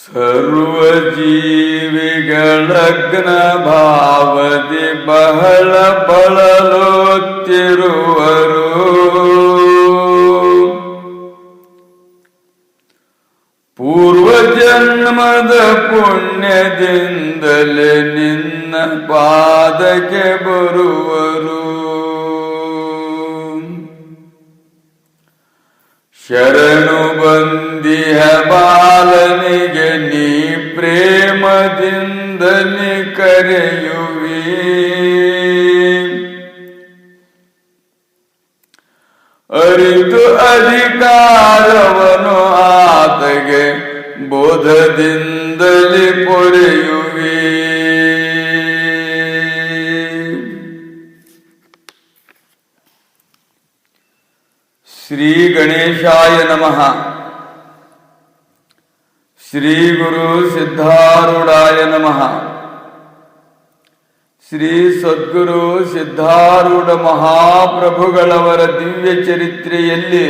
ಸರ್ವಜೀವಿಗಳಗ್ನ ಭಾವದಿ ಬಹಳ ಬಳಲುತ್ತಿರುವರು. ಪೂರ್ವ ಜನ್ಮದ ಪುಣ್ಯದಿಂದಲೇ ನಿನ್ನ ಪಾದಕ್ಕೆ ಬರುವರು. ಶರಣು ಬಂದಿಹ ಬಾಲನಿಗೆ ನೀ ಪ್ರೇಮದಿಂದಲೇ ಕರೆಯುವಿ. ಅರಿತು ಅಧಿಕಾರವನು ಆತಗೆ ಬೋಧದಿಂದಲೇ ಪೊರೆಯುವಿ. ಶ್ರೀ ಗಣೇಶಾಯ ನಮಃ. ಶ್ರೀ ಗುರು ಸಿದ್ಧಾರೂಢಾಯ ನಮಃ. ಶ್ರೀ ಸದ್ಗುರು ಸಿದ್ಧಾರೂಢ ಮಹಾಪ್ರಭುಗಳವರ ದಿವ್ಯ ಚರಿತ್ರೆಯಲ್ಲಿ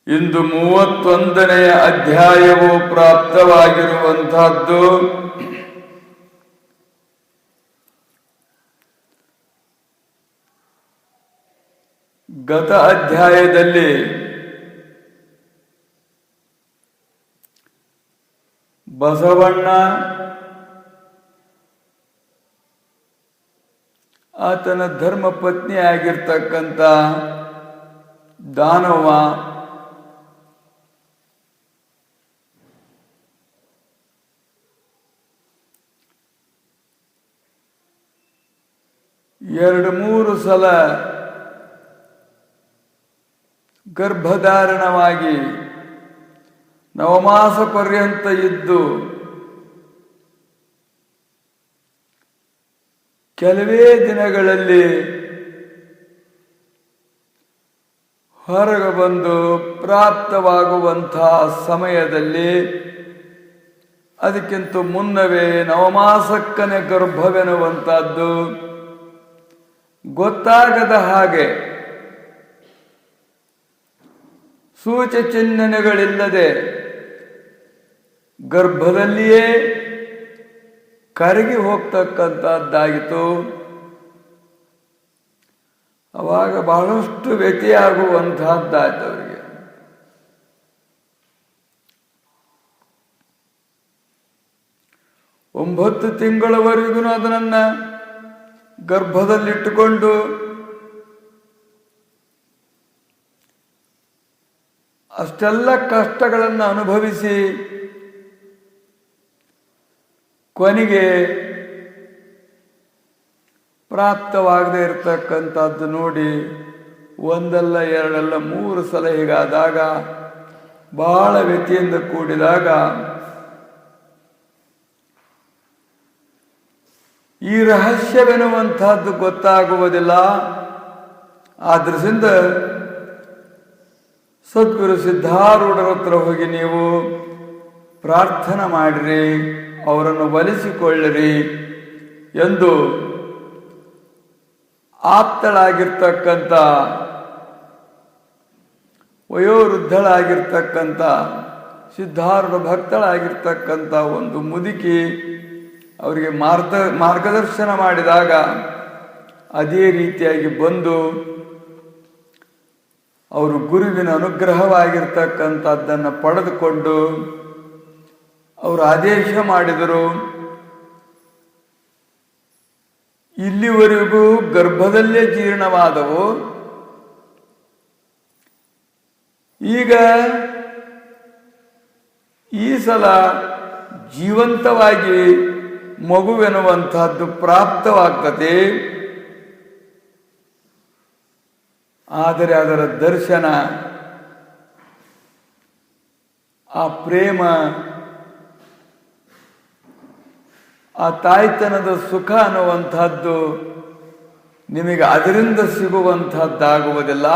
ಇಂದು 31ನೇ ಅಧ್ಯಾಯವು ಪ್ರಾಪ್ತವಾಗಿರುವಂತಹದ್ದು. ಗತ ಅಧ್ಯಾಯದಲ್ಲಿ ಬಸವಣ್ಣ ಆತನ ಧರ್ಮ ಪತ್ನಿ ಆಗಿರ್ತಕ್ಕಂಥ ದಾನವ ಎರಡು ಮೂರು ಸಲ ಗರ್ಭಧಾರಣವಾಗಿ ನವಮಾಸ ಪರ್ಯಂತ ಇದ್ದು ಕೆಲವೇ ದಿನಗಳಲ್ಲಿ ಹೊರಗೆ ಬಂದು ಪ್ರಾಪ್ತವಾಗುವಂತಹ ಸಮಯದಲ್ಲಿ ಅದಕ್ಕಿಂತ ಮುನ್ನವೇ ನವಮಾಸಕ್ಕನೇ ಗರ್ಭವೆನ್ನುವಂಥದ್ದು ಗೊತ್ತಾಗದ ಹಾಗೆ ಸೂಚಚಿಹ್ನೆಗಳಿಲ್ಲದೆ ಗರ್ಭದಲ್ಲಿಯೇ ಕರಗಿ ಹೋಗ್ತಕ್ಕಂಥದ್ದಾಗಿತ್ತು. ಅವಾಗ ಬಹಳಷ್ಟು ವ್ಯತಿಯಾಗುವಂತಹದ್ದಾಯ್ತು ಅವರಿಗೆ. ಒಂಬತ್ತು ತಿಂಗಳವರೆಗೂ ಅದನ್ನ ಗರ್ಭದಲ್ಲಿಟ್ಟುಕೊಂಡು ಅಷ್ಟೆಲ್ಲ ಕಷ್ಟಗಳನ್ನು ಅನುಭವಿಸಿ ಕೊನೆಗೆ ಪ್ರಾಪ್ತವಾಗದೇ ಇರತಕ್ಕಂಥದ್ದು ನೋಡಿ ಒಂದಲ್ಲ ಎರಡಲ್ಲ ಮೂರು ಸಲ ಹೀಗಾದಾಗ ಬಹಳ ವ್ಯತಿಯಿಂದ ಕೂಡಿದಾಗ ಈ ರಹಸ್ಯವೆನ್ನುವಂತಹದ್ದು ಗೊತ್ತಾಗುವುದಿಲ್ಲ. ಆದ್ರಿಂದ ಸದ್ಗುರು ಸಿದ್ಧಾರೂಢರ ಹತ್ರ ಹೋಗಿ ನೀವು ಪ್ರಾರ್ಥನೆ ಮಾಡಿರಿ, ಅವರನ್ನು ಒಲಿಸಿಕೊಳ್ಳಿರಿ ಎಂದು ಆಪ್ತಳಾಗಿರ್ತಕ್ಕಂಥ ವಯೋವೃದ್ಧಳಾಗಿರ್ತಕ್ಕಂಥ ಸಿದ್ಧಾರೂಢ ಭಕ್ತಳಾಗಿರ್ತಕ್ಕಂಥ ಒಂದು ಮುದುಕಿ ಅವರಿಗೆ ಮಾರ್ಗದರ್ಶನ ಮಾಡಿದಾಗ ಅದೇ ರೀತಿಯಾಗಿ ಬಂದು ಅವರು ಗುರುವಿನ ಅನುಗ್ರಹವಾಗಿರ್ತಕ್ಕಂಥದ್ದನ್ನು ಪಡೆದುಕೊಂಡು ಅವರು ಆದೇಶ ಮಾಡಿದರು. ಇಲ್ಲಿವರೆಗೂ ಗರ್ಭದಲ್ಲೇ ಜೀರ್ಣವಾದವು, ಈಗ ಈ ಸಲ ಜೀವಂತವಾಗಿ ಮಗುವೆನ್ನುವಂತಹದ್ದು ಪ್ರಾಪ್ತವಾಗ್ತದೆ. ಆದರೆ ಅದರ ದರ್ಶನ, ಆ ಪ್ರೇಮ, ಆ ತಾಯ್ತನದ ಸುಖ ಅನ್ನುವಂಥದ್ದು ನಿಮಗೆ ಅದರಿಂದ ಸಿಗುವಂತಹದ್ದಾಗುವುದಿಲ್ಲ.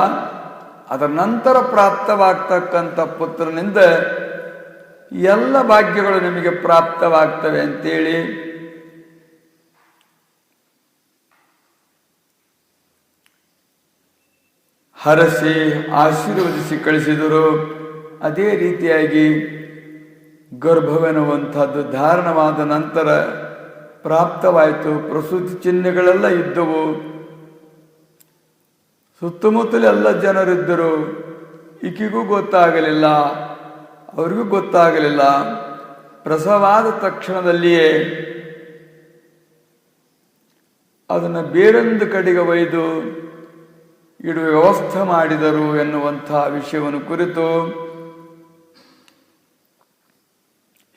ಅದರ ನಂತರ ಪ್ರಾಪ್ತವಾಗ್ತಕ್ಕಂಥ ಪುತ್ರನಿಂದ ಎಲ್ಲ ಭಾಗ್ಯಗಳು ನಿಮಗೆ ಪ್ರಾಪ್ತವಾಗ್ತವೆ ಅಂತೇಳಿ ಹರಸಿ ಆಶೀರ್ವದಿಸಿ ಕಳಿಸಿದರು. ಅದೇ ರೀತಿಯಾಗಿ ಗರ್ಭವೆನ್ನುವಂಥದ್ದು ಧಾರಣವಾದ ನಂತರ ಪ್ರಾಪ್ತವಾಯಿತು. ಪ್ರಸೂತಿ ಚಿಹ್ನೆಗಳೆಲ್ಲ ಇದ್ದವು. ಸುತ್ತಮುತ್ತಲೆಲ್ಲ ಜನರಿದ್ದರು. ಈಕೆಗೂ ಗೊತ್ತಾಗಲಿಲ್ಲ, ಅವರಿಗೂ ಗೊತ್ತಾಗಲಿಲ್ಲ. ಪ್ರಸವಾದ ತಕ್ಷಣದಲ್ಲಿಯೇ ಅದನ್ನು ಬೇರೊಂದು ಕಡೆಗೆ ಒಯ್ದು ಇಡುವ ವ್ಯವಸ್ಥೆ ಮಾಡಿದರು ಎನ್ನುವಂಥ ವಿಷಯವನ್ನು ಕುರಿತು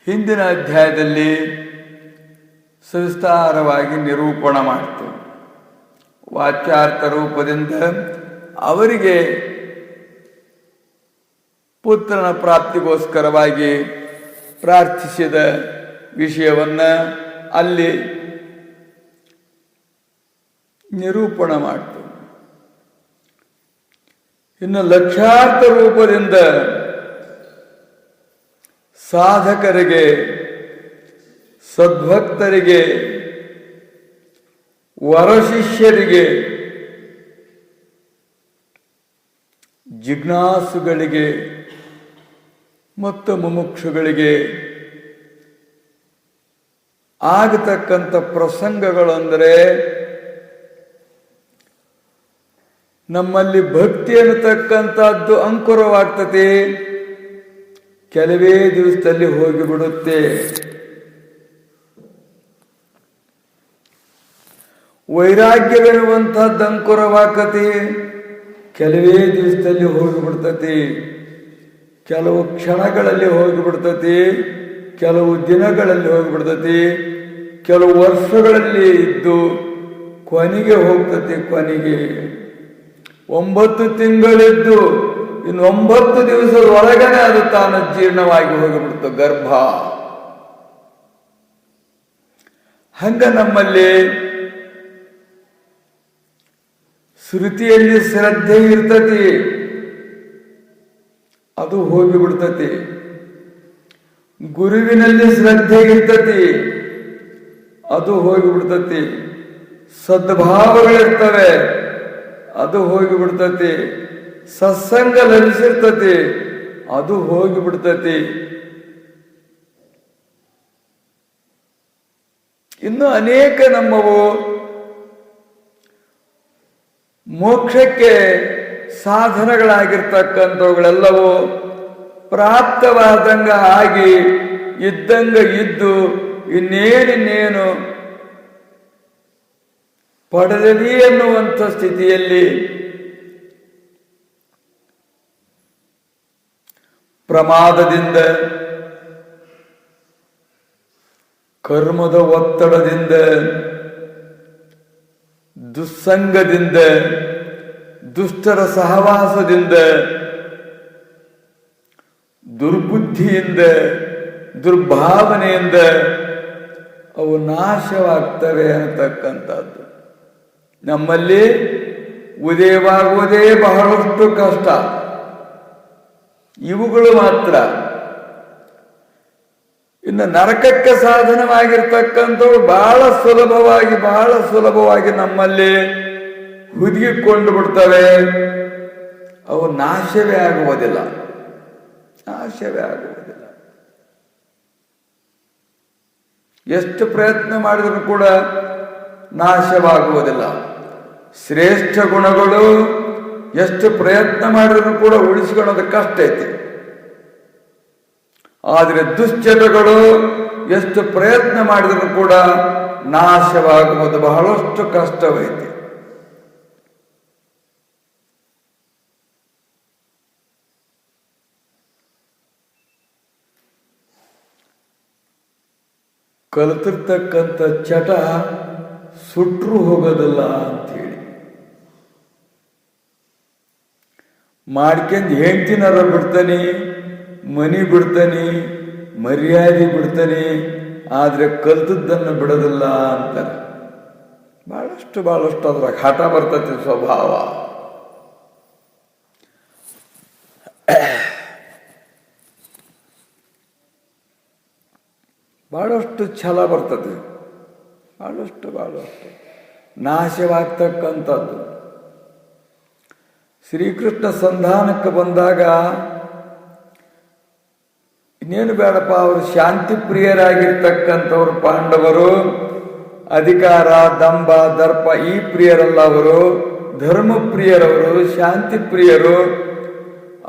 ಹಿಂದಿನ ಅಧ್ಯಾಯದಲ್ಲಿ ಸವಿಸ್ತಾರವಾಗಿ ನಿರೂಪಣ ಮಾಡಿತು. ವಾಚ್ಯಾರ್ಥ ರೂಪದಿಂದ ಅವರಿಗೆ ಪುತ್ರನ ಪ್ರಾಪ್ತಿಗೋಸ್ಕರವಾಗಿ ಪ್ರಾರ್ಥಿಸಿದ ವಿಷಯವನ್ನು ಅಲ್ಲಿ ನಿರೂಪಣ ಮಾಡಿತು. ಇನ್ನು ಲಕ್ಷಾರ್ಥ ರೂಪದಿಂದ ಸಾಧಕರಿಗೆ, ಸದ್ಭಕ್ತರಿಗೆ, ವರಶಿಷ್ಯರಿಗೆ, ಜಿಜ್ಞಾಸುಗಳಿಗೆ ಮತ್ತು ಮುಮುಕ್ಷುಗಳಿಗೆ ಆಗತಕ್ಕಂಥ ಪ್ರಸಂಗಗಳೆಂದರೆ ನಮ್ಮಲ್ಲಿ ಭಕ್ತಿ ಅನ್ನತಕ್ಕಂಥದ್ದು ಅಂಕುರವಾಗ್ತದೆ, ಕೆಲವೇ ದಿವಸದಲ್ಲಿ ಹೋಗಿಬಿಡುತ್ತೆ. ವೈರಾಗ್ಯವೆನ್ನುವಂಥದ್ದು ಅಂಕುರವಾಗ್ತದೆ, ಕೆಲವೇ ದಿವಸದಲ್ಲಿ ಹೋಗಿಬಿಡ್ತತಿ. ಕೆಲವು ಕ್ಷಣಗಳಲ್ಲಿ ಹೋಗಿಬಿಡ್ತತಿ, ಕೆಲವು ದಿನಗಳಲ್ಲಿ ಹೋಗಿಬಿಡ್ತತಿ, ಕೆಲವು ವರ್ಷಗಳಲ್ಲಿ ಇದ್ದು ಕೊನೆಗೆ ಹೋಗ್ತತಿ. ಕೊನೆಗೆ 9 ತಿಂಗಳಿದ್ದು ಇನ್ನು 9 ದಿವಸದ ಒಳಗನೆ ಅದು ತಾನು ಜೀರ್ಣವಾಗಿ ಹೋಗಿಬಿಡ್ತು ಗರ್ಭ. ಹಂಗ ನಮ್ಮಲ್ಲಿ ಶ್ರುತಿಯಲ್ಲಿ ಶ್ರದ್ಧೆ ಇರ್ತತಿ, ಅದು ಹೋಗಿಬಿಡ್ತತಿ. ಗುರುವಿನಲ್ಲಿ ಶ್ರದ್ಧೆ ಇರ್ತತಿ, ಅದು ಹೋಗಿಬಿಡ್ತತಿ. ಸದ್ಭಾವಗಳಿರ್ತವೆ, ಅದು ಹೋಗಿಬಿಡ್ತತಿ. ಸತ್ಸಂಗ ಲಭಿಸಿರ್ತತಿ, ಅದು ಹೋಗಿಬಿಡ್ತತಿ. ಇನ್ನು ಅನೇಕ ನಮ್ಮವು ಮೋಕ್ಷಕ್ಕೆ ಸಾಧನಗಳಾಗಿರ್ತಕ್ಕಂಥವುಗಳೆಲ್ಲವೂ ಪ್ರಾಪ್ತವಾದಂಗ ಆಗಿ ಇದ್ದಂಗ ಇದ್ದು ಇನ್ನೇನು ಪಡೆದವಿ ಎನ್ನುವಂಥ ಸ್ಥಿತಿಯಲ್ಲಿ ಪ್ರಮಾದದಿಂದ, ಕರ್ಮದ ಒತ್ತಡದಿಂದ, ದುಸ್ಸಂಗದಿಂದ, ದುಷ್ಟರ ಸಹವಾಸದಿಂದ, ದುರ್ಬುದ್ಧಿಯಿಂದ, ದುರ್ಭಾವನೆಯಿಂದ ಅವು ನಾಶವಾಗ್ತವೆ ಅನ್ನತಕ್ಕಂಥದ್ದು. ನಮ್ಮಲ್ಲಿ ಉದಯವಾಗುವುದೇ ಬಹಳಷ್ಟು ಕಷ್ಟ. ಇವುಗಳು ಮಾತ್ರ. ಇನ್ನು ನರಕಕ್ಕೆ ಸಾಧನವಾಗಿರ್ತಕ್ಕಂಥವು ಬಹಳ ಸುಲಭವಾಗಿ ನಮ್ಮಲ್ಲಿ ಹುದುಗಿಕೊಂಡು ಬಿಡ್ತವೆ. ಅವು ನಾಶವೇ ಆಗುವುದಿಲ್ಲ. ಎಷ್ಟು ಪ್ರಯತ್ನ ಮಾಡಿದರೂ ಕೂಡ ನಾಶವಾಗುವುದಿಲ್ಲ. ಶ್ರೇಷ್ಠ ಗುಣಗಳು ಎಷ್ಟು ಪ್ರಯತ್ನ ಮಾಡಿದರೂ ಕೂಡ ಉಳಿಸ್ಕೊಳ್ಳೋದು ಕಷ್ಟ ಐತಿ. ಆದರೆ ದುಶ್ಚಟಗಳು ಎಷ್ಟು ಪ್ರಯತ್ನ ಮಾಡಿದರೂ ಕೂಡ ನಾಶವಾಗುವುದು ಬಹಳಷ್ಟು ಕಷ್ಟವೈತಿ. ಕಲಿತಿರ್ತಕ್ಕಂಥ ಚಟ ಸುಟ್ರು ಹೋಗೋದಿಲ್ಲ ಅಂಥೇಳಿ ಮಾಡ್ಕೊಂಡು ಹೆಂಡ್ತಿನಾರ ಬಿಡ್ತಾನೆ, ಮನಿ ಬಿಡ್ತಾನೆ, ಮರ್ಯಾದೆ ಬಿಡ್ತಾನೆ, ಆದರೆ ಕಲ್ತದ್ದನ್ನು ಬಿಡೋದಿಲ್ಲ ಅಂತಾರೆ. ಬಹಳಷ್ಟು ಅದ್ರ ಹಠ ಬರ್ತೈತಿ, ಸ್ವಭಾವ. ಬಹಳಷ್ಟು ಛಲ ಬರ್ತದೆ, ಬಹಳಷ್ಟು ನಾಶವಾಗ್ತಕ್ಕಂಥದ್ದು. ಶ್ರೀಕೃಷ್ಣ ಸಂಧಾನಕ್ಕೆ ಬಂದಾಗ ಇನ್ನೇನು ಬೇಡಪ್ಪ, ಅವರು ಶಾಂತಿ ಪ್ರಿಯರಾಗಿರ್ತಕ್ಕಂಥವ್ರು ಪಾಂಡವರು. ಅಧಿಕಾರ, ದಂಭ, ದರ್ಪ ಈ ಪ್ರಿಯರಲ್ಲ ಅವರು, ಧರ್ಮ ಪ್ರಿಯರವರು, ಶಾಂತಿ ಪ್ರಿಯರು.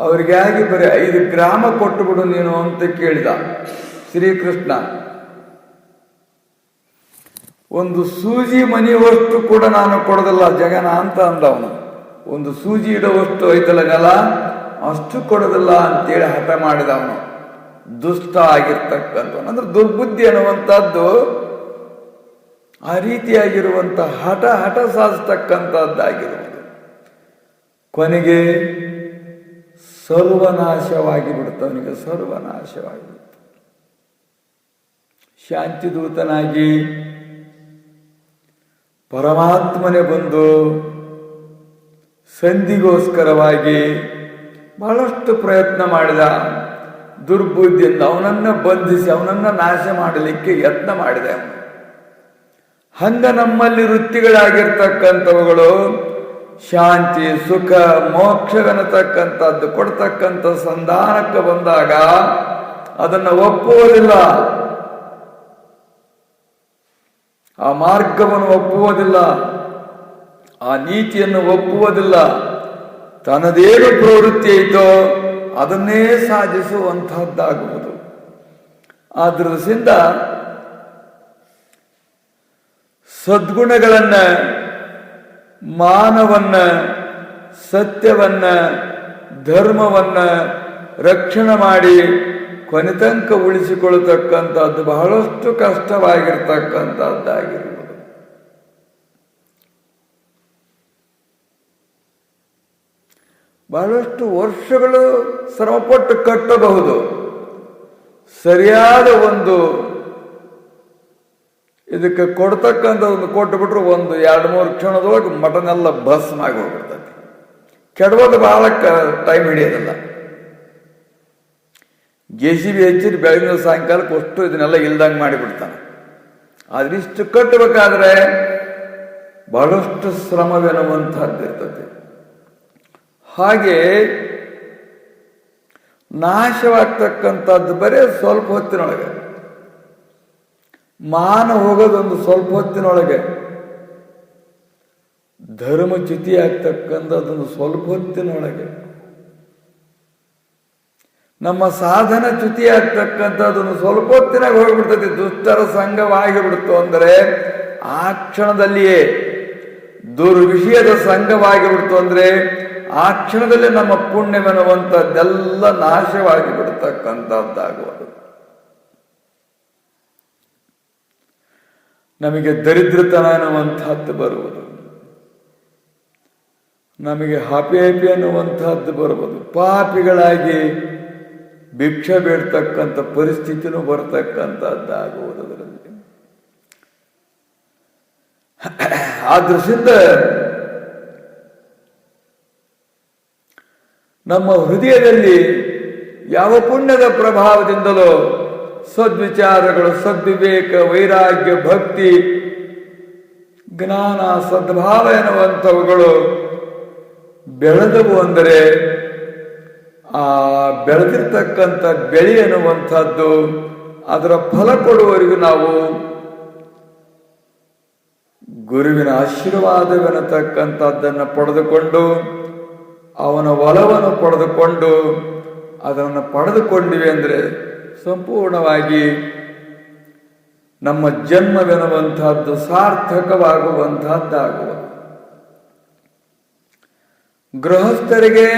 ಅವ್ರಿಗಾಗಿ ಬರೀ 5 ಗ್ರಾಮ ಕೊಟ್ಟು ಬಿಡು ನೀನು ಅಂತ ಕೇಳಿದ ಶ್ರೀಕೃಷ್ಣ. ಒಂದು ಸೂಜಿ ಮನೆಯವಷ್ಟು ಕೂಡ ನಾನು ಕೊಡೋದಿಲ್ಲ ಜಗನ ಅಂತ ಅಂದವನು. ಒಂದು ಸೂಜಿ ಇಡುವಷ್ಟು ಐತಲ್ಲ ನೆಲ, ಅಷ್ಟು ಕೊಡೋದಿಲ್ಲ ಅಂತೇಳಿ ಹಠ ಮಾಡಿದವನು. ದುಷ್ಟ ಆಗಿರ್ತಕ್ಕಂಥವನು ಅಂದ್ರೆ ದುರ್ಬುದ್ಧಿ ಅನ್ನುವಂಥದ್ದು ಆ ರೀತಿಯಾಗಿರುವಂಥ ಹಠ ಸಾಧಿಸ್ತಕ್ಕಂಥದ್ದಾಗಿರುವುದು. ಕೊನೆಗೆ ಸರ್ವನಾಶವಾಗಿ ಬಿಡುತ್ತವನಿಗೆ, ಸರ್ವನಾಶವಾಗಿ ಬಿಡುತ್ತ. ಶಾಂತಿದೂತನಾಗಿ ಪರಮಾತ್ಮನೇ ಬಂದು ಸಂಧಿಗೋಸ್ಕರವಾಗಿ ಬಹಳಷ್ಟು ಪ್ರಯತ್ನ ಮಾಡಿದ. ದುರ್ಬುದ್ಧಿಯಿಂದ ಅವನನ್ನು ಬಂಧಿಸಿ ಅವನನ್ನು ನಾಶ ಮಾಡಲಿಕ್ಕೆ ಯತ್ನ ಮಾಡಿದ ಅವನು. ಹಂಗ ನಮ್ಮಲ್ಲಿ ವೃತ್ತಿಗಳಾಗಿರ್ತಕ್ಕಂಥವುಗಳು ಶಾಂತಿ, ಸುಖ, ಮೋಕ್ಷವೆನ್ನತಕ್ಕಂಥದ್ದು ಕೊಡ್ತಕ್ಕಂಥ ಸಂಧಾನಕ್ಕೆ ಬಂದಾಗ ಅದನ್ನು ಒಪ್ಪುವುದಿಲ್ಲ, ಆ ಮಾರ್ಗವನ್ನು ಒಪ್ಪುವುದಿಲ್ಲ, ಆ ನೀತಿಯನ್ನು ಒಪ್ಪುವುದಿಲ್ಲ. ತನ್ನದೇನು ಪ್ರವೃತ್ತಿ ಐತೋ ಅದನ್ನೇ ಸಾಧಿಸುವಂತಹದ್ದಾಗುವುದು. ಆದ್ರಿಂದ ಸದ್ಗುಣಗಳನ್ನ, ಮಾನವನ್ನ, ಸತ್ಯವನ್ನ, ಧರ್ಮವನ್ನ ರಕ್ಷಣೆ ಮಾಡಿ ಕೊನೆತಂಕ ಉಳಿಸಿಕೊಳ್ಳತಕ್ಕಂಥದ್ದು ಬಹಳಷ್ಟು ಕಷ್ಟವಾಗಿರ್ತಕ್ಕಂಥದ್ದಾಗಿರುವುದು. ಬಹಳಷ್ಟು ವರ್ಷಗಳು ಶ್ರಮಪಟ್ಟು ಕಟ್ಟಬಹುದು. ಸರಿಯಾದ ಒಂದು ಇದಕ್ಕೆ ಕೊಡ್ತಕ್ಕಂಥ ಒಂದು ಕೊಟ್ಟು ಬಿಟ್ರು 1-2-3 ಕ್ಷಣದೊಳಗೆ ಮಟನೆಲ್ಲ ಭಸ್ಮ ಆಗಿ ಹೋಗ್ಬಿಡ್ತೈತಿ. ಕೆಡೋದು ಬಹಳ ಟೈಮ್ ಹಿಡಿಯೋದಿಲ್ಲ. JCB ಹೆಚ್ಚಿನ ಬೆಳಗಿನ ಸಾಯಂಕಾಲಕ್ಕೆ ಅಷ್ಟು ಇದನ್ನೆಲ್ಲ ಇಲ್ದಂಗೆ ಮಾಡಿಬಿಡ್ತಾನೆ. ಆದ್ರೆ ಇಷ್ಟು ಕಟ್ಟಬೇಕಾದ್ರೆ ಬಹಳಷ್ಟು ಶ್ರಮವೆನ್ನುವಂಥದ್ದು ಇರ್ತದೆ. ಹಾಗೆ ನಾಶವಾಗ್ತಕ್ಕಂಥದ್ದು ಬರೇ ಸ್ವಲ್ಪ ಹೊತ್ತಿನೊಳಗೆ, ಮಾನ ಹೋಗೋದೊಂದು ಸ್ವಲ್ಪ ಹೊತ್ತಿನೊಳಗೆ, ಧರ್ಮ ಚ್ಯುತಿ ಆಗ್ತಕ್ಕಂಥದ್ದೊಂದು ಸ್ವಲ್ಪ ಹೊತ್ತಿನೊಳಗೆ, ನಮ್ಮ ಸಾಧನ ಚ್ಯುತಿ ಆಗ್ತಕ್ಕಂಥದ್ದೊಂದು ಸ್ವಲ್ಪ ಹೊತ್ತಿನಾಗ ಹೋಗ್ಬಿಡ್ತದೆ. ದುಷ್ಟರ ಸಂಘವಾಗಿಬಿಡ್ತು ಅಂದರೆ ಆ ಕ್ಷಣದಲ್ಲಿಯೇ, ದುರ್ವಿಷಯದ ಸಂಘವಾಗಿಬಿಡ್ತು ಅಂದ್ರೆ ಆ ಕ್ಷಣದಲ್ಲಿ ನಮ್ಮ ಪುಣ್ಯವೆನ್ನುವಂಥದ್ದೆಲ್ಲ ನಾಶವಾಗಿ ಬಿಡ್ತಕ್ಕಂಥದ್ದಾಗುವುದು. ನಮಗೆ ದರಿದ್ರತನ ಅನ್ನುವಂಥದ್ದು ಬರುವುದು, ನಮಗೆ ಹಪೆ ಅನ್ನುವಂಥದ್ದು ಬರುವುದು, ಪಾಪಿಗಳಾಗಿ ಭಿಕ್ಷೆ ಬೇಡ್ತಕ್ಕಂಥ ಪರಿಸ್ಥಿತಿನೂ ಬರ್ತಕ್ಕಂಥದ್ದಾಗುವುದು ಅದರಲ್ಲಿ. ಆದ್ರಿಂದ ನಮ್ಮ ಹೃದಯದಲ್ಲಿ ಯಾವ ಪುಣ್ಯದ ಪ್ರಭಾವದಿಂದಲೋ ಸದ್ವಿಚಾರಗಳು, ಸದ್ವಿವೇಕ, ವೈರಾಗ್ಯ, ಭಕ್ತಿ, ಜ್ಞಾನ, ಸದ್ಭಾವ ಎನ್ನುವಂಥವುಗಳು ಬೆಳೆದವು ಅಂದರೆ ಆ ಬೆಳೆದಿರ್ತಕ್ಕಂಥ ಬೆಳೆ ಎನ್ನುವಂಥದ್ದು ಅದರ ಫಲ ಕೊಡುವವರೆಗೂ ನಾವು ಗುರುವಿನ ಆಶೀರ್ವಾದವೆನ್ನತಕ್ಕಂಥದ್ದನ್ನು ಪಡೆದುಕೊಂಡು, ಅವನ ಒಲವನ್ನು ಪಡೆದುಕೊಂಡು, ಅದನ್ನು ಪಡೆದುಕೊಂಡಿವೆ ಅಂದರೆ ಸಂಪೂರ್ಣವಾಗಿ ನಮ್ಮ ಜನ್ಮವೆನ್ನುವಂತಹದ್ದು ಸಾರ್ಥಕವಾಗುವಂತಹದ್ದಾಗುವುದು. ಗೃಹಸ್ಥರಿಗೆ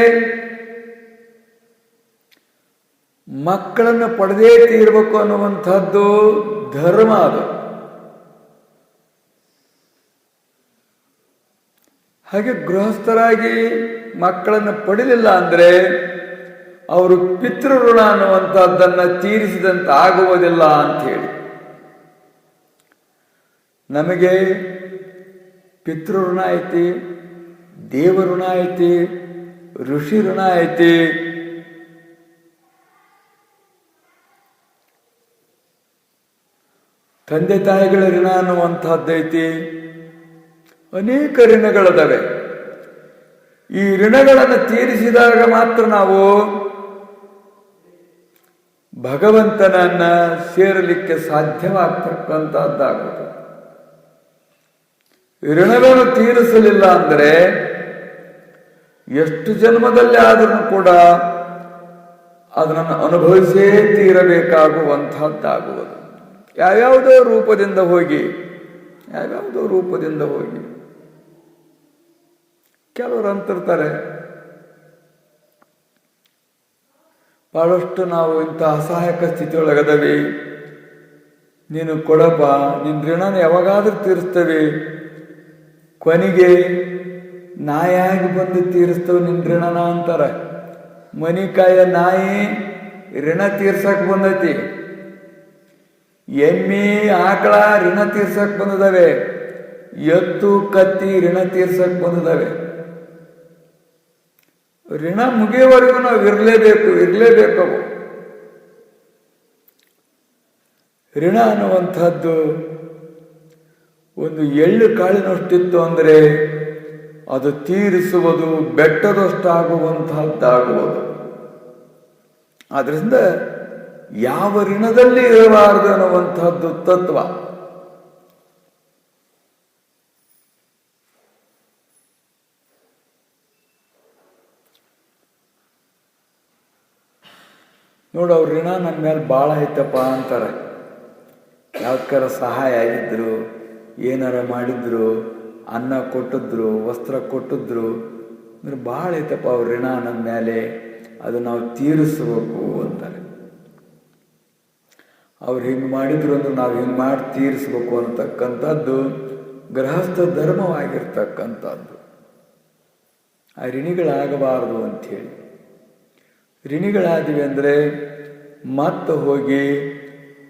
ಮಕ್ಕಳನ್ನು ಪಡೆದೇ ತೀರಬೇಕು ಅನ್ನುವಂಥದ್ದು ಧರ್ಮ. ಅದು ಹಾಗೆ ಗೃಹಸ್ಥರಾಗಿ ಮಕ್ಕಳನ್ನು ಪಡಿಲಿಲ್ಲ ಅಂದರೆ ಅವರು ಪಿತೃಋಣ ಅನ್ನುವಂಥದ್ದನ್ನು ತೀರಿಸಿದಂತೆ ಆಗುವುದಿಲ್ಲ ಅಂತ ಹೇಳಿ, ನಮಗೆ ಪಿತೃಋಣ ಐತಿ, ದೇವಋಣ ಐತಿ, ಋಷಿ ಋಣ ಐತಿ, ತಂದೆ ತಾಯಿಗಳ ಋಣ ಅನ್ನುವಂಥದ್ದೈತಿ, ಅನೇಕ ಋಣಗಳಿದಾವೆ. ಈ ಋಣಗಳನ್ನು ತೀರಿಸಿದಾಗ ಮಾತ್ರ ನಾವು ಭಗವಂತನನ್ನ ಸೇರಲಿಕ್ಕೆ ಸಾಧ್ಯವಾಗ್ತಕ್ಕಂಥದ್ದಾಗುವುದು. ಋಣವನ್ನು ತೀರಿಸಲಿಲ್ಲ ಅಂದರೆ ಎಷ್ಟು ಜನ್ಮದಲ್ಲಿ ಆದರೂ ಕೂಡ ಅದನ್ನು ಅನುಭವಿಸೇ ತೀರಬೇಕಾಗುವಂಥದ್ದಾಗುವುದು. ಯಾವ್ಯಾವುದೋ ರೂಪದಿಂದ ಹೋಗಿ ಕೆಲವರು ಅಂತಿರ್ತಾರೆ, ಬಹಳಷ್ಟು ನಾವು ಇಂಥ ಅಸಹಾಯಕ ಸ್ಥಿತಿಯೊಳಗದವಿ, ನೀನು ಕೊಡಪ್ಪ, ನಿನ್ನ ಋಣನ ಯಾವಾಗಾದ್ರೂ ತೀರಿಸ್ತೇವೆ, ಕೊನೆಗೆ ನಾಯಾಗಿ ಬಂದು ತೀರಿಸ್ತೇವೆ ನಿನ್ನ ಋಣನ ಅಂತಾರೆ. ಮನಿಕಾಯ ನಾಯಿ ಋಣ ತೀರ್ಸಕ್ ಬಂದೈತಿ, ಎಮ್ಮಿ ಆಕಳ ಋಣ ತೀರ್ಸಕ್ ಬಂದದವೆ, ಎತ್ತು ಕತ್ತಿ ಋಣ ತೀರ್ಸಕ್ ಬಂದದವೆ. ಋಣ ಮುಗಿಯುವವರೆಗೂ ನಾವು ಇರಲೇಬೇಕು. ಋಣ ಅನ್ನುವಂಥದ್ದು ಒಂದು ಎಳ್ಳು ಕಾಳಿನಷ್ಟಿತ್ತು ಅಂದರೆ ಅದು ತೀರಿಸುವುದು ಬೆಟ್ಟದಷ್ಟಾಗುವಂತಹದ್ದಾಗುವುದು. ಆದ್ರಿಂದ ಯಾವ ಋಣದಲ್ಲಿ ಇರಬಾರದು ಅನ್ನುವಂಥದ್ದು ತತ್ವ. ನೋಡು, ಅವ್ರ ಋಣ ನನ್ನ ಮೇಲೆ ಭಾಳ ಐತಪ್ಪ ಅಂತಾರೆ. ಯಾವ್ದಕ್ಕಾರ ಸಹಾಯ ಆಗಿದ್ರು, ಏನಾರ ಮಾಡಿದ್ರು, ಅನ್ನ ಕೊಟ್ಟಿದ್ರು, ವಸ್ತ್ರ ಕೊಟ್ಟಿದ್ರು ಅಂದ್ರೆ ಭಾಳ ಐತಪ್ಪ ಅವ್ರ ಋಣ ನನ್ನ ಮೇಲೆ, ಅದು ನಾವು ತೀರಿಸ್ಬೇಕು ಅಂತಾರೆ. ಅವ್ರು ಹಿಂಗೆ ಮಾಡಿದ್ರು ಅಂದ್ರೆ ನಾವು ಹಿಂಗೆ ಮಾಡಿ ತೀರಿಸ್ಬೇಕು ಅಂತಕ್ಕಂಥದ್ದು ಗೃಹಸ್ಥ ಧರ್ಮವಾಗಿರ್ತಕ್ಕಂಥದ್ದು. ಆ ಋಣಿಗಳಾಗಬಾರದು ಅಂಥೇಳಿ. ಋಣಿಗಳಾದಿವಿ ಅಂದರೆ ಮತ್ತೆ ಹೋಗಿ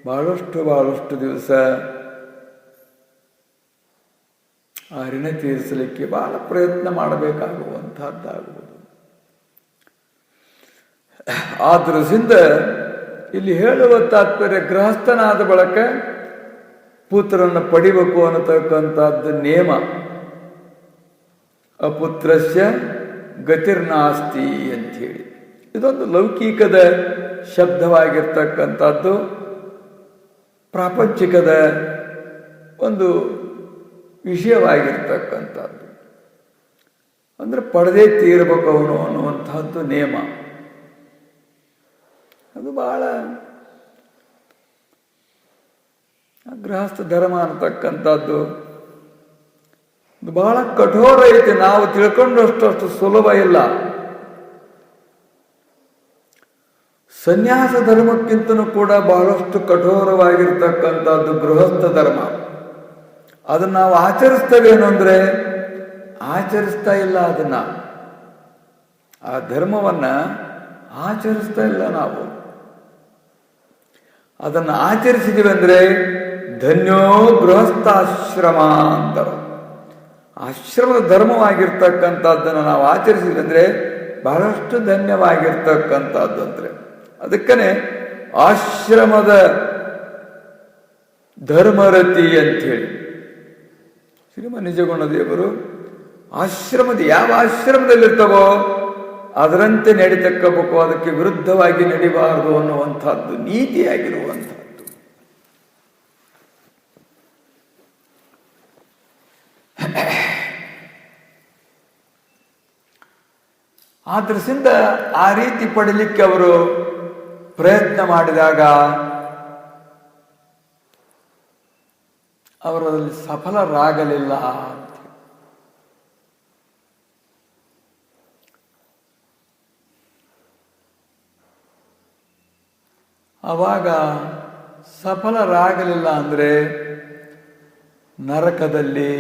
ಬಹಳಷ್ಟು ದಿವಸ ಆ ಋಣ ತೀರಿಸಲಿಕ್ಕೆ ಬಹಳ ಪ್ರಯತ್ನ ಮಾಡಬೇಕಾಗುವಂತಹದ್ದಾಗುವುದು. ಆದ್ರಿಂದ ಇಲ್ಲಿ ಹೇಳುವ ತಾತ್ಪರ್ಯ, ಗೃಹಸ್ಥನಾದ ಬಳಿಕ ಪುತ್ರನ್ನು ಪಡಿಬೇಕು ಅನ್ನತಕ್ಕಂಥದ್ದು ನೇಮ. ಅಪುತ್ರಸ್ಯ ಗತಿರ್ನಾಸ್ತಿ ಅಂಥೇಳಿ ಇದೊಂದು ಲೌಕಿಕದ ಶಬ್ದವಾಗಿರ್ತಕ್ಕಂಥದ್ದು, ಪ್ರಾಪಂಚಿಕದ ಒಂದು ವಿಷಯವಾಗಿರ್ತಕ್ಕಂಥದ್ದು. ಅಂದ್ರೆ ಪಡೆದೇ ತೀರಬೇಕು ಅವನು ಅನ್ನುವಂಥದ್ದು ನೇಮ. ಅದು ಬಹಳ ಗೃಹಸ್ಥ ಧರ್ಮ ಅಂತಕ್ಕಂಥದ್ದು ಬಹಳ ಕಠೋರ ಐತಿ. ನಾವು ತಿಳ್ಕೊಂಡಷ್ಟು ಸುಲಭ ಇಲ್ಲ. ಸನ್ಯಾಸ ಧರ್ಮಕ್ಕಿಂತನೂ ಕೂಡ ಬಹಳಷ್ಟು ಕಠೋರವಾಗಿರ್ತಕ್ಕಂಥದ್ದು ಗೃಹಸ್ಥ ಧರ್ಮ. ಅದನ್ನು ನಾವು ಆಚರಿಸ್ತೇವೇನು ಅಂದರೆ ಆಚರಿಸ್ತಾ ಇಲ್ಲ. ಆ ಧರ್ಮವನ್ನ ಆಚರಿಸ್ತಾ ಇಲ್ಲ ನಾವು. ಅದನ್ನು ಆಚರಿಸಿದೀವಿ ಅಂದರೆ ಧನ್ಯೋ ಗೃಹಸ್ಥಾಶ್ರಮ ಅಂತಾರೆ. ಆಶ್ರಮದ ಧರ್ಮವಾಗಿರ್ತಕ್ಕಂಥದ್ದನ್ನು ನಾವು ಆಚರಿಸಿದ್ವಿ ಅಂದರೆ ಬಹಳಷ್ಟು ಧನ್ಯವಾಗಿರ್ತಕ್ಕಂಥದ್ದು ಅಂದರೆ. ಅದಕ್ಕನೆ ಆಶ್ರಮದ ಧರ್ಮರತಿ ಅಂಥೇಳಿ ಶ್ರೀಮ ನಿಜಗುಣ ದೇವರು ಆಶ್ರಮದ ಯಾವ ಆಶ್ರಮದಲ್ಲಿರ್ತವೋ ಅದರಂತೆ ನಡೀತಕ್ಕಬೇಕು, ಅದಕ್ಕೆ ವಿರುದ್ಧವಾಗಿ ನಡಿಬಾರದು ಅನ್ನುವಂಥದ್ದು ನೀತಿಯಾಗಿರುವಂಥದ್ದು. ಆದ್ರಿಂದ ಆ ರೀತಿ ಪಡೀಲಿಕ್ಕೆ ಅವರು ಪ್ರಯತ್ನ ಮಾಡಿದಾಗ ಅವರಲ್ಲಿ ಸಫಲರಾಗಲಿಲ್ಲ ಅಂತ. ಆವಾಗ ಸಫಲರಾಗಲಿಲ್ಲ ಅಂದರೆ ನರಕದಲ್ಲಿ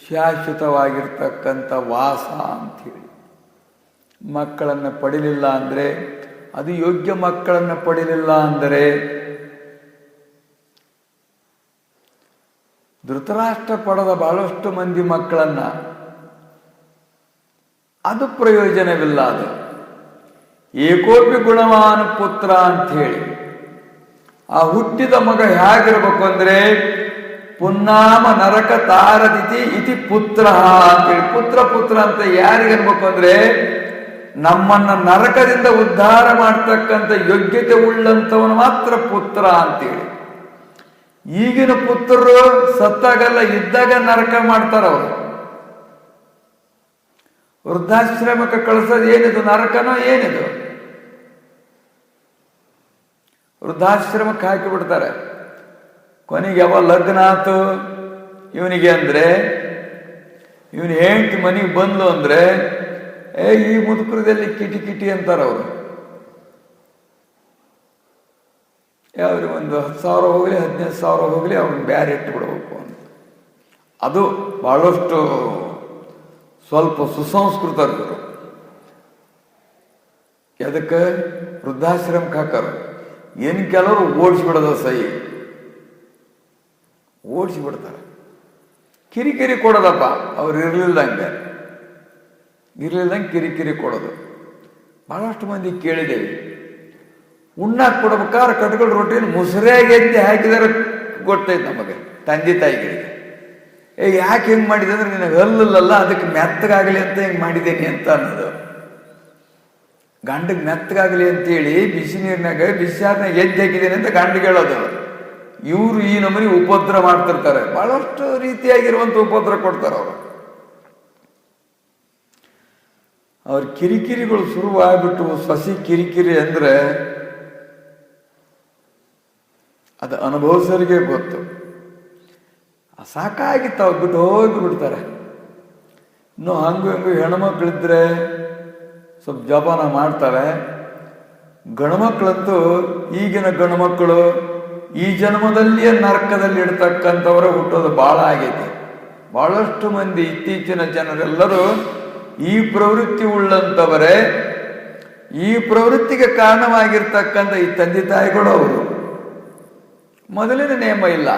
ಶಾಶ್ವತವಾಗಿರ್ತಕ್ಕಂಥ ವಾಸ ಅಂಥೇಳಿ. ಮಕ್ಕಳನ್ನು ಪಡಿಲಿಲ್ಲ ಅಂದರೆ, ಅದು ಯೋಗ್ಯ ಮಕ್ಕಳನ್ನು ಪಡಿಲಿಲ್ಲ ಅಂದರೆ, ಧೃತರಾಷ್ಟ್ರ ಪಡೆದ ಬಹಳಷ್ಟು ಮಂದಿ ಮಕ್ಕಳನ್ನ, ಅದು ಪ್ರಯೋಜನವಿಲ್ಲ. ಅದು ಏಕೋಪಿ ಗುಣವಾನ್ ಪುತ್ರ ಅಂಥೇಳಿ ಆ ಹುಟ್ಟಿದ ಮಗ ಹೇಗಿರ್ಬೇಕು ಅಂದರೆ ಪುನ್ನಾಮ ನರಕ ತಾರದಿತಿ ಇತಿ ಪುತ್ರ ಅಂತೇಳಿ. ಪುತ್ರ ಅಂತ ಯಾರಿಗನ್ಬೇಕು ಅಂದರೆ ನಮ್ಮನ್ನ ನರಕದಿಂದ ಉದ್ಧಾರ ಮಾಡ್ತಕ್ಕಂಥ ಯೋಗ್ಯತೆ ಉಳ್ಳಂಥವನು ಮಾತ್ರ ಪುತ್ರ ಅಂತೇಳಿ. ಈಗಿನ ಪುತ್ರರು ಸತ್ತಾಗಲ್ಲ, ಇದ್ದಾಗ ನರಕ ಮಾಡ್ತಾರ ಅವರು. ವೃದ್ಧಾಶ್ರಮಕ್ಕೆ ಕಳಿಸೋದು ಏನಿದು? ನರಕನೋ ಏನಿದು? ವೃದ್ಧಾಶ್ರಮಕ್ಕೆ ಹಾಕಿಬಿಡ್ತಾರೆ. ಕೊನೆಗೆ ಯಾವ ಲಗ್ನ ಆತು ಇವನಿಗೆ ಅಂದ್ರೆ, ಇವನು ಹೆಂಡತಿ ಮನೆಗೆ ಬಂದ್ಲು ಅಂದ್ರೆ ಈ ಮುದುಕರದಲ್ಲಿ ಕಿಟಿ ಕಿಟಿ ಅಂತಾರ ಅವರು. ಯಾವ್ರಿ ಒಂದು 10,000 ಹೋಗ್ಲಿ 15,000 ಹೋಗ್ಲಿ ಅವ್ರನ್ನ ಬ್ಯಾರೆ ಇಟ್ಟು ಬಿಡ್ಬೇಕು ಅಂತ. ಅದು ಬಹಳಷ್ಟು ಸ್ವಲ್ಪ ಸುಸಂಸ್ಕೃತರು. ಅದಕ್ಕೆ ವೃದ್ಧಾಶ್ರಮಕ್ಕೆ ಹಾಕರು. ಏನು ಕೆಲವರು ಓಡಿಸ್ಬಿಡೋದು, ಸಹಿ ಓಡಿಸಿಬಿಡ್ತಾರೆ. ಕಿರಿಕಿರಿ ಕೊಡೋದಪ್ಪ, ಅವ್ರು ಇರ್ಲಿಲ್ದಂಗೆ ಕಿರಿಕಿರಿ ಕೊಡೋದು. ಬಹಳಷ್ಟು ಮಂದಿ ಕೇಳಿದ್ದೇವೆ. ಉಣ್ಣಾಕ್ ಕೊಡ್ಬೇಕಾದ್ರೆ ಕಟ್ಗಳು ರೊಟ್ಟಿನ ಮುಸುರೆಯಾಗಿ ಎತ್ತಿ ಹಾಕಿದರೆ ಗೊತ್ತೈತೆ ನಮಗೆ, ತಂದೆ ತಾಯಿಗಳಿಗೆ. ಯಾಕೆ ಹೆಂಗೆ ಮಾಡಿದೆ ಅಂದ್ರೆ ನಿನಗೆ ಹಲ್ಲಲ್ಲ, ಅದಕ್ಕೆ ಮೆತ್ತಗಾಗಲಿ ಅಂತ ಹೆಂಗೆ ಮಾಡಿದ್ದೇನೆ ಅಂತ ಅನ್ನೋದು. ಗಂಡಿಗೆ ಮೆತ್ತಗಾಗಲಿ ಅಂತೇಳಿ ಬಿಸಿ ನೀರಿನಾಗ ಬಿಸಿಯಾರ್ನಾಗ ಎದ್ದು ಹಾಕಿದ್ದೇನೆ ಅಂತ ಗಂಡಿಗೆ ಹೇಳೋದು. ಇವರು ಈ ನಮೂನಿ ಉಪದ್ರ ಮಾಡ್ತಿರ್ತಾರೆ. ಬಹಳಷ್ಟು ರೀತಿಯಾಗಿರುವಂಥ ಉಪದ್ರ ಕೊಡ್ತಾರೆ ಅವರು. ಅವ್ರ ಕಿರಿಕಿರಿಗಳು ಶುರುವಾಗ್ಬಿಟ್ಟು ಸಸಿ ಕಿರಿಕಿರಿ ಅಂದ್ರೆ ಅದು ಅನುಭವಿಸೋರಿಗೆ ಗೊತ್ತು. ಸಾಕಾಗಿತ್ತು, ಅವ್ರು ಬಿಟ್ಟು ಹೋಗಿಬಿಡ್ತಾರೆ. ಇನ್ನು ಹಂಗು ಹಿಂಗು ಹೆಣ್ಮಕ್ಳಿದ್ರೆ ಸ್ವಲ್ಪ ಜಪಾನ ಮಾಡ್ತಾರೆ. ಗಂಡ್ಮಕ್ಳಂತೂ ಈಗಿನ ಗಂಡ್ಮಕ್ಳು ಈ ಜನ್ಮದಲ್ಲಿಯೇ ನರಕದಲ್ಲಿ ಇಡ್ತಕ್ಕಂಥವರ ಹುಟ್ಟೋದು ಭಾಳ ಆಗೈತಿ. ಬಹಳಷ್ಟು ಮಂದಿ ಇತ್ತೀಚಿನ ಜನರೆಲ್ಲರೂ ಈ ಪ್ರವೃತ್ತಿ ಉಳ್ಳಂಥವರೇ. ಈ ಪ್ರವೃತ್ತಿಗೆ ಕಾರಣವಾಗಿರ್ತಕ್ಕಂಥ ಈ ತಂದೆ ತಾಯಿಗಳು ಅವರು. ಮೊದಲಿನ ನಿಯಮ ಇಲ್ಲ.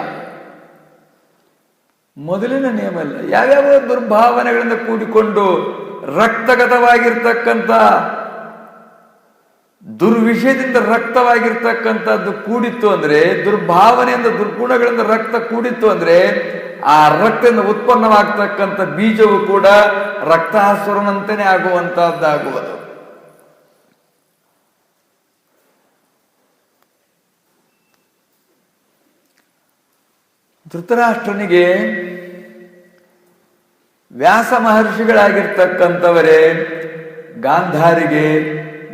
ಯಾವ್ಯಾವ ದುರ್ಭಾವನೆಗಳಿಂದ ಕೂಡಿಕೊಂಡು ರಕ್ತಗತವಾಗಿರ್ತಕ್ಕಂಥ ದುರ್ವಿಷಯದಿಂದ ರಕ್ತವಾಗಿರ್ತಕ್ಕಂಥದ್ದು ಕೂಡಿತ್ತು ಅಂದ್ರೆ, ದುರ್ಭಾವನೆಯಿಂದ ದುರ್ಗುಣಗಳಿಂದ ರಕ್ತ ಕೂಡಿತ್ತು ಅಂದ್ರೆ, ಆ ರಕ್ತದಿಂದ ಉತ್ಪನ್ನವಾಗ್ತಕ್ಕಂಥ ಬೀಜವು ಕೂಡ ರಕ್ತಾಸುರನಂತೆಯೇ ಆಗುವಂತಹದ್ದಾಗುವುದು. ಧೃತರಾಷ್ಟ್ರನಿಗೆ ವ್ಯಾಸ ಮಹರ್ಷಿಗಳಾಗಿರ್ತಕ್ಕಂಥವರೇ ಗಾಂಧಾರಿಗೆ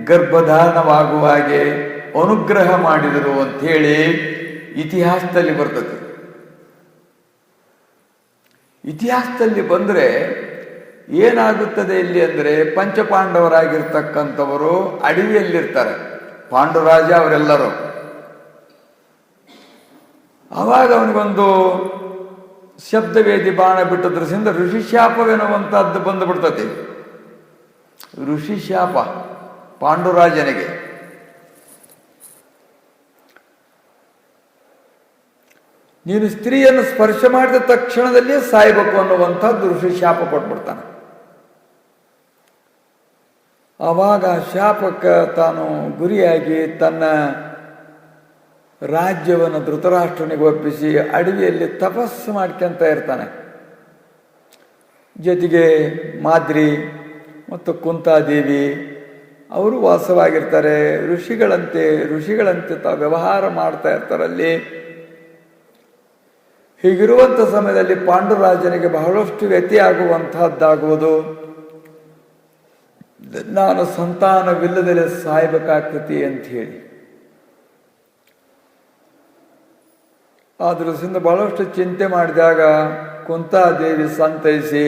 ಗರ್ಭಧಾರಣವಾಗುವ ಹಾಗೆ ಅನುಗ್ರಹ ಮಾಡಿದರು ಅಂಥೇಳಿ ಇತಿಹಾಸದಲ್ಲಿ ಬರ್ತದೆ. ಇತಿಹಾಸದಲ್ಲಿ ಬಂದರೆ ಏನಾಗುತ್ತದೆ ಇಲ್ಲಿ ಅಂದರೆ, ಪಂಚಪಾಂಡವರಾಗಿರ್ತಕ್ಕಂಥವರು ಅಡವಿಯಲ್ಲಿರ್ತಾರೆ, ಪಾಂಡುರಾಜ ಅವರೆಲ್ಲರೂ. ಆವಾಗ ಅವನಿಗೊಂದು ಶಬ್ದವೇದಿ ಬಾಣ ಬಿಟ್ಟದ್ರಿಂದ ಋಷಿಶಾಪವೆನ್ನುವಂಥದ್ದು ಬಂದು ಬಿಡ್ತತಿ. ಋಷಿಶಾಪ ಪಾಂಡುರಾಜನಿಗೆ. ನೀನು ಸ್ತ್ರೀಯನ್ನು ಸ್ಪರ್ಶ ಮಾಡಿದ ತಕ್ಷಣದಲ್ಲಿಯೇ ಸಾಯ್ಬೇಕು ಅನ್ನುವಂಥದ್ದು ಋಷಿಶಾಪ ಕೊಟ್ಬಿಡ್ತಾನೆ. ಆವಾಗ ಶಾಪಕ್ಕೆ ತಾನು ಗುರಿಯಾಗಿ ತನ್ನ ರಾಜ್ಯವನ್ನು ಧೃತರಾಷ್ಟ್ರನಿಗೆ ಒಪ್ಪಿಸಿ ಅಡವಿಯಲ್ಲಿ ತಪಸ್ಸು ಮಾಡ್ಕೊಂತ ಇರ್ತಾನೆ. ಜೊತೆಗೆ ಮಾದ್ರಿ ಮತ್ತು ಕುಂತಾದೇವಿ ಅವರು ವಾಸವಾಗಿರ್ತಾರೆ. ಋಷಿಗಳಂತೆ ತಾವು ವ್ಯವಹಾರ ಮಾಡ್ತಾ ಇರ್ತಾರಲ್ಲಿ. ಹೀಗಿರುವಂಥ ಸಮಯದಲ್ಲಿ ಪಾಂಡುರಾಜನಿಗೆ ಬಹಳಷ್ಟು ವ್ಯತಿಯಾಗುವಂತಹದ್ದಾಗುವುದು. ನಾನು ಸಂತಾನವಿಲ್ಲದಲ್ಲೇ ಸಾಯ್ಬೇಕಾಗ್ತತಿ ಅಂತ ಹೇಳಿ. ಆ ದೃಷ್ಟಿಯಿಂದ ಬಹಳಷ್ಟು ಚಿಂತೆ ಮಾಡಿದಾಗ ಕುಂತಾದೇವಿ ಸಂತೈಸಿ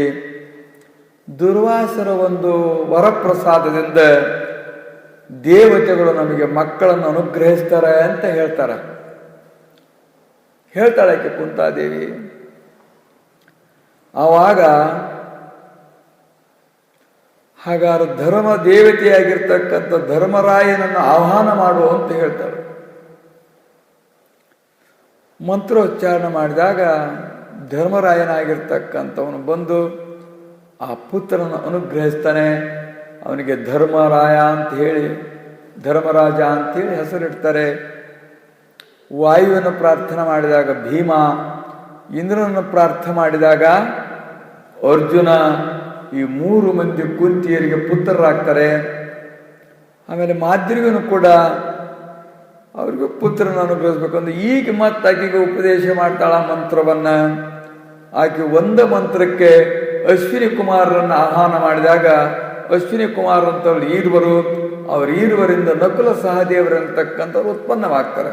ದುರ್ವಾಸರ ಒಂದು ವರಪ್ರಸಾದದಿಂದ ದೇವತೆಗಳು ನಮಗೆ ಮಕ್ಕಳನ್ನು ಅನುಗ್ರಹಿಸ್ತಾರೆ ಅಂತ ಹೇಳ್ತಾಳೆ ಆಕೆ ಕುಂತಾದೇವಿ. ಆವಾಗ ಹಾಗಾದ್ರೆ ಧರ್ಮ ದೇವತೆಯಾಗಿರ್ತಕ್ಕಂಥ ಧರ್ಮರಾಯನನ್ನು ಆಹ್ವಾನ ಮಾಡು ಅಂತ ಹೇಳ್ತಾಳೆ. ಮಂತ್ರೋಚ್ಚಾರಣೆ ಮಾಡಿದಾಗ ಧರ್ಮರಾಯನಾಗಿರ್ತಕ್ಕಂಥವನು ಬಂದು ಆ ಪುತ್ರನ ಅನುಗ್ರಹಿಸ್ತಾನೆ. ಅವನಿಗೆ ಧರ್ಮರಾಯ ಅಂತ ಹೇಳಿ, ಧರ್ಮರಾಜ ಅಂತೇಳಿ ಹೆಸರಿಡ್ತಾರೆ. ವಾಯುವನ್ನು ಪ್ರಾರ್ಥನೆ ಮಾಡಿದಾಗ ಭೀಮ, ಇಂದ್ರನನ್ನು ಪ್ರಾರ್ಥನೆ ಮಾಡಿದಾಗ ಅರ್ಜುನ, ಈ 3 ಮಂದಿ ಕುಂತಿಯರಿಗೆ ಪುತ್ರರಾಗ್ತಾರೆ. ಆಮೇಲೆ ಮಾದ್ರಿಗೂ ಕೂಡ ಅವ್ರಿಗೂ ಪುತ್ರನ ಅನುಗ್ರಹಿಸ್ಬೇಕು ಅಂದ್ರೆ ಈಗ ಮತ್ತೆ ಆಕೆಗೆ ಉಪದೇಶ ಮಾಡ್ತಾಳ ಮಂತ್ರವನ್ನ. ಆಕೆ ಒಂದು ಮಂತ್ರಕ್ಕೆ ಅಶ್ವಿನಿ ಕುಮಾರರನ್ನು ಆಹ್ವಾನ ಮಾಡಿದಾಗ ಅಶ್ವಿನಿ ಕುಮಾರ್ ಅಂತವ್ರು ಈರ್ವರು, ಅವ್ರ ಈರ್ವರಿಂದ ನಕುಲ ಸಹದೇವರಂತಕ್ಕಂಥವ್ರು ಉತ್ಪನ್ನವಾಗ್ತಾರೆ.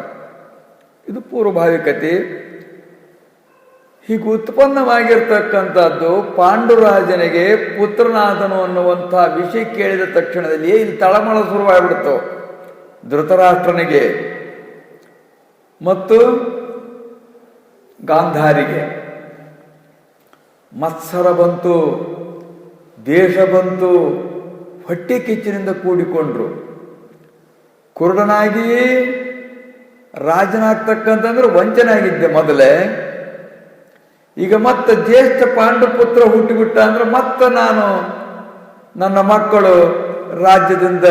ಇದು ಪೂರ್ವಭಾವಿಕತೆ. ಹೀಗೆ ಉತ್ಪನ್ನವಾಗಿರ್ತಕ್ಕಂಥದ್ದು ಪಾಂಡುರಾಜನಿಗೆ ಪುತ್ರನಾದನು ಅನ್ನುವಂಥ ವಿಷಯ ಕೇಳಿದ ತಕ್ಷಣದಲ್ಲಿಯೇ ಇಲ್ಲಿ ತಳಮಳ ಶುರುವಾಗ್ಬಿಡ್ತು ಧೃತರಾಷ್ಟ್ರನಿಗೆ ಮತ್ತು ಗಾಂಧಾರಿಗೆ. ಮತ್ಸರ ಬಂತು, ದೇಶ ಬಂತು, ಹೊಟ್ಟೆ ಕಿಚ್ಚಿನಿಂದ ಕೂಡಿಕೊಂಡ್ರು. ಕುರುಡನಾಗಿ ರಾಜನಾಗ್ತಕ್ಕಂತಂದ್ರೆ ವಂಚನೆ ಆಗಿದ್ದೆ ಮೊದಲೇ. ಈಗ ಮತ್ತೆ ಜ್ಯೇಷ್ಠ ಪಾಂಡುಪುತ್ರ ಹುಟ್ಟಿಬಿಟ್ಟ ಅಂದ್ರೆ ಮತ್ತೆ ನಾನು ನನ್ನ ಮಕ್ಕಳು ರಾಜ್ಯದಿಂದ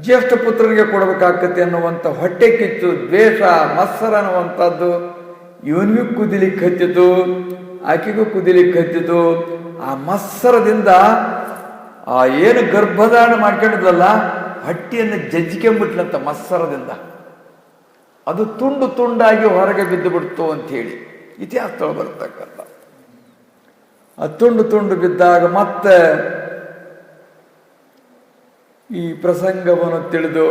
ಜ್ಯೇಷ್ಠ ಪುತ್ರನಿಗೆ ಕೊಡಬೇಕಾಗತ್ತೆ ಅನ್ನುವಂಥ ಹೊಟ್ಟೆ ಕಿಚ್ಚು, ದ್ವೇಷ, ಮತ್ಸರ ಅನ್ನುವಂಥದ್ದು ಇವನಿಗೂ ಕುದಿಲಿಕ್ಕೆ ಹತ್ತಿತು, ಆಕೆಗೂ ಕುದಿಲಿಕ್ಕೆ ಹತ್ತಿತು. ಆ ಮತ್ಸರದಿಂದ ಆ ಏನು ಗರ್ಭಧಾರಣ ಮಾಡ್ಕೊಂಡಿದ್ಲಲ್ಲ ಹಟ್ಟಿಯನ್ನು ಜಜ್ಜಿಕೊಂಡ್ಬಿಟ್ಲಂತ ಮತ್ಸರದಿಂದ. ಅದು ತುಂಡು ತುಂಡಾಗಿ ಹೊರಗೆ ಬಿದ್ದು ಬಿಡ್ತು ಅಂತ ಹೇಳಿ ಇತಿಹಾಸದೊಳಗೆ ಬರ್ತಕ್ಕಂಥ. ಆ ತುಂಡು ತುಂಡು ಬಿದ್ದಾಗ ಮತ್ತೆ ಈ ಪ್ರಸಂಗವನ್ನು ತಿಳಿದು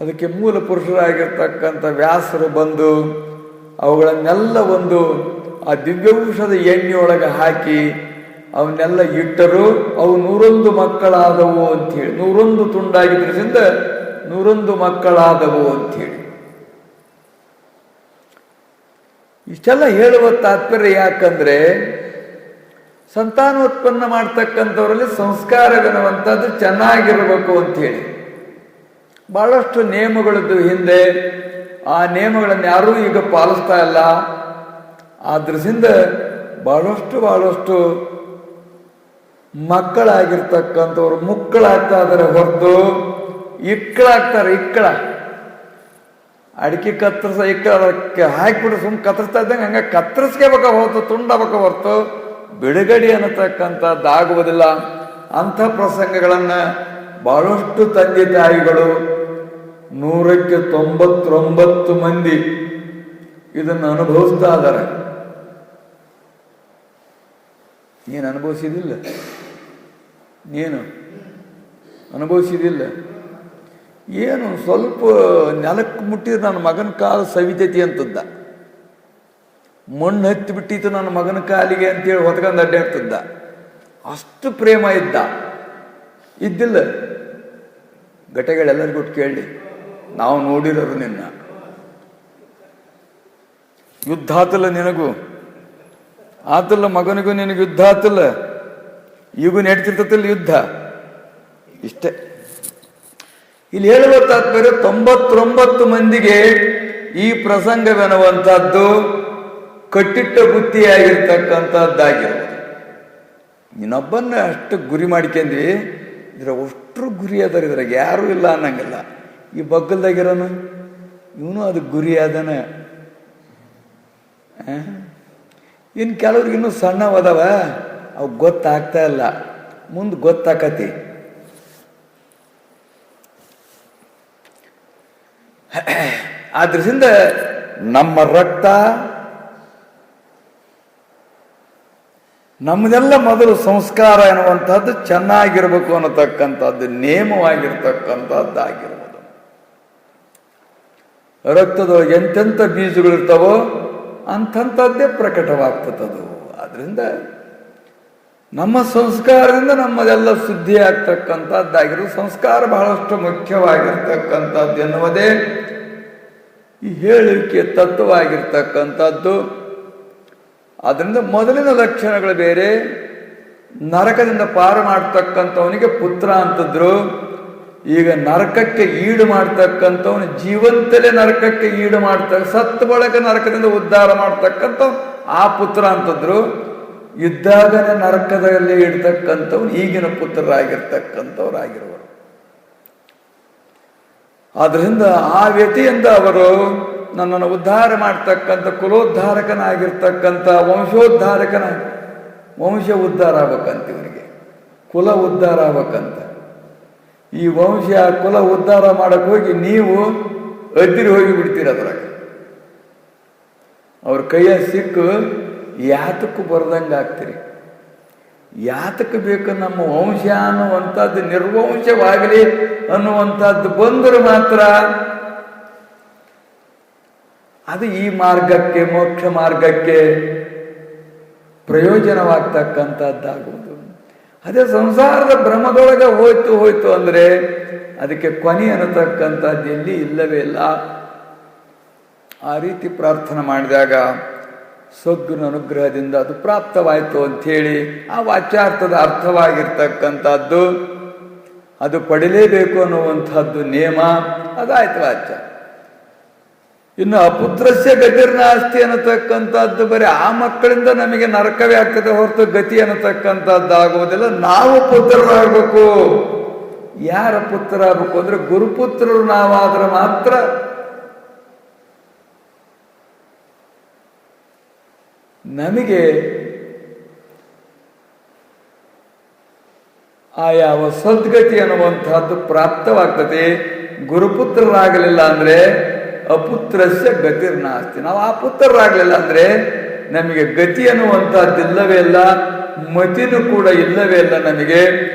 ಅದಕ್ಕೆ ಮೂಲ ಪುರುಷರಾಗಿರ್ತಕ್ಕಂಥ ವ್ಯಾಸರು ಬಂದು ಅವುಗಳನ್ನೆಲ್ಲ ಒಂದು ಆ ದಿವ್ಯೌಷಧ ಎಣ್ಣೆಯೊಳಗೆ ಹಾಕಿ ಅವನ್ನೆಲ್ಲ ಇಟ್ಟರು. ಅವು 101 ಮಕ್ಕಳಾದವು ಅಂಥೇಳಿ, 101 ತುಂಡಾಗಿದ್ದರಿಂದ 101 ಮಕ್ಕಳಾದವು ಅಂಥೇಳಿ. ಇಷ್ಟೆಲ್ಲ ಹೇಳುವ ತಾತ್ಪರ್ಯ ಯಾಕಂದ್ರೆ ಸಂತಾನೋತ್ಪನ್ನ ಮಾಡ್ತಕ್ಕಂಥವರಲ್ಲಿ ಸಂಸ್ಕಾರವೆನ್ನುವಂಥದ್ದು ಚೆನ್ನಾಗಿರಬೇಕು ಅಂಥೇಳಿ ಬಹಳಷ್ಟು ನಿಯಮಗಳಿದ್ದು ಹಿಂದೆ. ಆ ನಿಯಮಗಳನ್ನು ಯಾರೂ ಈಗ ಪಾಲಿಸ್ತಾ ಇಲ್ಲ. ಆದ್ರಿಂದ ಬಹಳಷ್ಟು ಮಕ್ಕಳಾಗಿರ್ತಕ್ಕಂಥವ್ರು ಮುಕ್ಕಳಾಗ್ತಾ ಇದ್ದಾರೆ ಹೊರತು ಇಕ್ಕಳಾಗ್ತಾರೆ. ಇಕ್ಕಳ ಅಡಿಕೆ ಇಕ್ಕಳಕ್ಕೆ ಹಾಕಿಬಿಟ್ಟು ಸುಮ್ಮನೆ ಕತ್ತರಿಸ್ತಾ ಇದ್ದಂಗೆ ಹಂಗೆ ಕತ್ತರಿಸ್ಕೋಬೇಕ ಹೊರತು ತುಂಡಬೇಕ ಹೊರತು ಬಿಡುಗಡೆ ಅನ್ನತಕ್ಕಂಥದ್ದಾಗುವುದಿಲ್ಲ. ಅಂಥ ಪ್ರಸಂಗಗಳನ್ನು ಬಹಳಷ್ಟು ತಂದೆ ತಾಯಿಗಳು 100ಕ್ಕೆ 99 ಮಂದಿ ಇದನ್ನು ಅನುಭವಿಸ್ತಾ ಇದ್ದಾರೆ. ನೀನು ಅನುಭವಿಸಿದಿಲ್ಲ? ನೀನು ಅನುಭವಿಸಿದಿಲ್ಲ? ಏನು ಸ್ವಲ್ಪ ನೆಲಕ್ಕೆ ಮುಟ್ಟಿದ್ರೆ ನನ್ನ ಮಗನ ಕಾಲು ಸವಿತೈತಿ ಅಂತದ್ದ, ಮಣ್ಣು ಹತ್ತಿ ಬಿಟ್ಟಿತ್ತು ನನ್ನ ಮಗನ ಕಾಲಿಗೆ ಅಂತೇಳಿ ಹೊತ್ಕೊಂಡು ಅಡ್ಡಾಡ್ತಿದ್ದ. ಅಷ್ಟು ಪ್ರೇಮ ಇದ್ದಿಲ್ಲ. ಘಟಗಳೆಲ್ಲರಿಗೂ ಕೇಳಿ, ನಾವು ನೋಡಿರೋರು ನಿನ್ನ. ಯುದ್ಧ ಆತಲ್ಲ ನಿನಗೂ, ಆತಲ್ಲ ಮಗನಿಗೂ ನಿನಗೆ ಯುದ್ಧ ಆತಲ್ಲ, ಈಗೂ ನಡೀತಿರ್ತಲ್ಲ ಯುದ್ಧ. ಇಷ್ಟೇ ಇಲ್ಲಿ ಹೇಳುವ ತಾತ್ಪರ್ಯ. 99 ಮಂದಿಗೆ ಈ ಪ್ರಸಂಗವೆನ್ನುವಂಥದ್ದು ಕಟ್ಟಿಟ್ಟ ಬುತ್ತಿಯಾಗಿರ್ತಕ್ಕಂಥದ್ದಾಗಿರ್ಬೋದು. ಇನ್ನೊಬ್ಬನ್ನ ಅಷ್ಟು ಗುರಿ ಮಾಡ್ಕೊಂಡ್ವಿ, ಇದ್ರ ಅಷ್ಟ್ರು ಗುರಿ ಅದಾರ, ಇದ್ರಾಗ ಯಾರೂ ಇಲ್ಲ ಅನ್ನಂಗಿಲ್ಲ. ಈ ಬಗ್ಗಲ್ದಾಗಿರೋನು ಇವನು ಅದು ಗುರಿ ಅದನ. ಇನ್ನು ಕೆಲವ್ರಿಗೆ ಇನ್ನೂ ಸಣ್ಣವದವ, ಅವು ಗೊತ್ತಾಗ್ತಾ ಇಲ್ಲ, ಮುಂದೆ ಗೊತ್ತಾಕತಿ. ಆದ್ರಿಂದ ನಮ್ಮ ರಕ್ತ ನಮ್ಮದೆಲ್ಲ ಮೊದಲು ಸಂಸ್ಕಾರ ಎನ್ನುವಂಥದ್ದು ಚೆನ್ನಾಗಿರ್ಬೇಕು ಅನ್ನತಕ್ಕಂಥದ್ದು ನೇಮವಾಗಿರ್ತಕ್ಕಂಥದ್ದಾಗಿರ್ಬೋದು. ರಕ್ತದೊಳಗೆ ಎಂತೆಂಥ ಬೀಜಗಳಿರ್ತಾವೋ ಅಂಥದ್ದೇ ಪ್ರಕಟವಾಗ್ತದದು. ಆದ್ರಿಂದ ನಮ್ಮ ಸಂಸ್ಕಾರದಿಂದ ನಮ್ಮದೆಲ್ಲ ಶುದ್ಧಿ ಆಗ್ತಕ್ಕಂಥದ್ದಾಗಿರೋದು. ಸಂಸ್ಕಾರ ಬಹಳಷ್ಟು ಮುಖ್ಯವಾಗಿರ್ತಕ್ಕಂಥದ್ದು ಎನ್ನುವುದೇ ಈ ಹೇಳಿಕೆ ತತ್ವವಾಗಿರ್ತಕ್ಕಂಥದ್ದು. ಅದರಿಂದ ಮೊದಲಿನ ಲಕ್ಷಣಗಳು ಬೇರೆ. ನರಕದಿಂದ ಪಾರು ಮಾಡ್ತಕ್ಕಂಥವನಿಗೆ ಪುತ್ರ ಅಂತಂದ್ರು. ಈಗ ನರಕಕ್ಕೆ ಈಡು ಮಾಡ್ತಕ್ಕಂಥವನು ಜೀವಂತಲೇ ನರಕಕ್ಕೆ ಈಡು ಸತ್ತ ಬಳಿಕ ನರಕದಿಂದ ಉದ್ಧಾರ ಮಾಡ್ತಕ್ಕಂಥ ಆ ಪುತ್ರ ಅಂತಂದ್ರು. ಇದ್ದಾಗನೇ ನರಕದಲ್ಲಿ ಇಡ್ತಕ್ಕಂಥವ್ನು ಈಗಿನ ಪುತ್ರರಾಗಿರ್ತಕ್ಕಂಥವ್ರಾಗಿರುವರು. ಆದ್ರಿಂದ ಆ ವ್ಯತಿಯಿಂದ ಅವರು ನನ್ನನ್ನು ಉದ್ಧಾರ ಮಾಡ್ತಕ್ಕಂಥ ಕುಲೋದ್ಧಾರಕನಾಗಿರ್ತಕ್ಕಂಥ ವಂಶ ಉದ್ಧಾರ ಆಗ್ಬೇಕಂತ, ಇವನಿಗೆ ಕುಲ ಉದ್ಧಾರ ಆಗ್ಬೇಕಂತ. ಈ ವಂಶ ಕುಲ ಉದ್ಧಾರ ಮಾಡಕ್ಕೆ ಹೋಗಿ ನೀವು ಅದ್ದಿರಿ ಹೋಗಿ ಬಿಡ್ತೀರ. ಅದ್ರಾಗ ಅವ್ರ ಕೈಯ ಸಿಕ್ಕು ಯಾತಕ್ಕೂ ಬರ್ದಂಗೆ ಆಗ್ತೀರಿ. ಯಾತಕ್ಕೆ ಬೇಕು ನಮ್ಮ ವಂಶ ಅನ್ನುವಂಥದ್ದು ನಿರ್ವಂಶವಾಗಲಿ ಅನ್ನುವಂಥದ್ದು ಬಂದರೆ ಮಾತ್ರ ಅದು ಈ ಮಾರ್ಗಕ್ಕೆ, ಮೋಕ್ಷ ಮಾರ್ಗಕ್ಕೆ ಪ್ರಯೋಜನವಾಗ್ತಕ್ಕಂಥದ್ದಾಗುವುದು. ಅದೇ ಸಂಸಾರದ ಭ್ರಮದೊಳಗೆ ಹೋಯ್ತು ಅಂದರೆ ಅದಕ್ಕೆ ಕೊನೆ ಅನ್ನತಕ್ಕಂಥದ್ದು ಎಲ್ಲಿ ಇಲ್ಲವೇ ಇಲ್ಲ. ಆ ರೀತಿ ಪ್ರಾರ್ಥನೆ ಮಾಡಿದಾಗ ಸದ್ಗುಣ ಅನುಗ್ರಹದಿಂದ ಅದು ಪ್ರಾಪ್ತವಾಯಿತು ಅಂಥೇಳಿ ಆ ವಾಚ್ಯಾರ್ಥದ ಅರ್ಥವಾಗಿರ್ತಕ್ಕಂಥದ್ದು ಅದು ಪಡಿಲೇಬೇಕು ಅನ್ನುವಂಥದ್ದು ನೇಮ. ಅದಾಯ್ತು ವಾಚ್ಯ. ಇನ್ನು ಅಪುತ್ರಸ್ಯ ಗತಿರ್ನಾಸ್ತಿ ಅನ್ನತಕ್ಕಂಥದ್ದು ಬರೀ ಆ ಮಕ್ಕಳಿಂದ ನಮಗೆ ನರಕವೇ ಆಗ್ತದೆ ಹೊರತು ಗತಿ ಅನ್ನತಕ್ಕಂಥದ್ದು ಆಗುವುದಿಲ್ಲ. ನಾವು ಪುತ್ರರಾಗಬೇಕು. ಯಾರ ಪುತ್ರ ಆಗಬೇಕು ಅಂದ್ರೆ ಗುರುಪುತ್ರರು ನಾವಾದ್ರೆ ಮಾತ್ರ ನಮಗೆ ಆ ಯಾವ ಸದ್ಗತಿ ಅನ್ನುವಂತಹದ್ದು ಪ್ರಾಪ್ತವಾಗ್ತದೆ. ಗುರುಪುತ್ರರಾಗಲಿಲ್ಲ ಅಂದ್ರೆ ಅಪುತ್ರಸ್ಯ ಗತಿರ್ನಾಸ್ತಿ. ನಾವು ಆ ಪುತ್ರರಾಗಲಿಲ್ಲ ಅಂದ್ರೆ ನಮಗೆ ಗತಿ ಅನ್ನುವಂಥದ್ದಿಲ್ಲವೇ ಇಲ್ಲ, ಮತಿನೂ ಕೂಡ ಇಲ್ಲವೇ ಇಲ್ಲ. ನಮಗೆ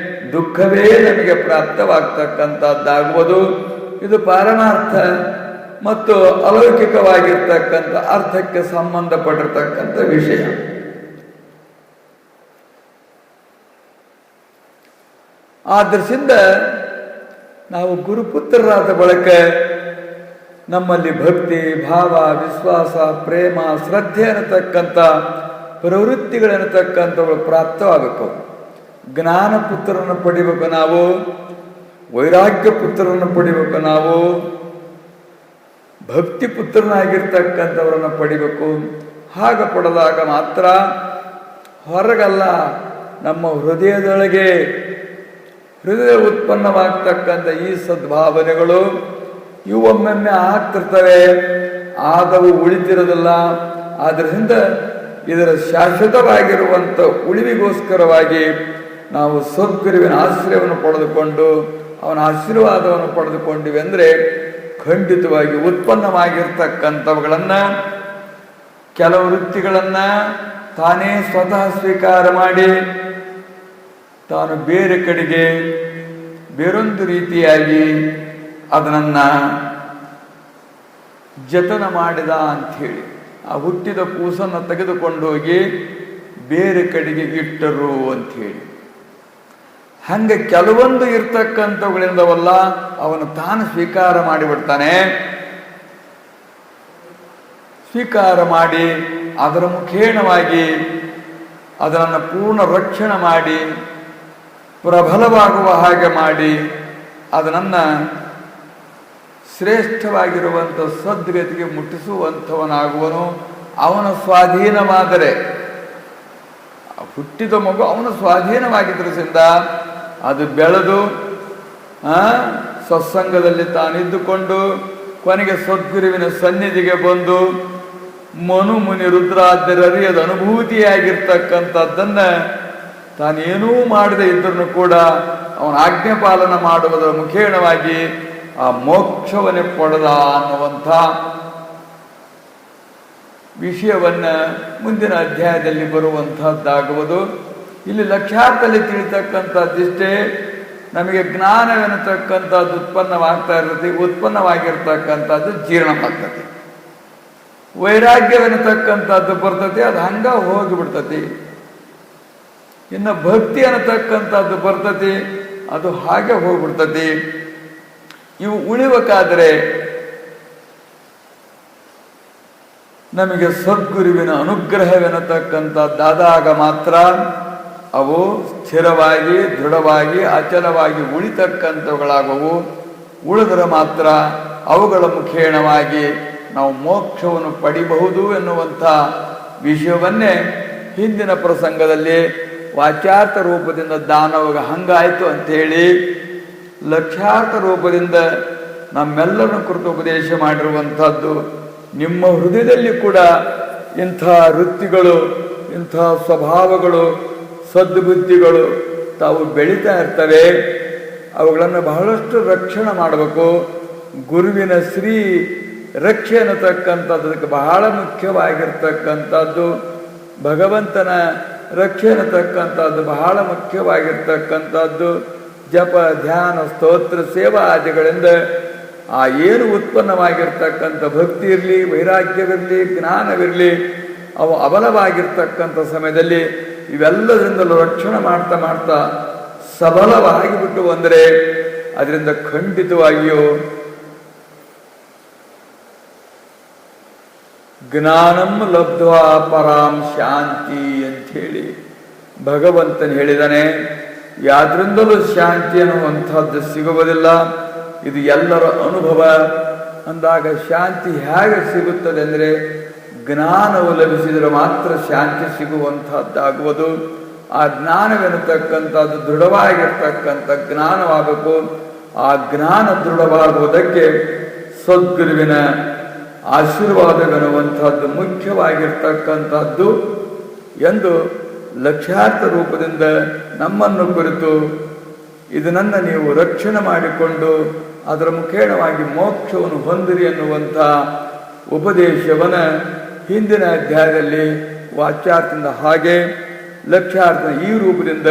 ದುಃಖವೇ ನಮಗೆ ಪ್ರಾಪ್ತವಾಗ್ತಕ್ಕಂಥದ್ದಾಗುವುದು. ಇದು ಪಾರಮಾರ್ಥ ಮತ್ತು ಅಲೌಕಿಕವಾಗಿರ್ತಕ್ಕಂಥ ಅರ್ಥಕ್ಕೆ ಸಂಬಂಧಪಟ್ಟಿರ್ತಕ್ಕಂಥ ವಿಷಯ. ಆದರ್ಶದಿಂದ ನಾವು ಗುರುಪುತ್ರರಾದ ಬಳಿಕ ನಮ್ಮಲ್ಲಿ ಭಕ್ತಿ, ಭಾವ, ವಿಶ್ವಾಸ, ಪ್ರೇಮ, ಶ್ರದ್ಧೆ ಅನ್ನತಕ್ಕಂಥ ಪ್ರವೃತ್ತಿಗಳನ್ನತಕ್ಕಂಥವು ಪ್ರಾಪ್ತವಾಗಬೇಕು. ಜ್ಞಾನ ಪುತ್ರರನ್ನು ಪಡಿಬೇಕು ನಾವು, ವೈರಾಗ್ಯ ಪುತ್ರರನ್ನು ಪಡಿಬೇಕು ನಾವು, ಭಕ್ತಿ ಪುತ್ರನಾಗಿರ್ತಕ್ಕಂಥವರನ್ನು ಪಡಿಬೇಕು. ಹಾಗೆ ಪಡೆದಾಗ ಮಾತ್ರ ಹೊರಗಲ್ಲ, ನಮ್ಮ ಹೃದಯದೊಳಗೆ ಹೃದಯ ಉತ್ಪನ್ನವಾಗ್ತಕ್ಕಂಥ ಈ ಸದ್ಭಾವನೆಗಳು ಇವು ಒಮ್ಮೊಮ್ಮೆ ಆಗ್ತಿರ್ತವೆ, ಆದವು ಉಳಿತಿರೋದಿಲ್ಲ. ಆದ್ದರಿಂದ ಇದರ ಶಾಶ್ವತವಾಗಿರುವಂಥ ಉಳಿವಿಗೋಸ್ಕರವಾಗಿ ನಾವು ಸದ್ಗುರುವಿನ ಆಶ್ರಯವನ್ನು ಪಡೆದುಕೊಂಡು ಅವನ ಆಶೀರ್ವಾದವನ್ನು ಪಡೆದುಕೊಂಡಿವೆ ಅಂದರೆ ಖಂಡಿತವಾಗಿ ಉತ್ಪನ್ನವಾಗಿರ್ತಕ್ಕಂಥವುಗಳನ್ನು, ಕೆಲವು ವೃತ್ತಿಗಳನ್ನು ತಾನೇ ಸ್ವತಃ ಸ್ವೀಕಾರ ಮಾಡಿ ತಾನು ಬೇರೆ ಕಡೆಗೆ ಬೇರೊಂದು ರೀತಿಯಾಗಿ ಅದನ್ನು ಜತನ ಮಾಡಿದ ಅಂಥೇಳಿ ಆ ಹುಟ್ಟಿದ ಕೂಸನ್ನು ತೆಗೆದುಕೊಂಡು ಹೋಗಿ ಬೇರೆ ಕಡೆಗೆ ಇಟ್ಟರು ಅಂಥೇಳಿ. ಹಂಗೆ ಕೆಲವೊಂದು ಇರ್ತಕ್ಕಂಥವುಗಳಿಂದವಲ್ಲ ಅವನು ತಾನು ಸ್ವೀಕಾರ ಮಾಡಿಬಿಡ್ತಾನೆ. ಸ್ವೀಕಾರ ಮಾಡಿ ಅದರ ಮುಖೇಣವಾಗಿ ಅದನ್ನು ಪೂರ್ಣ ರಕ್ಷಣೆ ಮಾಡಿ ಪ್ರಬಲವಾಗುವ ಹಾಗೆ ಮಾಡಿ ಅದನ್ನು ಶ್ರೇಷ್ಠವಾಗಿರುವಂಥ ಸದ್ಗತಿಗೆ ಮುಟ್ಟಿಸುವಂಥವನಾಗುವನು. ಅವನ ಸ್ವಾಧೀನವಾದರೆ, ಹುಟ್ಟಿದ ಮಗು ಅವನ ಸ್ವಾಧೀನವಾಗಿದ್ದರಿಂದ ಅದು ಬೆಳೆದು ಸತ್ಸಂಗದಲ್ಲಿ ತಾನಿದ್ದುಕೊಂಡು ಕೊನೆಗೆ ಸದ್ಗುರುವಿನ ಸನ್ನಿಧಿಗೆ ಬಂದು ಮನು ಮುನಿ ರುದ್ರಾದ್ಯರರಿಯದ ಅನುಭೂತಿಯಾಗಿರ್ತಕ್ಕಂಥದ್ದನ್ನು ತಾನೇನೂ ಮಾಡದೆ ಇದ್ದರೂ ಕೂಡ ಅವನ ಆಜ್ಞೆ ಪಾಲನ ಮಾಡುವುದರ ಮುಖೇಣವಾಗಿ ಆ ಮೋಕ್ಷವನ್ನೇ ಪಡೆದ ಅನ್ನುವಂಥ ವಿಷಯವನ್ನು ಮುಂದಿನ ಅಧ್ಯಾಯದಲ್ಲಿ ಬರುವಂಥದ್ದಾಗುವುದು. ಇಲ್ಲಿ ಲಕ್ಷ್ಯಾರ್ಥದಲ್ಲಿ ತಿಳಿತಕ್ಕಂಥದ್ದಿಷ್ಟೇ, ನಮಗೆ ಜ್ಞಾನವೆನ್ನತಕ್ಕಂಥದ್ದು ಉತ್ಪನ್ನವಾಗ್ತಾ ಇರ್ತದೆ, ಉತ್ಪನ್ನವಾಗಿರ್ತಕ್ಕಂಥದ್ದು ಜೀರ್ಣವಾಗ್ತದೆ. ವೈರಾಗ್ಯವೆನ್ನತಕ್ಕಂಥದ್ದು ಬರ್ತದೆ, ಅದು ಹಂಗ ಹೋಗಿಬಿಡ್ತತಿ. ಇನ್ನು ಭಕ್ತಿ ಅನ್ನತಕ್ಕಂಥದ್ದು ಬರ್ತತಿ, ಅದು ಹಾಗೆ ಹೋಗ್ಬಿಡ್ತತಿ. ಇವು ಉಳಿಬೇಕಾದರೆ ನಮಗೆ ಸದ್ಗುರುವಿನ ಅನುಗ್ರಹವೆನ್ನತಕ್ಕಂಥದ್ದಾದಾಗ ಮಾತ್ರ ಅವು ಸ್ಥಿರವಾಗಿ, ದೃಢವಾಗಿ, ಅಚಲವಾಗಿ ಉಳಿತಕ್ಕಂಥವುಗಳಾಗುವು. ಉಳಿದರೆ ಮಾತ್ರ ಅವುಗಳ ಮುಖೇಣವಾಗಿ ನಾವು ಮೋಕ್ಷವನ್ನು ಪಡಿಬಹುದು ಎನ್ನುವಂಥ ವಿಷಯವನ್ನೇ ಹಿಂದಿನ ಪ್ರಸಂಗದಲ್ಲಿ ವಾಚ್ಯಾರ್ಥ ರೂಪದಿಂದ ದಾನವಾಗ ಹಂಗಾಯಿತು ಅಂಥೇಳಿ ಲಕ್ಷ್ಯಾರ್ಥ ರೂಪದಿಂದ ನಮ್ಮೆಲ್ಲರನ್ನು ಕುರಿತು ಉಪದೇಶ ಮಾಡಿರುವಂಥದ್ದು. ನಿಮ್ಮ ಹೃದಯದಲ್ಲಿ ಕೂಡ ಇಂಥ ವೃತ್ತಿಗಳು, ಇಂಥ ಸ್ವಭಾವಗಳು, ಸದ್ಬುದ್ಧಿಗಳು ತಾವು ಬೆಳೀತಾ ಇರ್ತವೆ. ಅವುಗಳನ್ನು ಬಹಳಷ್ಟು ರಕ್ಷಣೆ ಮಾಡಬೇಕು. ಗುರುವಿನ ಶ್ರೀ ರಕ್ಷೆ ಅನ್ನತಕ್ಕಂಥದ್ದು ಅದಕ್ಕೆ ಬಹಳ ಮುಖ್ಯವಾಗಿರ್ತಕ್ಕಂಥದ್ದು. ಭಗವಂತನ ರಕ್ಷೆ ಅನ್ನತಕ್ಕಂಥದ್ದು ಬಹಳ ಮುಖ್ಯವಾಗಿರ್ತಕ್ಕಂಥದ್ದು. ಜಪ ಧ್ಯಾನ ಸ್ತೋತ್ರ ಸೇವಾ ಆದಿಗಳಿಂದ ಆ ಏನು ಉತ್ಪನ್ನವಾಗಿರ್ತಕ್ಕಂಥ ಭಕ್ತಿ ಇರಲಿ, ವೈರಾಗ್ಯವಿರಲಿ, ಜ್ಞಾನವಿರಲಿ, ಅವು ಅಬಲವಾಗಿರ್ತಕ್ಕಂಥ ಸಮಯದಲ್ಲಿ ಇವೆಲ್ಲದರಿಂದಲೂ ರಕ್ಷಣೆ ಮಾಡ್ತಾ ಮಾಡ್ತಾ ಸಬಲವಾಗಿಬಿಟ್ಟು ಅಂದರೆ ಅದರಿಂದ ಖಂಡಿತವಾಗಿಯೂ ಜ್ಞಾನಂ ಲಬ್ಧ್ವಾ ಪರಾಂ ಶಾಂತಿ ಅಂಥೇಳಿ ಭಗವಂತನು ಹೇಳಿದಾನೆ. ಯಾದ್ರಿಂದಲೂ ಶಾಂತಿ ಅನ್ನುವಂಥದ್ದು ಸಿಗುವುದಿಲ್ಲ. ಇದು ಎಲ್ಲರ ಅನುಭವ. ಅಂದಾಗ ಶಾಂತಿ ಹೇಗೆ ಸಿಗುತ್ತದೆ ಅಂದರೆ ಜ್ಞಾನವು ಲಭಿಸಿದರೆ ಮಾತ್ರ ಶಾಂತಿ ಸಿಗುವಂಥದ್ದಾಗುವುದು. ಆ ಜ್ಞಾನವೆನ್ನತಕ್ಕಂಥದ್ದು ದೃಢವಾಗಿರ್ತಕ್ಕಂಥ ಜ್ಞಾನವಾಗಬೇಕು. ಆ ಜ್ಞಾನ ದೃಢವಾಗುವುದಕ್ಕೆ ಸದ್ಗುರುವಿನ ಆಶೀರ್ವಾದವೆನ್ನುವಂಥದ್ದು ಮುಖ್ಯವಾಗಿರ್ತಕ್ಕಂಥದ್ದು ಎಂದು ಲಕ್ಷ್ಯಾರ್ಥ ರೂಪದಿಂದ ನಮ್ಮನ್ನು ಕುರಿತು ಇದನ್ನು ನೀವು ರಕ್ಷಣೆ ಮಾಡಿಕೊಂಡು ಅದರ ಮುಖೇಣವಾಗಿ ಮೋಕ್ಷವನ್ನು ಹೊಂದಿರಿ ಎನ್ನುವಂಥ ಉಪದೇಶವನ್ನು ಹಿಂದಿನ ಅಧ್ಯಾಯದಲ್ಲಿ ವಾಚ್ಯಾರ್ಥದಿಂದ ಹಾಗೆ ಲಕ್ಷ್ಯಾರ್ಥ ಈ ರೂಪದಿಂದ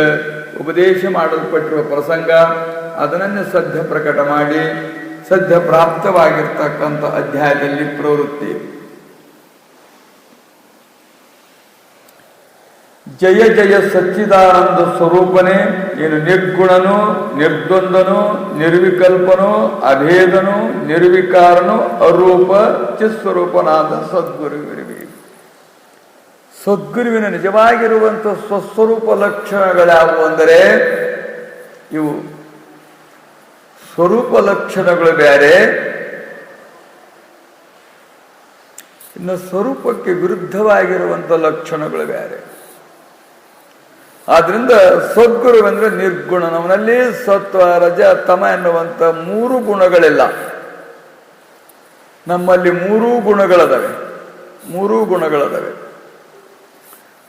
ಉಪದೇಶ ಮಾಡಲ್ಪಟ್ಟಿರುವ ಪ್ರಸಂಗ ಅದನ್ನೇ ಸದ್ಯ ಪ್ರಕಟ ಮಾಡಿ ಸದ್ಯ ಪ್ರಾಪ್ತವಾಗಿರ್ತಕ್ಕಂಥ ಅಧ್ಯಾಯದಲ್ಲಿ ಪ್ರವೃತ್ತಿ. ಜಯ ಜಯ ಸಚ್ಚಿದಾನಂದ ಸ್ವರೂಪನೇ, ಏನು ನಿರ್ಗುಣನು, ನಿರ್ದ್ವಂದನು, ನಿರ್ವಿಕಲ್ಪನು, ಅಭೇದನು, ನಿರ್ವಿಕಾರನು, ಅರೂಪ ಚಿಸ್ವರೂಪನಾದ ಸದ್ಗುರುವಿರುವೆ. ಸದ್ಗುರುವಿನ ನಿಜವಾಗಿರುವಂಥ ಸ್ವಸ್ವರೂಪ ಲಕ್ಷಣಗಳ್ಯಾವು ಅಂದರೆ ಇವು ಸ್ವರೂಪ ಲಕ್ಷಣಗಳು ಬೇರೆ, ಇನ್ನು ಸ್ವರೂಪಕ್ಕೆ ವಿರುದ್ಧವಾಗಿರುವಂಥ ಲಕ್ಷಣಗಳು ಬೇರೆ. ಆದ್ರಿಂದ ಸದ್ಗುರು ಅಂದರೆ ನಿರ್ಗುಣ. ಅವನಲ್ಲಿ ಸತ್ವ ರಜ ತಮ ಎನ್ನುವಂಥ ಮೂರು ಗುಣಗಳಿಲ್ಲ. ನಮ್ಮಲ್ಲಿ ಮೂರೂ ಗುಣಗಳದವೆ.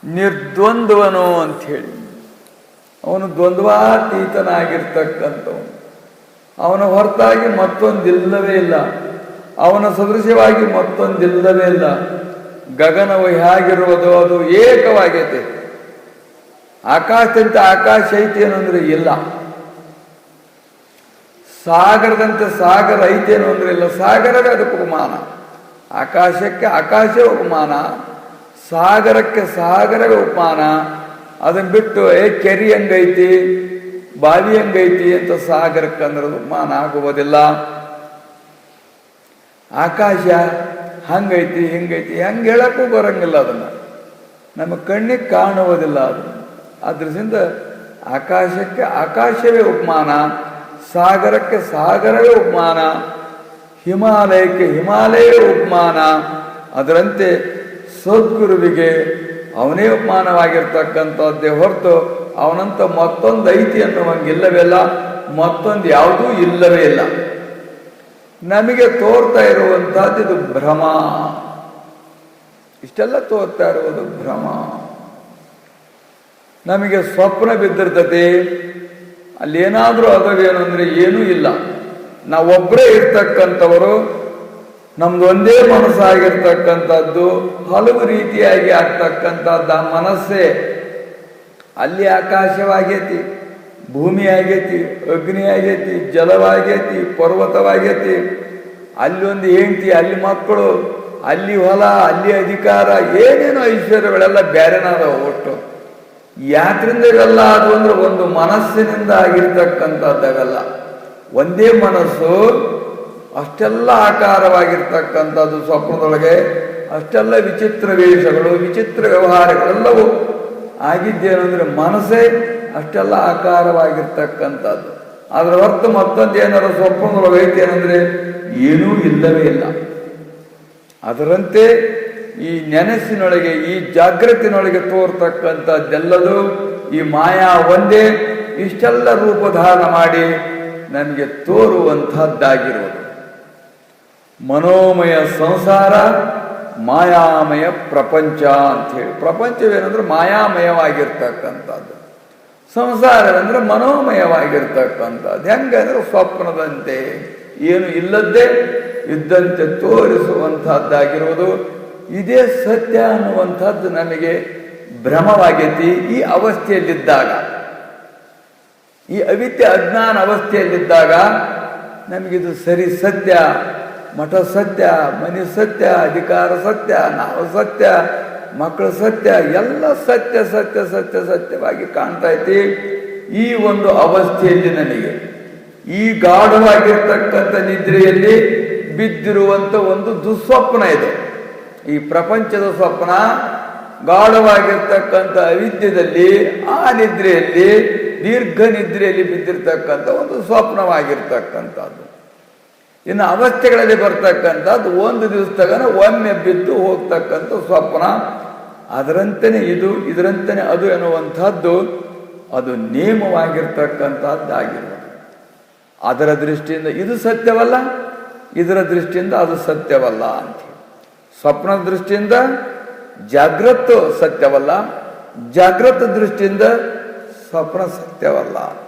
ನಿರ್ದ್ವಂದ್ವನು ಅಂಥೇಳಿ ಅವನು ದ್ವಂದ್ವಾತೀತನಾಗಿರ್ತಕ್ಕಂಥವನು. ಅವನ ಹೊರತಾಗಿ ಮತ್ತೊಂದಿಲ್ಲವೇ ಇಲ್ಲ. ಅವನ ಸದೃಶ್ಯವಾಗಿ ಮತ್ತೊಂದಿಲ್ಲವೇ ಇಲ್ಲ. ಗಗನವು ಹೇಗಿರುವುದೋ ಅದು ಏಕವಾಗೈತೆ. ಆಕಾಶದಂತೆ ಆಕಾಶ ಐತಿ ಏನಂದ್ರೆ ಇಲ್ಲ. ಸಾಗರದಂತೆ ಸಾಗರ ಐತೇನು ಅಂದ್ರೆ ಇಲ್ಲ. ಸಾಗರವೇ ಅದಕ್ಕೆ ಉಪಮಾನ. ಆಕಾಶಕ್ಕೆ ಆಕಾಶವೇ ಉಪಮಾನ, ಸಾಗರಕ್ಕೆ ಸಾಗರವೇ ಉಪಮಾನ. ಅದನ್ನ ಬಿಟ್ಟು ಕೆರಿ ಹಂಗೈತಿ, ಬಾವಿ ಹಂಗೈತಿ ಅಂತ ಸಾಗರಕ್ಕೆ ಅಂದ್ರೆ ಉಪಮಾನ ಆಗುವುದಿಲ್ಲ. ಆಕಾಶ ಹಂಗೈತಿ ಹಿಂಗೈತಿ ಹಂಗೆ ಹೇಳಕ್ಕೂ ಬರಂಗಿಲ್ಲ. ಅದನ್ನ ನಮ್ಮ ಕಣ್ಣಿಗೆ ಕಾಣುವುದಿಲ್ಲ. ಅದು ಆದ್ರಿಂದ ಆಕಾಶಕ್ಕೆ ಆಕಾಶವೇ ಉಪಮಾನ, ಸಾಗರಕ್ಕೆ ಸಾಗರವೇ ಉಪಮಾನ, ಹಿಮಾಲಯಕ್ಕೆ ಹಿಮಾಲಯವೇ ಉಪಮಾನ. ಅದರಂತೆ ಸದ್ಗುರುವಿಗೆ ಅವನೇ ಉಪಮಾನವಾಗಿರ್ತಕ್ಕಂಥದ್ದೇ ಹೊರತು ಅವನಂತ ಮತ್ತೊಂದು ಐತಿ ಅನ್ನುವಂಗಿಲ್ಲವೇ ಇಲ್ಲ, ಮತ್ತೊಂದು ಯಾವುದೂ ಇಲ್ಲವೇ ಇಲ್ಲ. ನಮಗೆ ತೋರ್ತಾ ಇರುವಂತಹದ್ದು ಇದು ಭ್ರಮ. ಇಷ್ಟೆಲ್ಲ ತೋರ್ತಾ ಇರುವುದು ಭ್ರಮ. ನಮಗೆ ಸ್ವಪ್ನ ಬಿದ್ದಿರ್ತದೆ, ಅಲ್ಲೇನಾದ್ರೂ ಅದವೇನು ಅಂದ್ರೆ ಏನೂ ಇಲ್ಲ. ನಾವೊಬ್ಬರೇ ಇರ್ತಕ್ಕಂಥವರು, ನಮ್ದು ಒಂದೇ ಮನಸ್ಸಾಗಿರ್ತಕ್ಕಂಥದ್ದು ಹಲವು ರೀತಿಯಾಗಿ ಆಗ್ತಕ್ಕಂಥದ್ದು ಆ ಮನಸ್ಸೇ. ಅಲ್ಲಿ ಆಕಾಶವಾಗೈತಿ, ಭೂಮಿ ಆಗೈತಿ, ಅಗ್ನಿ ಆಗೈತಿ, ಜಲವಾಗೈತಿ, ಪರ್ವತವಾಗೈತಿ. ಅಲ್ಲಿ ಒಂದು ಹೆಂಡತಿ, ಅಲ್ಲಿ ಮಕ್ಕಳು, ಅಲ್ಲಿ ಹೊಲ, ಅಲ್ಲಿ ಅಧಿಕಾರ, ಏನೇನೋ ಐಶ್ವರ್ಯಗಳೆಲ್ಲ ಬೇರೆನಾದವು. ಒಟ್ಟು ಯಾತ್ರಿಂದ ಇವೆಲ್ಲ ಅದು ಅಂದ್ರೆ ಒಂದು ಮನಸ್ಸಿನಿಂದ ಆಗಿರ್ತಕ್ಕಂಥದ್ದವೆಲ್ಲ. ಒಂದೇ ಮನಸ್ಸು ಅಷ್ಟೆಲ್ಲ ಆಕಾರವಾಗಿರ್ತಕ್ಕಂಥದ್ದು ಸ್ವಪ್ನದೊಳಗೆ. ಅಷ್ಟೆಲ್ಲ ವಿಚಿತ್ರ ವೇಷಗಳು, ವಿಚಿತ್ರ ವ್ಯವಹಾರಗಳೆಲ್ಲವೂ ಆಗಿದ್ದೇನೆಂದ್ರೆ ಮನಸ್ಸೇ ಅಷ್ಟೆಲ್ಲ ಆಕಾರವಾಗಿರ್ತಕ್ಕಂಥದ್ದು. ಅದರ ಹೊರತು ಮತ್ತೊಂದು ಏನಾದ್ರು ಸ್ವಪ್ನದೊಳಗೆ ಐತೆ ಏನಂದ್ರೆ ಏನೂ ಇಲ್ಲವೇ ಇಲ್ಲ. ಅದರಂತೆ ಈ ನೆನಸಿನೊಳಗೆ, ಈ ಜಾಗೃತಿನೊಳಗೆ ತೋರ್ತಕ್ಕಂಥದ್ದೆಲ್ಲದು ಈ ಮಾಯಾ ಒಂದೇ. ಇಷ್ಟೆಲ್ಲ ರೂಪಧಾರಣ ಮಾಡಿ ನಮಗೆ ತೋರುವಂತಹದ್ದಾಗಿರುವುದು ಮನೋಮಯ ಸಂಸಾರ, ಮಾಯಾಮಯ ಪ್ರಪಂಚ ಅಂಥೇಳಿ. ಪ್ರಪಂಚವೇನೆಂದ್ರೆ ಮಾಯಾಮಯವಾಗಿರ್ತಕ್ಕಂಥದ್ದು. ಸಂಸಾರವೆಂದ್ರೆ ಮನೋಮಯವಾಗಿರ್ತಕ್ಕಂಥದ್ದು. ಹೆಂಗಂದ್ರೆ ಸ್ವಪ್ನದಂತೆ ಏನು ಇಲ್ಲದ್ದೇ ಇದ್ದಂತೆ ತೋರಿಸುವಂತಹದ್ದಾಗಿರುವುದು. ಇದೇ ಸತ್ಯ ಅನ್ನುವಂಥದ್ದು ನಮಗೆ ಭ್ರಮವಾಗೈತಿ. ಈ ಅವಸ್ಥೆಯಲ್ಲಿದ್ದಾಗ, ಈ ಅವಿದ್ಯೆ ಅಜ್ಞಾನ ಅವಸ್ಥೆಯಲ್ಲಿದ್ದಾಗ ನಮಗಿದು ಸರಿ ಸತ್ಯ, ಮಠ ಸತ್ಯ, ಮನೆ ಸತ್ಯ, ಅಧಿಕಾರ ಸತ್ಯ, ನಾವು ಸತ್ಯ, ಮಕ್ಕಳು ಸತ್ಯ, ಎಲ್ಲ ಸತ್ಯ ಸತ್ಯ ಸತ್ಯ ಸತ್ಯವಾಗಿ ಕಾಣ್ತಾ ಐತಿ. ಈ ಒಂದು ಅವಸ್ಥೆಯಲ್ಲಿ ನನಗೆ ಈ ಗಾಢವಾಗಿರ್ತಕ್ಕಂಥ ನಿದ್ರೆಯಲ್ಲಿ ಬಿದ್ದಿರುವಂಥ ಒಂದು ದುಸ್ವಪ್ನ ಇದೆ. ಈ ಪ್ರಪಂಚದ ಸ್ವಪ್ನ ಗಾಢವಾಗಿರ್ತಕ್ಕಂಥ ಅವಿದ್ಯದಲ್ಲಿ, ಆ ನಿದ್ರೆಯಲ್ಲಿ, ದೀರ್ಘ ನಿದ್ರೆಯಲ್ಲಿ ಬಿದ್ದಿರ್ತಕ್ಕಂಥ ಒಂದು ಸ್ವಪ್ನವಾಗಿರ್ತಕ್ಕಂಥದ್ದು. ಇನ್ನು ಅವಸ್ಥೆಗಳಲ್ಲಿ ಬರ್ತಕ್ಕಂಥದ್ದು ಒಂದು ದಿವಸದಾಗ ಒಮ್ಮೆ ಬಿದ್ದು ಹೋಗ್ತಕ್ಕಂಥ ಸ್ವಪ್ನ. ಅದರಂತೆಯೇ ಇದು, ಇದರಂತೆಯೇ ಅದು ಎನ್ನುವಂಥದ್ದು ಅದು ನೇಮವಾಗಿರ್ತಕ್ಕಂಥದ್ದಾಗಿರುವುದು. ಅದರ ದೃಷ್ಟಿಯಿಂದ ಇದು ಸತ್ಯವಲ್ಲ, ಇದರ ದೃಷ್ಟಿಯಿಂದ ಅದು ಸತ್ಯವಲ್ಲ ಅಂತ. ಸ್ವಪ್ನದ ದೃಷ್ಟಿಯಿಂದ ಜಾಗೃತ ಸತ್ಯವಲ್ಲ, ಜಾಗೃತ ದೃಷ್ಟಿಯಿಂದ ಸ್ವಪ್ನ ಸತ್ಯವಲ್ಲ ಅಂತ.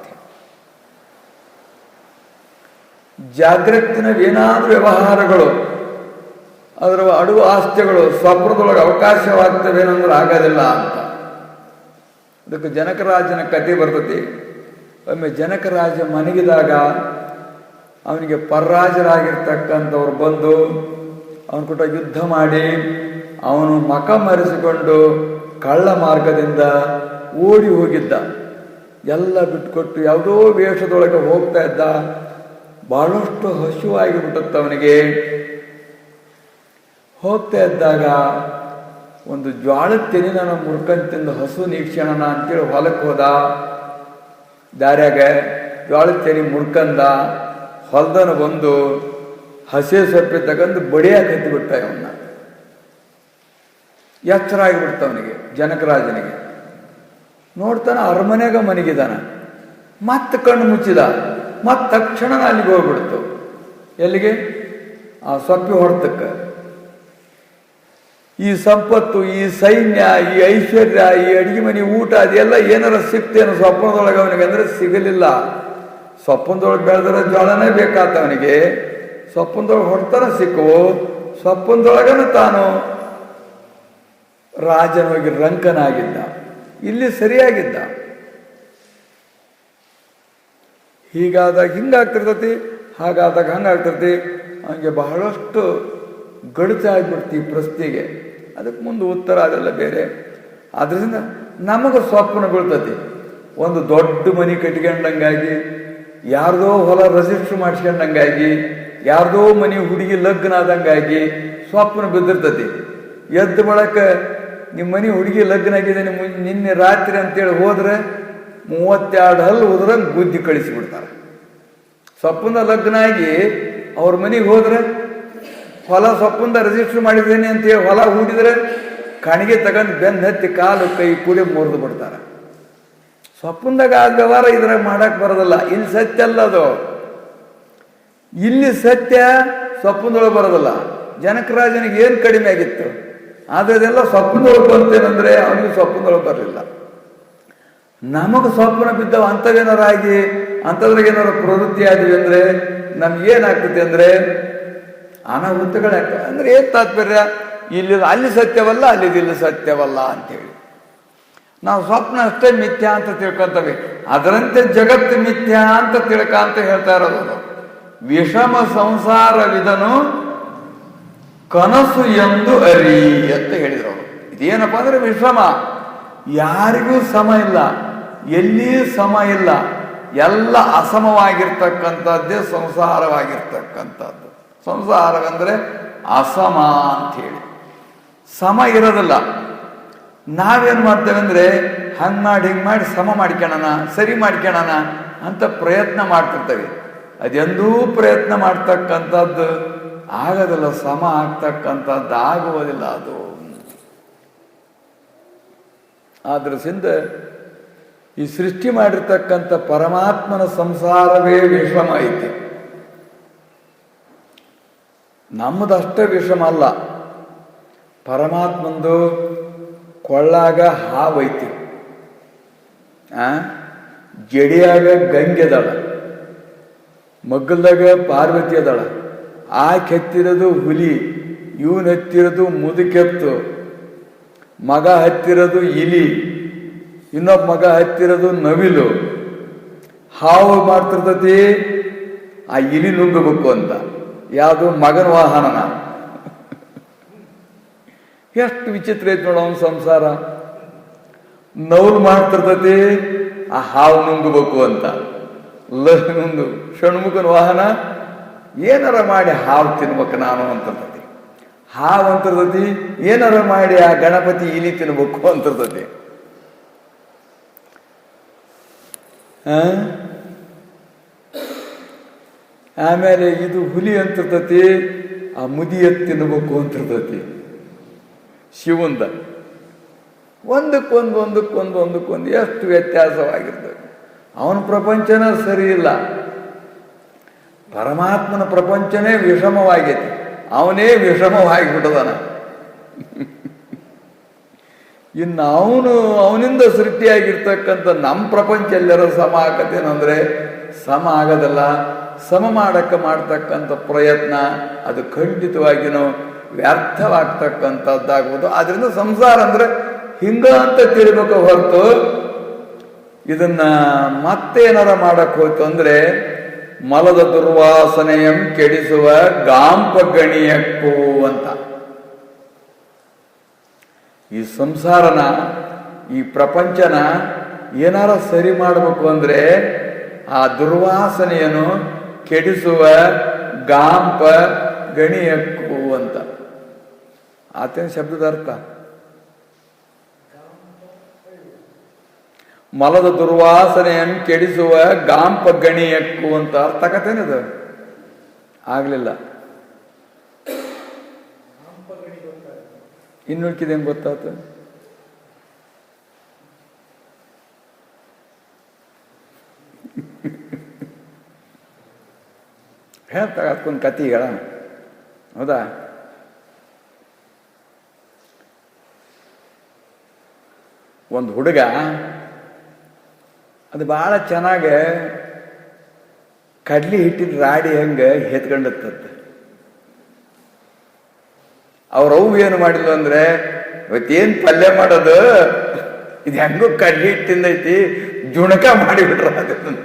ಜಾಗೃತಿನ ಏನಾದರೂ ವ್ಯವಹಾರಗಳು, ಅದರ ಅಡುವ ಆಸ್ತಿಗಳು ಸ್ವಪ್ನದೊಳಗೆ ಅವಕಾಶವಾಗ್ತವೇನಂದ್ರೆ ಆಗೋದಿಲ್ಲ ಅಂತ. ಅದಕ್ಕೆ ಜನಕರಾಜನ ಕಥೆ ಬರ್ತತಿ. ಒಮ್ಮೆ ಜನಕರಾಜ ಮನಗಿದಾಗ ಅವನಿಗೆ ಪರ್ರಾಜರಾಗಿರ್ತಕ್ಕಂಥವ್ರು ಬಂದು ಅವನ ಕೂಟ ಯುದ್ಧ ಮಾಡಿ ಅವನು ಮಕ ಮರೆಸಿಕೊಂಡು ಕಳ್ಳ ಮಾರ್ಗದಿಂದ ಓಡಿ ಹೋಗಿದ್ದ. ಎಲ್ಲ ಬಿಟ್ಕೊಟ್ಟು ಯಾವುದೋ ವೇಷದೊಳಗೆ ಹೋಗ್ತಾ ಇದ್ದ. ಬಹಳಷ್ಟು ಹಸುವಾಗಿ ಬಿಟ್ಟುತ್ತ ಅವನಿಗೆ. ಹೋಗ್ತಾ ಇದ್ದಾಗ ಒಂದು ಜ್ವಾಳದ ತೆನಿನ ಮುರ್ಕಂತಿಂದ ಹಸು ನೀಕ್ಷಣನ ಅಂತೇಳಿ ಹೊಲಕ್ಕೆ ಹೋದ. ದಾರ್ಯಾಗ ಜ್ವಾಳದ ತೆನಿ ಮುರ್ಕಂದ. ಹೊಲ್ದನ ಬಂದು ಹಸೆ ಸೊಪ್ಪಿ ತಗೊಂಡು ಬಡಿಯಾಗಿ ಹತ್ತಿಬಿಟ್ಟ. ಇವನ್ನ ಎಚ್ಚರ ಆಗಿಬಿಡ್ತ ಅವನಿಗೆ, ಜನಕರಾಜನಿಗೆ. ನೋಡ್ತಾನೆ ಅರಮನೆಗ ಮನಗಿದಾನ. ಮತ್ತೆ ಕಣ್ಣು ಮುಚ್ಚಿದ. ಮತ್ತೆ ತಕ್ಷಣ ಅಲ್ಲಿಗೆ ಹೋಗ್ಬಿಡ್ತು. ಎಲ್ಲಿಗೆ? ಆ ಸೊಪ್ಪಿ ಹೊಡೆತಕ್ಕ. ಈ ಸಂಪತ್ತು, ಈ ಸೈನ್ಯ, ಈ ಐಶ್ವರ್ಯ, ಈ ಅಡಿಗೆ ಮನೆ ಊಟ ಅದೆಲ್ಲ ಏನಾರ ಸಿಕ್ತೇನು ಸ್ವಪ್ನದೊಳಗೆ ಅವನಿಗೆ ಅಂದ್ರೆ ಸಿಗಲಿಲ್ಲ. ಸ್ವಪ್ನದೊಳಗೆ ಬೆಳೆದ್ರೆ ಜ್ವಾಳನೇ ಬೇಕಾತ ಅವನಿಗೆ. ಸ್ವಪ್ನದೊಳಗೆ ಹೊಡ್ತಾನ ಸಿಕ್ಕವು. ಸ್ವಪ್ನದೊಳಗನ ತಾನು ರಾಜನೋಗಿ ರಂಕನಾಗಿದ್ದ. ಇಲ್ಲಿ ಸರಿಯಾಗಿದ್ದ. ಹೀಗಾದಾಗ ಹಿಂಗಾಗ್ತಿರ್ತತಿ, ಹಾಗಾದಾಗ ಹಂಗಾಗ್ತಿರ್ತಿ. ಅವನಿಗೆ ಬಹಳಷ್ಟು ಗಡಿತ ಆಗಿಬಿಡ್ತಿ ಪ್ರಶ್ನೆಗೆ. ಅದಕ್ಕೆ ಮುಂದೆ ಉತ್ತರ ಅದೆಲ್ಲ ಬೇರೆ. ಆದ್ರಿಂದ ನಮಗೆ ಸ್ವಪ್ನ ಬೀಳ್ತತಿ. ಒಂದು ದೊಡ್ಡ ಮನೆ ಕಟ್ಕೊಂಡಂಗಾಗಿ, ಯಾರ್ದೋ ಹೊಲ ರಿಜಿಸ್ಟ್ರ್ ಮಾಡಿಸ್ಕೊಂಡಂಗಾಗಿ, ಯಾರ್ದೋ ಮನೆ ಹುಡುಗಿ ಲಗ್ನ ಆದಂಗಾಗಿ ಸ್ವಪ್ನ ಬಿದ್ದಿರ್ತತಿ. ಎದ್ದು ಬಳಕ ನಿಮ್ಮ ಮನೆ ಹುಡುಗಿ ಲಗ್ನ ಆಗಿದೆ ನಿನ್ನೆ ರಾತ್ರಿ ಅಂತೇಳಿ ಹೋದ್ರೆ 32 ಹಲ್ಲು ಉದ್ರಂಗೆ ಬುದ್ಧಿ ಕಳಿಸಿಬಿಡ್ತಾರೆ. ಸ್ವಪ್ನದ ಲಗ್ನ ಆಗಿ ಅವ್ರ ಮನೆಗೆ ಹೋದ್ರೆ, ಹೊಲ ಸ್ವಪ್ನದ ರಿಜಿಸ್ಟರ್ ಮಾಡಿದ್ದೇನೆ ಅಂತೇಳಿ ಹೊಲ ಹೂಡಿದ್ರೆ ಕಣಿಗೆ ತಗೊಂಡು ಬೆನ್ನು ಹತ್ತಿ ಕಾಲು ಕೈ ಕೂಡಿ ಮುರಿದು ಬಿಡ್ತಾರೆ. ಸ್ವಪ್ನದಾಗ ಆ ವ್ಯವಹಾರ ಇದ್ರಾಗ ಮಾಡಕ್ ಬರೋದಿಲ್ಲ. ಇಲ್ಲಿ ಸತ್ಯ ಅಲ್ಲ ಅದು. ಇಲ್ಲಿ ಸತ್ಯ ಸ್ವಪ್ನದೊಳಗೆ ಬರೋದಿಲ್ಲ. ಜನಕರಾಜನಿಗೆ ಏನು ಕಡಿಮೆ ಆಗಿತ್ತು? ಆದರೆ ಅದೆಲ್ಲ ಸ್ವಪ್ನದೊಳಗೆ ಬಂತೇನಂದ್ರೆ ಅವನಿಗೆ ಸ್ವಪ್ನದೊಳಗೆ ಬರಲಿಲ್ಲ. ನಮಗೆ ಸ್ವಪ್ನ ಬಿದ್ದವ ಅಂಥವೇನಾರಾಗಿ ಅಂಥದ್ರಾಗ ಏನಾರು ಪ್ರವೃತ್ತಿ ಆದ್ವಿ ಅಂದ್ರೆ ನಮ್ಗೇನಾಗ್ತದೆ ಅಂದ್ರೆ ಅನಾಹುತಗಳಾಗ್ತವೆ. ಅಂದ್ರೆ ಏನ್ ತಾತ್ಪರ್ಯ? ಇಲ್ಲಿ ಅಲ್ಲಿ ಸತ್ಯವಲ್ಲ, ಇಲ್ಲಿ ಸತ್ಯವಲ್ಲ ಅಂತೇಳಿ ನಾವು ಸ್ವಪ್ನ ಅಷ್ಟೇ ಮಿಥ್ಯಾ ಅಂತ ತಿಳ್ಕೊಂತವೆ. ಅದರಂತೆ ಜಗತ್ತು ಮಿಥ್ಯಾ ಅಂತ ಅಂತ ಹೇಳ್ತಾ ಇರೋದು. ವಿಷಮ ಸಂಸಾರವಿದನು ಕನಸು ಎಂದು ಅರಿ ಅಂತ ಹೇಳಿದ್ರು. ಇದೇನಪ್ಪ ಅಂದ್ರೆ ವಿಷಮ, ಯಾರಿಗೂ ಸಮ ಇಲ್ಲ, ಎಲ್ಲಿಯೂ ಸಮ ಇಲ್ಲ, ಎಲ್ಲ ಅಸಮವಾಗಿರ್ತಕ್ಕಂಥದ್ದೇ ಸಂಸಾರವಾಗಿರ್ತಕ್ಕಂಥದ್ದು. ಸಂಸಾರವೆಂದ್ರೆ ಅಸಮ ಅಂತ ಹೇಳಿ, ಸಮ ಇರೋದಿಲ್ಲ. ನಾವೇನು ಮಾಡ್ತೇವೆ ಅಂದ್ರೆ ಹಂಗೆ ಮಾಡಿ ಹಿಂಗೆ ಮಾಡಿ ಸಮ ಮಾಡ್ಕೊಳ್ಳೋಣ, ಸರಿ ಮಾಡ್ಕೊಳ್ಳೋಣ ಅಂತ ಪ್ರಯತ್ನ ಮಾಡ್ತಿರ್ತೇವೆ. ಅದೆಂದೂ ಪ್ರಯತ್ನ ಮಾಡ್ತಕ್ಕಂಥದ್ದು ಆಗೋದಿಲ್ಲ, ಸಮ ಆಗ್ತಕ್ಕಂಥದ್ದು ಆಗುವುದಿಲ್ಲ ಅದು. ಆದ್ರಿಂದ ಈ ಸೃಷ್ಟಿ ಮಾಡಿರ್ತಕ್ಕಂಥ ಪರಮಾತ್ಮನ ಸಂಸಾರವೇ ವಿಷಮ ಐತಿ. ನಮ್ಮದಷ್ಟೇ ವಿಷಮ ಅಲ್ಲ, ಪರಮಾತ್ಮಂದು ಕೊಳ್ಳಾಗ ಹಾವೈತಿ. ಜಡಿಯಾಗ ಗಂಗೆ ಅದಾಳ, ಮಗ್ಗಲ್ದಾಗ ಪಾರ್ವತಿ ಅದಾಳ. ಆಕೆ ಹತ್ತಿರೋದು ಹುಲಿ, ಇವನ್ ಹತ್ತಿರೋದು ಮುದುಕೆತ್ತು, ಮಗ ಹತ್ತಿರೋದು ಇಲಿ, ಇನ್ನೊಬ್ಬ ಮಗ ಹತ್ತಿರೋದು ನವಿಲು. ಹಾವು ಮಾಡ್ತಿರ್ತತಿ ಆ ಇಲಿ ನುಂಗಬೇಕು ಅಂತ. ಯಾವುದು ಮಗನ ವಾಹನನ. ಎಷ್ಟು ವಿಚಿತ್ರ ಐತಿ ನೋಡ ಅವನ ಸಂಸಾರ. ನೌಲು ಮಾಡ್ತಿರ್ತತಿ ಆ ಹಾವು ನುಂಗಬೇಕು ಅಂತ. ಒಂದು ಷಣ್ಮುಖನ ವಾಹನ ಏನಾರ ಮಾಡಿ ಹಾವು ತಿನ್ಬೇಕು ನಾನು ಅಂತಿರ್ತತಿ. ಹಾವು ಅಂತಿರ್ತತಿ ಏನಾರ ಮಾಡಿ ಆ ಗಣಪತಿ ಇಲಿ ತಿನ್ಬೇಕು ಅಂತಿರ್ತತಿ. ಆಮೇಲೆ ಇದು ಹುಲಿ ಅಂತಿರ್ತತಿ ಆ ಮುದಿ ಎತ್ತು ತಿನ್ಬೇಕು ಅಂತಿರ್ತತಿ. ಶಿವಂದ ಒಂದಕ್ಕೊಂದು ಎಷ್ಟು ವ್ಯತ್ಯಾಸವಾಗಿರ್ತದೆ. ಅವನ ಪ್ರಪಂಚನ ಸರಿ ಇಲ್ಲ, ಪರಮಾತ್ಮನ ಪ್ರಪಂಚನೇ ವಿಷಮವಾಗೈತಿ, ಅವನೇ ವಿಷಮವಾಗಿಬಿಟ್ಟದಾನ. ಇನ್ನು ಅವನಿಂದ ಸೃಷ್ಟಿಯಾಗಿರ್ತಕ್ಕಂಥ ನಮ್ಮ ಪ್ರಪಂಚ ಎಲ್ಲರ ಸಮ ಆಗತ್ತೇನಂದ್ರೆ ಸಮ ಆಗೋದಲ್ಲ. ಸಮ ಮಾಡಕ್ಕೆ ಮಾಡ್ತಕ್ಕಂಥ ಪ್ರಯತ್ನ ಅದು ಖಂಡಿತವಾಗಿಯೂ ವ್ಯರ್ಥವಾಗ್ತಕ್ಕಂಥದ್ದಾಗ್ಬೋದು. ಆದ್ರಿಂದ ಸಂಸಾರ ಅಂದ್ರೆ ಹಿಂಗ ಅಂತ ತಿಳಿಬೇಕು ಹೊರತು ಇದನ್ನ ಮತ್ತೇನಾರ ಮಾಡಕ್ ಹೋಯ್ತು ಅಂದ್ರೆ ಮಲದ ದುರ್ವಾಸನೆಯಂ ಕೆಡಿಸುವ ಗಾಂಪ ಗಣಿಯಕ್ಕೂ ಅಂತ. ಈ ಸಂಸಾರನ ಈ ಪ್ರಪಂಚನ ಏನಾರ ಸರಿ ಮಾಡಬೇಕು ಅಂದ್ರೆ ಆ ದುರ್ವಾಸನೆಯನ್ನು ಕೆಡಿಸುವ ಗಾಂಪ ಗಣಿಯಕ್ಕೂ ಅಂತ. ಆತನ ಶಬ್ದದ ಅರ್ಥ ಮಲದ ದುರ್ವಾಸನೆಯನ್ನು ಕೆಡಿಸುವ ಗಾಂಪ ಗಣಿಯಕ್ಕೂ ಅಂತ ಅರ್ಥ ಆಗತ್ತೇನದು? ಆಗ್ಲಿಲ್ಲ. ಇನ್ನುಳ್ಕಿದೆ ಹೆಂಗ್ ಗೊತ್ತಾಯ್ತು? ಹೇಳ್ತಾಗ ಅದಕ್ಕೊಂದು ಕತೆ ಹೇಳ. ಹೌದಾ? ಒಂದು ಹುಡುಗ ಅದು ಬಹಳ ಚೆನ್ನಾಗಿ ಕಡ್ಲಿ ಹಿಟ್ಟಿನ ರಾಡಿ ಹಂಗೆ ಹೆತ್ಕೊಂಡತ್ತಂತೆ. ಅವ್ರವ್ವ ಏನು ಮಾಡಿದ್ಲು ಅಂದ್ರೆ, ಇವತ್ತೇನು ಪಲ್ಯ ಮಾಡೋದು, ಇದು ಹೆಂಗೋ ಕಡ್ಲಿ ಹಿಟ್ಟಿಂದೈತಿ, ಜುಣಕ ಮಾಡಿಬಿಟ್ರ ಅದನ್ನ.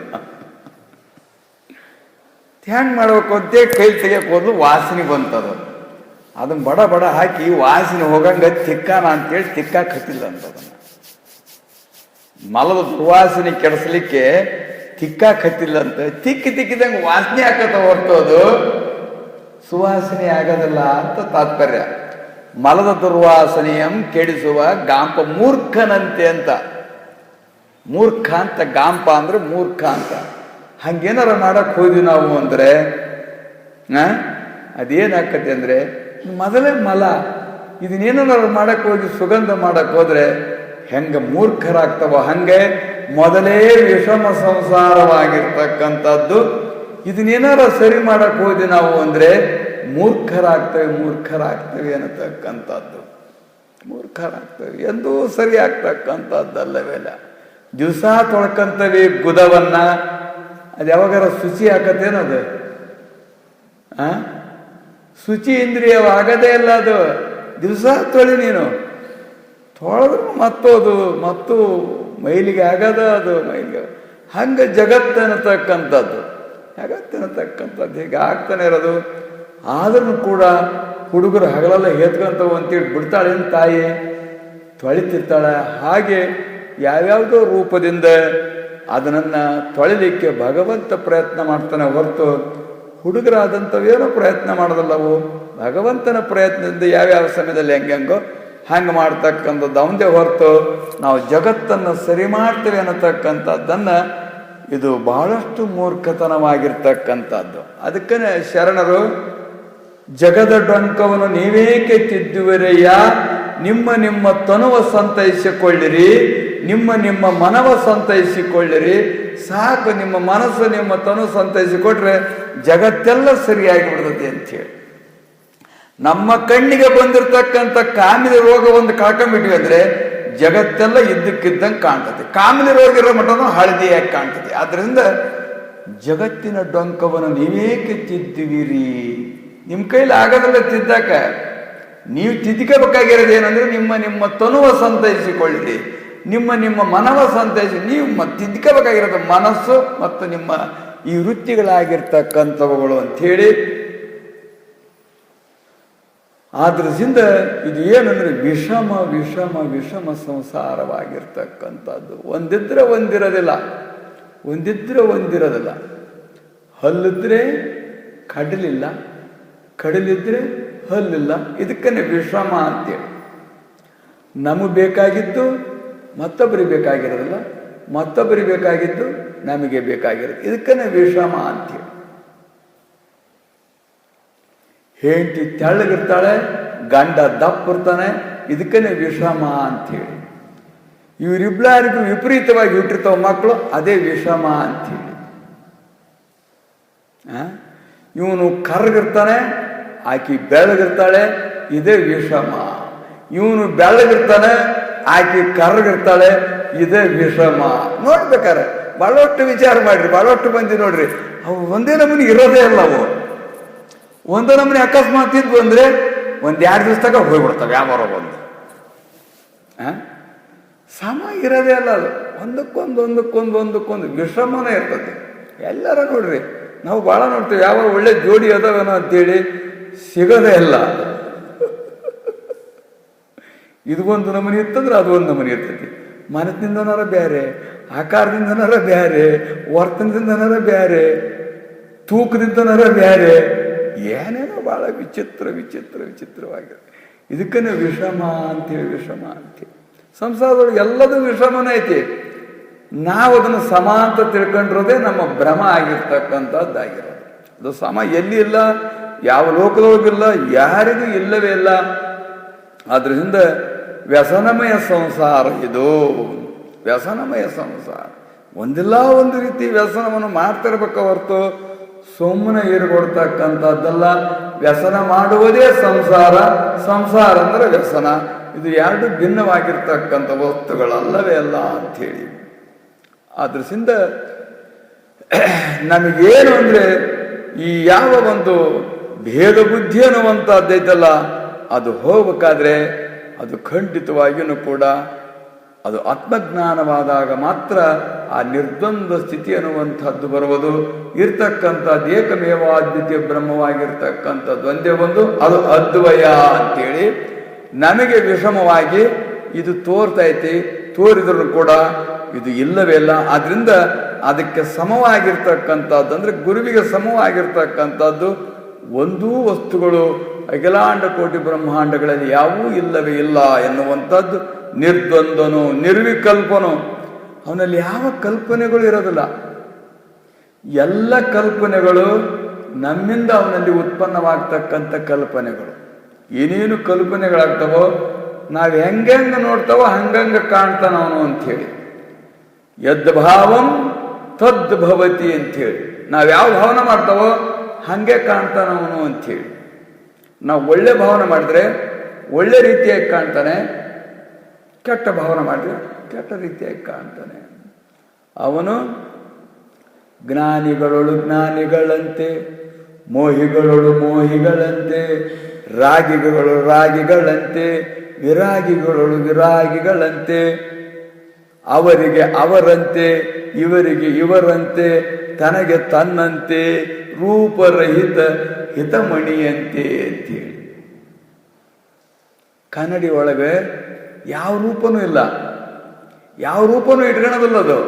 ಹೆಂಗ್ ಮಾಡ್ಬೇಕು ಅಂತೇ ಕೈ ತೆಗಿಯಕ್ ಹೋದ್ಲು, ವಾಸನೆ ಬಂತದು. ಅದನ್ನ ಬಡ ಬಡ ಹಾಕಿ ವಾಸನೆ ಹೋಗಂಗ ತಿಕ್ಕಾನ ಅಂತೇಳಿ ತಿಕ್ಕಾಕ್ ಹತ್ತಿಲ್ಲ ಅಂತದನ್ನ. ಮಲದ ದುರ್ವಾಸನೆ ಕೆಡಿಸ್ಲಿಕ್ಕೆ ತಿಕ್ಕಾಕ್ ಹತ್ತಿಲ್ಲ ಅಂತ. ತಿಕ್ಕಿದಂಗೆ ವಾಸನೆ ಹಾಕತ್ತ ಹೊರತೋದು ಸುವಾಸನೆ ಆಗೋದಿಲ್ಲ ಅಂತ ತಾತ್ಪರ್ಯ. ಮಲದ ದುರ್ವಾಸನೆಯಂ ಕೆಡಿಸುವ ಗಾಂಪ ಮೂರ್ಖನಂತೆ ಅಂತ. ಮೂರ್ಖ ಅಂತ, ಗಾಂಪ ಅಂದ್ರೆ ಮೂರ್ಖ ಅಂತ. ಹಂಗೇನಾರ ಮಾಡಕ್ ಹೋದ್ವಿ ನಾವು ಅಂದ್ರೆ ಅದೇನಾಕತಿ ಅಂದ್ರೆ ಮೊದಲೇ ಮಲ. ಇದನ್ನೇನಾರ ಮಾಡಕ್ ಹೋಗಿ ಸುಗಂಧ ಮಾಡಕ್ ಹೋದ್ರೆ ಹೆಂಗ ಮೂರ್ಖರಾಗ್ತವ ಹಂಗೆ ಮೊದಲೇ ವಿಷಮ ಸಂಸಾರವಾಗಿರ್ತಕ್ಕಂಥದ್ದು. ಇದನ್ನೇನಾರ ಸರಿ ಮಾಡಕ್ ಹೋದ್ವಿ ನಾವು ಅಂದ್ರೆ ಮೂರ್ಖರಾಗ್ತವೆ ಅನ್ನತಕ್ಕಂಥದ್ದು. ಮೂರ್ಖರಾಗ್ತವೆ ಎಂದೂ ಸರಿ ಆಗ್ತಕ್ಕಂಥದ್ದಲ್ಲವೆಲ್ಲ. ದಿವಸ ತೊಳ್ಕಂತವಿ ಗುದವನ್ನ, ಅದು ಯಾವಾಗಾರ ಶುಚಿ ಹಾಕತ್ತೇನದು? ಶುಚಿ ಇಂದ್ರಿಯವಾಗದೇ ಇಲ್ಲ ಅದು. ದಿವಸ ತೊಳಿ ನೀನು, ತೊಳೆದ್ರು ಮತ್ತು ಮೈಲಿಗೆ ಆಗದ ಅದು ಮೈಲಿಗೆ. ಹಂಗೆ ಜಗತ್ತನ್ನತಕ್ಕಂಥದ್ದು ಹೀಗೆ ಆಗ್ತಾನೆ ಇರೋದು. ಆದ್ರೂ ಕೂಡ ಹುಡುಗರು ಹಗಲೆಲ್ಲ ಎತ್ಕೊಂತವು ಅಂತೇಳಿ ಬಿಡ್ತಾಳೇನು ತಾಯಿ? ತೊಳಿತಿರ್ತಾಳೆ. ಹಾಗೆ ಯಾವ್ಯಾವುದೋ ರೂಪದಿಂದ ಅದನ್ನ ತೊಳಿಲಿಕ್ಕೆ ಭಗವಂತ ಪ್ರಯತ್ನ ಮಾಡ್ತಾನೆ ಹೊರತು ಹುಡುಗರಾದಂಥವೇನೋ ಪ್ರಯತ್ನ ಮಾಡೋದಲ್ಲವು. ಭಗವಂತನ ಪ್ರಯತ್ನದಿಂದ ಯಾವ್ಯಾವ ಸಮಯದಲ್ಲಿ ಹೆಂಗೋ ಹಂಗೆ ಮಾಡ್ತಕ್ಕಂಥದ್ದು ಅವಂದೇ ಹೊರತು ನಾವು ಜಗತ್ತನ್ನು ಸರಿ ಮಾಡ್ತೇವೆ ಅನ್ನತಕ್ಕಂಥದ್ದನ್ನ ಇದು ಬಹಳಷ್ಟು ಮೂರ್ಖತನವಾಗಿರ್ತಕ್ಕಂಥದ್ದು. ಅದಕ್ಕೆ ಶರಣರು ಜಗದ ಡೊಂಕವನ್ನು ನೀವೇಕೆ ತಿದ್ದುವಿರಯ್ಯ, ನಿಮ್ಮ ತನುವ ಸಂತೈಸಿಕೊಳ್ಳಿರಿ, ನಿಮ್ಮ ಮನವ ಸಂತೈಸಿಕೊಳ್ಳಿರಿ. ಸಾಕು, ನಿಮ್ಮ ಮನಸ್ಸು ನಿಮ್ಮ ತನು ಸಂತೈಸಿಕೊಟ್ರೆ ಜಗತ್ತೆಲ್ಲ ಸರಿಯಾಗಿ ಬಿಡ್ತದೆ ಅಂಥೇಳಿ. ನಮ್ಮ ಕಣ್ಣಿಗೆ ಬಂದಿರತಕ್ಕಂಥ ಕಾಮಿನ ರೋಗ ಒಂದು ಕಳ್ಕೊಂಡ್ಬಿಟ್ವಿ ಅಂದ್ರೆ ಜಗತ್ತೆಲ್ಲ ಇದ್ದಕ್ಕಿದ್ದಂಗೆ ಕಾಣ್ತದೆ. ಕಾಮಿನಿ ರೋಗ ಇರೋ ಮಟ್ಟನೂ ಹಳದಿಯಾಗಿ ಕಾಣ್ತದೆ. ಆದ್ರಿಂದ ಜಗತ್ತಿನ ಡೊಂಕವನ್ನು ನೀವೇಕೆ ತಿದ್ದುವಿರಿ? ನಿಮ್ಮ ಕೈಲಿ ಆಗೋದಲ್ಲ ತಿದ್ದಾಕ. ನೀವು ತಿದ್ದಿಕಬೇಕಾಗಿರೋದು ಏನಂದ್ರೆ ನಿಮ್ಮ ತನುವ ಸಂತೈಸಿಕೊಳ್ಳಿರಿ, ನಿಮ್ಮ ಮನವ ಸಂತೈಸಿ. ನೀವು ತಿದ್ದಿಕಬೇಕಾಗಿರೋದು ಮನಸ್ಸು ಮತ್ತು ನಿಮ್ಮ ಈ ವೃತ್ತಿಗಳಾಗಿರ್ತಕ್ಕಂಥವುಗಳು ಅಂಥೇಳಿ. ಆದ್ರಿಂದ ಇದು ಏನಂದ್ರೆ ವಿಷಮ ವಿಷಮ ವಿಷಮ ಸಂಸಾರವಾಗಿರ್ತಕ್ಕಂಥದ್ದು. ಒಂದಿದ್ರೆ ಒಂದಿರೋದಿಲ್ಲ, ಒಂದಿದ್ರೆ ಒಂದಿರೋದಿಲ್ಲ. ಹಲ್ಲಿದ್ರೆ ಕಡಲಿಲ್ಲ, ಕಡಲಿದ್ರೆ ಹಲ್ಲಿಲ್ಲ. ಇದಕ್ಕೇ ವಿಷಮ ಅಂತೇಳಿ. ನಮಗೆ ಬೇಕಾಗಿದ್ದು ಮತ್ತೊಬ್ಬರಿಗೆ ಬೇಕಾಗಿರೋದಿಲ್ಲ, ಮತ್ತೊಬ್ಬರಿಗೆ ಬೇಕಾಗಿದ್ದು ನಮಗೆ ಬೇಕಾಗಿರೋದು. ಇದಕ್ಕೇ ವಿಷಮ ಅಂತೇಳಿ. ಹೆಂಡತಿ ತೆಳ್ಳಗಿರ್ತಾಳೆ, ಗಂಡ ದಪ್ಪ ಇರ್ತಾನೆ. ಇದಕ್ಕೇ ವಿಷಮ ಅಂಥೇಳಿ. ಇವರಿಬ್ಬರಿಗೂ ವಿಪರೀತವಾಗಿ ಹುಟ್ಟಿರ್ತಾವ ಮಕ್ಕಳು, ಅದೇ ವಿಷಮ ಅಂಥೇಳಿ. ಇವನು ಕರ್ರಗಿರ್ತಾನೆ, ಆಕಿ ಬೆಳಗಿರ್ತಾಳೆ, ಇದೇ ವಿಷಮ. ಇವನು ಬೆಳಗಿರ್ತಾನೆ, ಆಕಿ ಕರ್ರಗಿರ್ತಾಳೆ, ಇದೇ ವಿಷಮ. ನೋಡ್ಬೇಕಾರೆ ಭಾಳಷ್ಟು ವಿಚಾರ ಮಾಡ್ರಿ, ಭಾಳಷ್ಟು ಮಂದಿ ನೋಡ್ರಿ, ಅವು ಒಂದೇ ನಮೂನಿ ಇರೋದೇ ಅಲ್ಲ. ಅವು ಒಂದು ನಮೂನಿ ಅಕಸ್ಮಾತ್ ಇದ್ವು ಅಂದ್ರೆ 1-2 ದಿವಸ ತಗ ಹೋಗ್ಬಿಡ್ತಾವೆ ವ್ಯಾಪಾರ ಬಂದು. ಸಮ ಇರೋದೇ ಅಲ್ಲ ಅದು. ಒಂದಕ್ಕೊಂದು ವಿಷಮನೇ ಇರ್ತದೆ. ಎಲ್ಲರ ನೋಡ್ರಿ, ನಾವು ಭಾಳ ನೋಡ್ತೀವಿ. ಯಾವ ಒಳ್ಳೆ ಜೋಡಿ ಅದಾವೇನೋ ಅಂತೇಳಿ ಸಿಗೋದೇ ಇಲ್ಲ. ಇದು ಒಂದು ನಮೂನಿ ಇತ್ತಂದ್ರೆ ಅದು ಒಂದು ನಮೂನಿ ಇರ್ತೈತಿ. ಮನಸ್ಸಿನಿಂದನಾರ ಬೇರೆ, ಆಕಾರದಿಂದನಾರ ಬೇರೆ, ವರ್ತನದಿಂದನಾರ ಬೇರೆ, ತೂಕದಿಂದನಾರ ಬೇರೆ, ಏನೇನೋ ಭಾಳ ವಿಚಿತ್ರವಾಗಿದೆ. ಇದಕ್ಕೇ ವಿಷಮ ಅಂತೇಳಿ, ವಿಷಮ ಅಂತೇಳಿ. ಸಂಸಾರದೊಳಗೆ ಎಲ್ಲದೂ ವಿಷಮನೇ ಐತಿ. ನಾವು ಅದನ್ನು ಸಮ ಅಂತ ತಿಳ್ಕೊಂಡಿರೋದೇ ನಮ್ಮ ಭ್ರಮ ಆಗಿರ್ತಕ್ಕಂಥದ್ದಾಗಿರೋದು. ಅದು ಸಮ ಎಲ್ಲಿ ಇಲ್ಲ, ಯಾವ ಲೋಕದೊಳಗಿಲ್ಲ, ಯಾರಿಗೂ ಇಲ್ಲವೇ ಇಲ್ಲ. ಆದ್ರಿಂದ ವ್ಯಸನಮಯ ಸಂಸಾರ ಇದು, ವ್ಯಸನಮಯ ಸಂಸಾರ. ಒಂದಿಲ್ಲ ಒಂದು ರೀತಿ ವ್ಯಸನವನ್ನು ಮಾಡ್ತಿರ್ಬೇಕು ಹೊರತು ಸುಮ್ಮನೆ ಇರ್ಕೊಡ್ತಕ್ಕಂಥದ್ದಲ್ಲ. ವ್ಯಸನ ಮಾಡುವುದೇ ಸಂಸಾರ, ಸಂಸಾರ ಅಂದ್ರೆ ವ್ಯಸನ. ಇದು ಎರಡು ಭಿನ್ನವಾಗಿರ್ತಕ್ಕಂಥ ವಸ್ತುಗಳಲ್ಲವೇ ಅಲ್ಲ ಅಂಥೇಳಿ. ಆದ್ರಿಂದ ನಮಗೇನು ಅಂದ್ರೆ ಈ ಯಾವ ಒಂದು ಭೇದ ಬುದ್ಧಿ ಅನ್ನುವಂಥದ್ದೈತಲ್ಲ, ಅದು ಹೋಗ್ಬೇಕಾದ್ರೆ ಅದು ಖಂಡಿತವಾಗಿಯೂ ಕೂಡ ಅದು ಆತ್ಮಜ್ಞಾನವಾದಾಗ ಮಾತ್ರ ಆ ನಿರ್ದ್ವಂದ ಸ್ಥಿತಿ ಅನ್ನುವಂಥದ್ದು ಬರುವುದು. ಇರ್ತಕ್ಕಂಥದ್ದು ಏಕಮೇವಾದ್ವಿತೀಯ ಬ್ರಹ್ಮವಾಗಿರ್ತಕ್ಕಂಥದ್ದು ಒಂದೇ ಒಂದು, ಅದು ಅದ್ವಯ ಅಂತೇಳಿ. ನಮಗೆ ವಿಷಮವಾಗಿ ಇದು ತೋರ್ತೈತಿ, ತೋರಿದ್ರು ಕೂಡ ಇದು ಇಲ್ಲವೇ ಇಲ್ಲ. ಆದ್ರಿಂದ ಅದಕ್ಕೆ ಸಮವಾಗಿರ್ತಕ್ಕಂಥದ್ದು ಅಂದ್ರೆ ಗುರುವಿಗೆ ಸಮವಾಗಿರ್ತಕ್ಕಂಥದ್ದು ಒಂದೂ ವಸ್ತುಗಳು ಅಖಿಲಾಂಡ ಕೋಟಿ ಬ್ರಹ್ಮಾಂಡಗಳಲ್ಲಿ ಯಾವೂ ಇಲ್ಲವೇ ಇಲ್ಲ ಎನ್ನುವಂಥದ್ದು ನಿರ್ದ್ವಂದನು, ನಿರ್ವಿಕಲ್ಪನು. ಅವನಲ್ಲಿ ಯಾವ ಕಲ್ಪನೆಗಳು ಇರೋದಿಲ್ಲ. ಎಲ್ಲ ಕಲ್ಪನೆಗಳು ನಮ್ಮಿಂದ ಅವನಲ್ಲಿ ಉತ್ಪನ್ನವಾಗ್ತಕ್ಕಂಥ ಕಲ್ಪನೆಗಳು. ಏನೇನು ಕಲ್ಪನೆಗಳಾಗ್ತವೋ ನಾವು ಹೆಂಗೆಂಗೆ ನೋಡ್ತಾವೋ ಹಂಗಂಗೆ ಕಾಣ್ತಾನ ಅವನು ಅಂಥೇಳಿ. ಯದ್ ಭಾವಂ ತದ್ ಭವತಿ ಅಂಥೇಳಿ. ನಾವು ಯಾವ ಭಾವನೆ ಮಾಡ್ತಾವೋ ಹಾಗೆ ಕಾಣ್ತಾನ ಅವನು ಅಂಥೇಳಿ. ನಾವು ಒಳ್ಳೆ ಭಾವನೆ ಮಾಡಿದ್ರೆ ಒಳ್ಳೆ ರೀತಿಯಾಗಿ ಕಾಣ್ತಾನೆ, ಕೆಟ್ಟ ಭಾವನೆ ಮಾಡಿದ್ರೆ ಕೆಟ್ಟ ರೀತಿಯಾಗಿ ಕಾಣ್ತಾನೆ. ಅವನು ಜ್ಞಾನಿಗಳೊಳು ಜ್ಞಾನಿಗಳಂತೆ, ಮೋಹಿಗಳೊಳು ಮೋಹಿಗಳಂತೆ, ರಾಗಿಗಳು ರಾಗಿಗಳಂತೆ, ವಿರಾಗಿಗಳೊಳು ವಿರಾಗಿಗಳಂತೆ, ಅವರಿಗೆ ಅವರಂತೆ, ಇವರಿಗೆ ಇವರಂತೆ, ತನಗೆ ತನ್ನಂತೆ, ರೂಪರಹಿತ ಹಿತಮಣಿಯಂತೆ ಅಂತೇಳಿ. ಕನ್ನಡಿ ಒಳಗೆ ಯಾವ ರೂಪನೂ ಇಲ್ಲ, ಯಾವ ರೂಪನೂ ಇಟ್ಕೊಳ್ಳೋದಿಲ್ಲ. ಅದು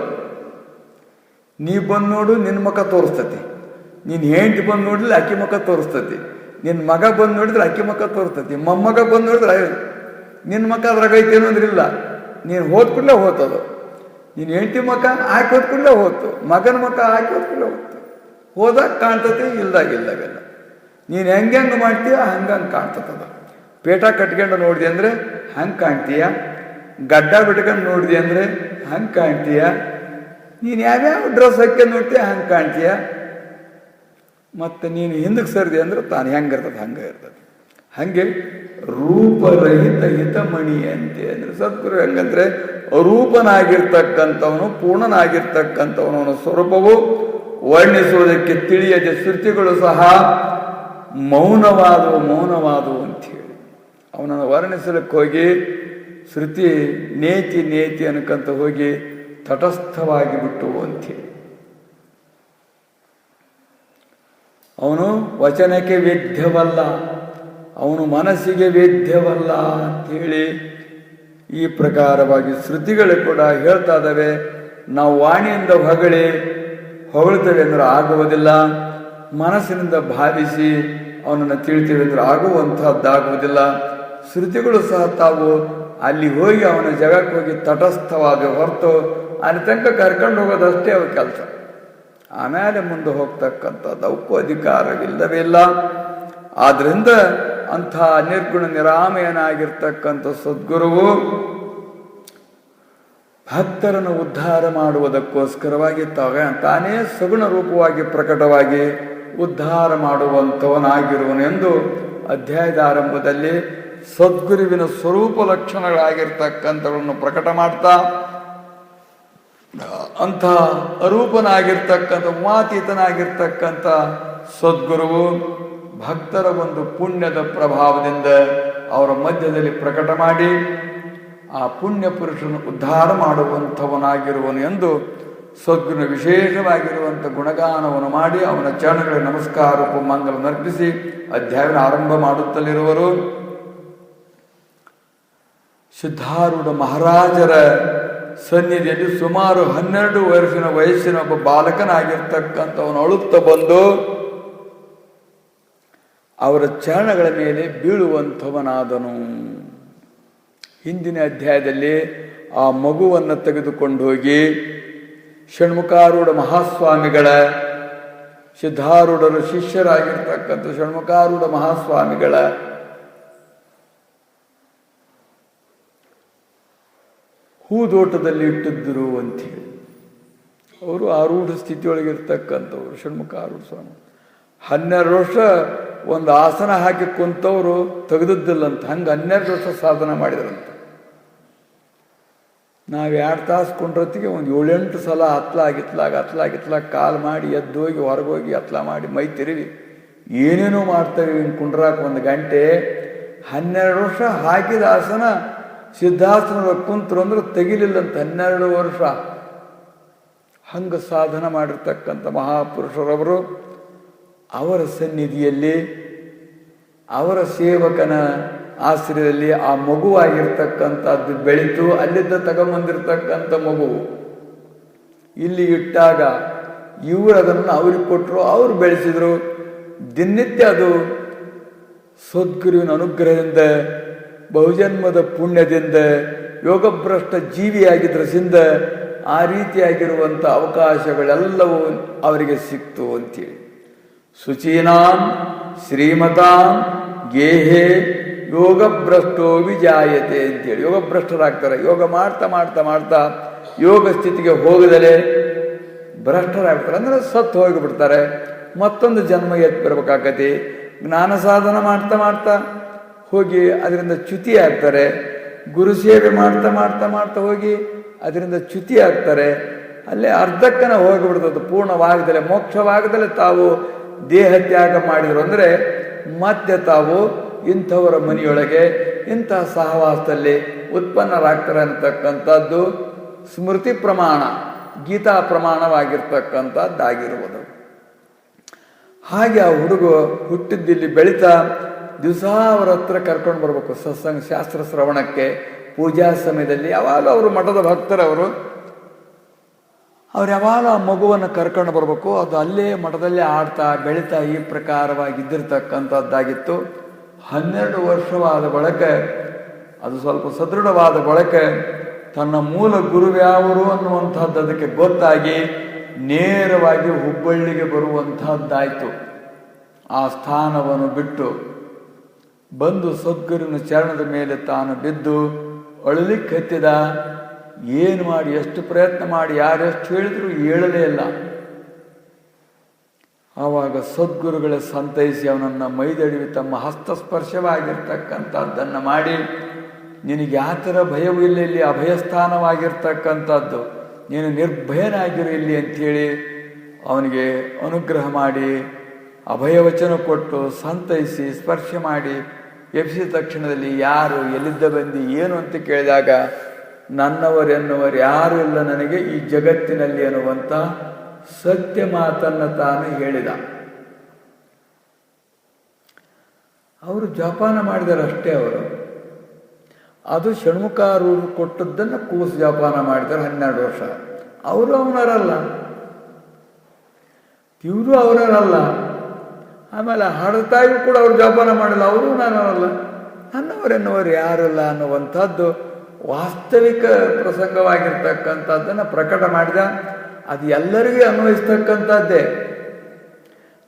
ನೀ ಬಂದು ನೋಡು ನಿನ್ನ ಮುಖ ತೋರಿಸ್ತತಿ, ನಿನ್ನ ಹೆಂಡತಿ ಬಂದು ನೋಡಿದ್ರೆ ಅಕ್ಕಿ ಮುಖ ತೋರಿಸ್ತತಿ, ನಿನ್ನ ಮಗ ಬಂದು ನೋಡಿದ್ರೆ ಅಕ್ಕಿ ಮುಖ ತೋರಿಸ್ತತಿ, ಮೊಮ್ಮಗ ಬಂದು ನೋಡಿದ್ರೆ ನಿನ್ನ ಮಗ ಅದ್ರಾಗ ಐತೆ ಅನ್ನೋದ್ರಿಲ್ಲ. ನೀನು ಹೋದ ಕೂಡಲೇ ಹೋತದು. ನಿನ್ನ ಹೆಂಡತಿ ಮಗ ಹಾಕಿ ಹೋದ ಕೂಡಲೇ ಹೋತು, ಮಗನ ಮಗ ಹಾಕಿ ಹೋದ ಕೂಡಲೇ ಹೋತು. ಹೋದಾಗ ಕಾಣ್ತತಿ, ಇಲ್ದಾಗ ಇಲ್ಲವೆಲ್ಲ. ನೀನು ಹೆಂಗೆ ಮಾಡ್ತೀಯ ಹಂಗಂಗೆ ಕಾಣ್ತದ. ಪೇಟ ಕಟ್ಕೊಂಡು ನೋಡಿದೆ ಅಂದರೆ ಹಂಗೆ ಕಾಣ್ತೀಯ, ಗಡ್ಡ ಬಿಟ್ಕೊಂಡು ನೋಡಿದೆ ಅಂದರೆ ಹಂಗೆ ಕಾಣ್ತೀಯ, ನೀನು ಯಾವ್ಯಾವ ಡ್ರೆಸ್ ಹಾಕ್ಕೊಂಡು ನೋಡ್ತೀಯ ಹಂಗೆ ಕಾಣ್ತೀಯ. ಮತ್ತು ನೀನು ಹಿಂದಕ್ಕೆ ಸರಿದೆ ಅಂದ್ರೆ ತಾನು ಹೆಂಗಿರ್ತದೆ ಹಂಗೆ ಇರ್ತದೆ. ಹಂಗೆ ರೂಪರಹಿತ ಹಿತಮಣಿ ಅಂತೆ. ಅಂದ್ರೆ ಸದ್ಗುರು ಹೆಂಗಂದ್ರೆ ಅರೂಪನಾಗಿರ್ತಕ್ಕಂಥವನು, ಪೂರ್ಣನಾಗಿರ್ತಕ್ಕಂಥವನು. ಅವನ ಸ್ವರೂಪವು ವರ್ಣಿಸುವುದಕ್ಕೆ ತಿಳಿಯದೆ ಶ್ರುತಿಗಳು ಸಹ ಮೌನವಾದವು ಅಂಥೇಳಿ ಅವನನ್ನು ವರ್ಣಿಸಲಿಕ್ಕೆ ಹೋಗಿ ಶ್ರುತಿ ನೇತಿ ಅನ್ಕಂತ ಹೋಗಿ ತಟಸ್ಥವಾಗಿ ಬಿಟ್ಟು ಅಂಥೇಳಿ. ಅವನು ವಚನಕ್ಕೆ ವೇದ್ಯವಲ್ಲ, ಅವನು ಮನಸ್ಸಿಗೆ ವೇದ್ಯವಲ್ಲ ಅಂಥೇಳಿ ಈ ಪ್ರಕಾರವಾಗಿ ಶ್ರುತಿಗಳು ಕೂಡ ಹೇಳ್ತಾ ಇದ್ದಾವೆ. ನಾವು ವಾಣಿಯಿಂದ ಹೊಗಳ್ತೇವೆ ಅಂದ್ರೆ ಆಗುವುದಿಲ್ಲ, ಮನಸ್ಸಿನಿಂದ ಭಾವಿಸಿ ಅವನನ್ನು ತಿಳಿತೇವೆ ಅಂದ್ರೆ ಆಗುವಂತಹದ್ದಾಗುವುದಿಲ್ಲ. ಶ್ರುತಿಗಳು ಸಹ ತಾವು ಅಲ್ಲಿ ಹೋಗಿ ಅವನ ಜಗಕ್ಕೆ ಹೋಗಿ ತಟಸ್ಥವಾದ ಹೊರತು ಅಲ್ಲಿ ತನಕ ಕರ್ಕೊಂಡು ಹೋಗೋದಷ್ಟೇ ಅವ್ರ ಕೆಲಸ. ಆಮೇಲೆ ಮುಂದೆ ಹೋಗ್ತಕ್ಕಂಥದ್ದು ಅವಕ್ಕೂ ಅಧಿಕಾರವಿಲ್ಲವೇ ಇಲ್ಲ. ಆದ್ರಿಂದ ಅಂಥ ನಿರ್ಗುಣ ನಿರಾಮಯನಾಗಿರ್ತಕ್ಕಂಥ ಸದ್ಗುರುವು ಭಕ್ತರನ್ನು ಉದ್ಧಾರ ಮಾಡುವುದಕ್ಕೋಸ್ಕರವಾಗಿ ತಾನೇ ಸಗುಣ ರೂಪವಾಗಿ ಪ್ರಕಟವಾಗಿ ಉದ್ಧಾರ ಮಾಡುವಂಥವನಾಗಿರುವನೆಂದು ಅಧ್ಯಾಯದ ಆರಂಭದಲ್ಲಿ ಸದ್ಗುರುವಿನ ಸ್ವರೂಪ ಲಕ್ಷಣಗಳಾಗಿರ್ತಕ್ಕಂಥಗಳನ್ನು ಪ್ರಕಟ ಮಾಡ್ತಾ, ಅಂಥ ಅರೂಪನಾಗಿರ್ತಕ್ಕಂಥ ಉಮಾತೀತನಾಗಿರ್ತಕ್ಕಂಥ ಸದ್ಗುರುವು ಭಕ್ತರ ಒಂದು ಪುಣ್ಯದ ಪ್ರಭಾವದಿಂದ ಅವರ ಮಧ್ಯದಲ್ಲಿ ಪ್ರಕಟ ಮಾಡಿ ಆ ಪುಣ್ಯ ಪುರುಷನು ಉದ್ಧಾರ ಮಾಡುವಂಥವನಾಗಿರುವನು ಎಂದು ಸದ್ಗುರುನ ವಿಶೇಷವಾಗಿರುವಂಥ ಗುಣಗಾನವನ್ನು ಮಾಡಿ ಅವನ ಚರಣಗಳಿಗೆ ನಮಸ್ಕಾರ ಮಂಗಲವನ್ನು ಅರ್ಪಿಸಿ ಅಧ್ಯಾಯವನ್ನು ಆರಂಭ ಮಾಡುತ್ತಲಿರುವರು. ಸಿದ್ಧಾರೂಢ ಮಹಾರಾಜರ ಸನ್ನಿಧಿಯಲ್ಲಿ ಸುಮಾರು 12 ವರ್ಷದ ವಯಸ್ಸಿನ ಒಬ್ಬ ಬಾಲಕನಾಗಿರ್ತಕ್ಕಂಥವನು ಅಳುತ್ತಾ ಬಂದು ಅವರ ಚರಣಗಳ ಮೇಲೆ ಬೀಳುವಂಥವನಾದನು. ಹಿಂದಿನ ಅಧ್ಯಾಯದಲ್ಲಿ ಆ ಮಗುವನ್ನು ತೆಗೆದುಕೊಂಡು ಹೋಗಿ ಷಣ್ಮುಖಾರೂಢ ಮಹಾಸ್ವಾಮಿಗಳ, ಸಿದ್ಧಾರೂಢರ ಶಿಷ್ಯರಾಗಿರ್ತಕ್ಕಂಥ ಷಣ್ಮುಖಾರೂಢ ಮಹಾಸ್ವಾಮಿಗಳ ಹೂದೋಟದಲ್ಲಿ ಇಟ್ಟಿದ್ದರು ಅಂಥೇಳಿ. ಅವರು ಆರೂಢ ಸ್ಥಿತಿಯೊಳಗಿರ್ತಕ್ಕಂಥವ್ರು ಷಣ್ಮುಖಾರೂಢ ಸ್ವಾಮಿ. 12 ವರ್ಷ ಒಂದು ಆಸನ ಹಾಕಿ ಕುಂತವರು ತೆಗೆದದ್ದಿಲ್ಲಂತ, ಹಂಗೆ 12 ವರ್ಷ ಸಾಧನ ಮಾಡಿದ್ರಂತ. ನಾವು 2 ತಾಸು ಕುಂಡ್ರೊತ್ತಿಗೆ ಒಂದು 7-8 ಸಲ ಹತ್ಲಾಗಿತ್ಲಾಗ ಕಾಲು ಮಾಡಿ ಎದ್ದೋಗಿ ಹೊರಗೋಗಿ ಹತ್ಲ ಮಾಡಿ ಮೈ ತಿರುವಿ ಏನೇನೋ ಮಾಡ್ತೇವೆ. ಇನ್ನು ಕುಂಡ್ರಾಕ 1 ಗಂಟೆ. 12 ವರ್ಷ ಹಾಕಿದ ಆಸನ ಸಿದ್ಧಾಸನ ಕುಂತರು ಅಂದ್ರೆ ತೆಗಿಲಿಲ್ಲಂತ 12 ವರ್ಷ. ಹಂಗೆ ಸಾಧನ ಮಾಡಿರ್ತಕ್ಕಂಥ ಮಹಾಪುರುಷರವರು ಅವರ ಸನ್ನಿಧಿಯಲ್ಲಿ ಅವರ ಸೇವಕನ ಆಶ್ರಯದಲ್ಲಿ ಆ ಮಗುವಾಗಿರ್ತಕ್ಕಂಥದ್ದು ಬೆಳೀತು. ಅಲ್ಲಿದ್ದ ತಗೊಂಬಂದಿರ್ತಕ್ಕಂಥ ಮಗು ಇಲ್ಲಿ ಇಟ್ಟಾಗ ಇವರು ಅದನ್ನು ಅವ್ರಿಗೆ ಕೊಟ್ಟರು, ಅವರು ಬೆಳೆಸಿದ್ರು. ದಿನನಿತ್ಯ ಅದು ಸದ್ಗುರುವಿನ ಅನುಗ್ರಹದಿಂದ, ಬಹುಜನ್ಮದ ಪುಣ್ಯದಿಂದ, ಯೋಗಭ್ರಷ್ಟ ಜೀವಿಯಾಗಿದ್ರಸಿಂದ ಆ ರೀತಿಯಾಗಿರುವಂಥ ಅವಕಾಶಗಳೆಲ್ಲವೂ ಅವರಿಗೆ ಸಿಕ್ತು ಅಂತೇಳಿ. ಶುಚೀನಾಂ ಶ್ರೀಮತಾಂ ಗೇಹೆ ಯೋಗಭ್ರಷ್ಟೋ ವಿಜಾಯತೆ ಅಂತೇಳಿ ಯೋಗಭ್ರಷ್ಟರಾಗ್ತಾರೆ. ಯೋಗ ಮಾಡ್ತಾ ಯೋಗ ಸ್ಥಿತಿಗೆ ಹೋಗದಲೇ ಭ್ರಷ್ಟರಾಗ್ತಾರೆ. ಅಂದರೆ ಸತ್ತು ಹೋಗಿಬಿಡ್ತಾರೆ. ಮತ್ತೊಂದು ಜನ್ಮ ಎತ್ತಿರಬೇಕಾಗತ್ತೆ. ಜ್ಞಾನ ಸಾಧನ ಮಾಡ್ತಾ ಹೋಗಿ ಅದರಿಂದ ಚ್ಯುತಿ ಆಗ್ತಾರೆ. ಗುರು ಸೇವೆ ಮಾಡ್ತಾ ಹೋಗಿ ಅದರಿಂದ ಚ್ಯುತಿ ಆಗ್ತಾರೆ. ಅಲ್ಲೇ ಅರ್ಧಕ್ಕನ ಹೋಗಿಬಿಡ್ತದೆ. ಪೂರ್ಣವಾಗದಲೆ, ಮೋಕ್ಷವಾಗದಲೆ ತಾವು ದೇಹ ತ್ಯಾಗ ಮಾಡಿದರು ಅಂದರೆ ಮತ್ತೆ ತಾವು ಇಂಥವರ ಮನೆಯೊಳಗೆ ಇಂತಹ ಸಹವಾಸದಲ್ಲಿ ಉತ್ಪನ್ನರಾಗ್ತಾರೆ ಅಂತಕ್ಕಂಥದ್ದು ಸ್ಮೃತಿ ಪ್ರಮಾಣ, ಗೀತಾ ಪ್ರಮಾಣವಾಗಿರ್ತಕ್ಕಂಥದ್ದಾಗಿರುವುದು. ಹಾಗೆ ಆ ಹುಡುಗ ಹುಟ್ಟಿದ್ದಿಲ್ಲಿ ಬೆಳೀತಾ ದಿವಸ ಅವರ ಹತ್ರ ಕರ್ಕೊಂಡು ಬರ್ಬೇಕು ಸತ್ಸಂಗ ಶಾಸ್ತ್ರ ಶ್ರವಣಕ್ಕೆ. ಪೂಜಾ ಸಮಯದಲ್ಲಿ ಯಾವಾಗಲೂ ಅವರು ಮಠದ ಭಕ್ತರವರು, ಅವ್ರು ಯಾವಾಗಲೂ ಆ ಮಗುವನ್ನು ಕರ್ಕೊಂಡು ಬರಬೇಕು. ಅದು ಅಲ್ಲೇ ಮಠದಲ್ಲೇ ಆಡ್ತಾ ಬೆಳೀತಾ ಈ ಪ್ರಕಾರವಾಗಿದ್ದಿರ್ತಕ್ಕಂಥದ್ದಾಗಿತ್ತು. 12 ವರ್ಷವಾದ ಬಳಿಕ, ಅದು ಸ್ವಲ್ಪ ಸದೃಢವಾದ ಬಳಿಕ ತನ್ನ ಮೂಲ ಗುರುವ್ಯಾವರು ಅನ್ನುವಂಥದ್ದು ಅದಕ್ಕೆ ಗೊತ್ತಾಗಿ ನೇರವಾಗಿ ಹುಬ್ಬಳ್ಳಿಗೆ ಬರುವಂತಹದ್ದಾಯಿತು. ಆ ಸ್ಥಾನವನ್ನು ಬಿಟ್ಟು ಬಂದು ಸದ್ಗುರುವಿನ ಚರಣದ ಮೇಲೆ ತಾನು ಬಿದ್ದು ಅಳಲಿಕ್ಕೆ ಹತ್ತಿದ. ಏನು ಮಾಡಿ ಎಷ್ಟು ಪ್ರಯತ್ನ ಮಾಡಿ ಯಾರೆಷ್ಟು ಹೇಳಿದ್ರು ಹೇಳಲೇ ಇಲ್ಲ. ಆವಾಗ ಸದ್ಗುರುಗಳೇ ಸಂತೈಸಿ ಅವನನ್ನು ಮೈದಡಿವಿ ತಮ್ಮ ಹಸ್ತಸ್ಪರ್ಶವಾಗಿರ್ತಕ್ಕಂಥದ್ದನ್ನು ಮಾಡಿ, ನಿನಗೆ ಯಾವ ಥರ ಭಯವೂ ಇಲ್ಲ, ಇಲ್ಲಿ ಅಭಯಸ್ಥಾನವಾಗಿರ್ತಕ್ಕಂಥದ್ದು, ನೀನು ನಿರ್ಭಯನಾಗಿರು ಇಲ್ಲಿ ಅಂಥೇಳಿ ಅವನಿಗೆ ಅನುಗ್ರಹ ಮಾಡಿ ಅಭಯವಚನ ಕೊಟ್ಟು ಸಂತೈಸಿ ಸ್ಪರ್ಶ ಮಾಡಿ ಎಬ್ಬಿಸಿದ ತಕ್ಷಣದಲ್ಲಿ ಯಾರು ಎಲ್ಲಿದ್ದ ಬಂದು ಏನು ಅಂತ ಕೇಳಿದಾಗ ನನ್ನವರೆನ್ನುವರು ಯಾರೂ ಇಲ್ಲ ನನಗೆ ಈ ಜಗತ್ತಿನಲ್ಲಿ ಅನ್ನುವಂಥ ಸತ್ಯ ಮಾತನ್ನು ತಾನು ಹೇಳಿದ. ಅವರು ಜಪಾನ ಮಾಡಿದರೆ ಅಷ್ಟೇ. ಅವರು ಅದು ಷಣ್ಮುಖಾರೂರು ಕೊಟ್ಟದ್ದನ್ನು ಕೂಸು ಜಪಾನ ಮಾಡಿದ್ದಾರೆ 12 ವರ್ಷ. ಅವರು ಅವನರಲ್ಲ, ಇವರು ಅವರಲ್ಲ. ಆಮೇಲೆ ಹಡತಾಯಿಗೂ ಕೂಡ ಅವರು ಜಪಾನ ಮಾಡಿಲ್ಲ, ಅವರು ನಾನಲ್ಲ, ನನ್ನವರೆನ್ನುವರು ಯಾರಲ್ಲ ಅನ್ನುವಂಥದ್ದು ವಾಸ್ತವಿಕ ಪ್ರಸಂಗವಾಗಿರ್ತಕ್ಕಂಥದ್ದನ್ನು ಪ್ರಕಟ ಮಾಡಿದ. ಅದು ಎಲ್ಲರಿಗೂ ಅನ್ವಯಿಸ್ತಕ್ಕಂಥದ್ದೇ.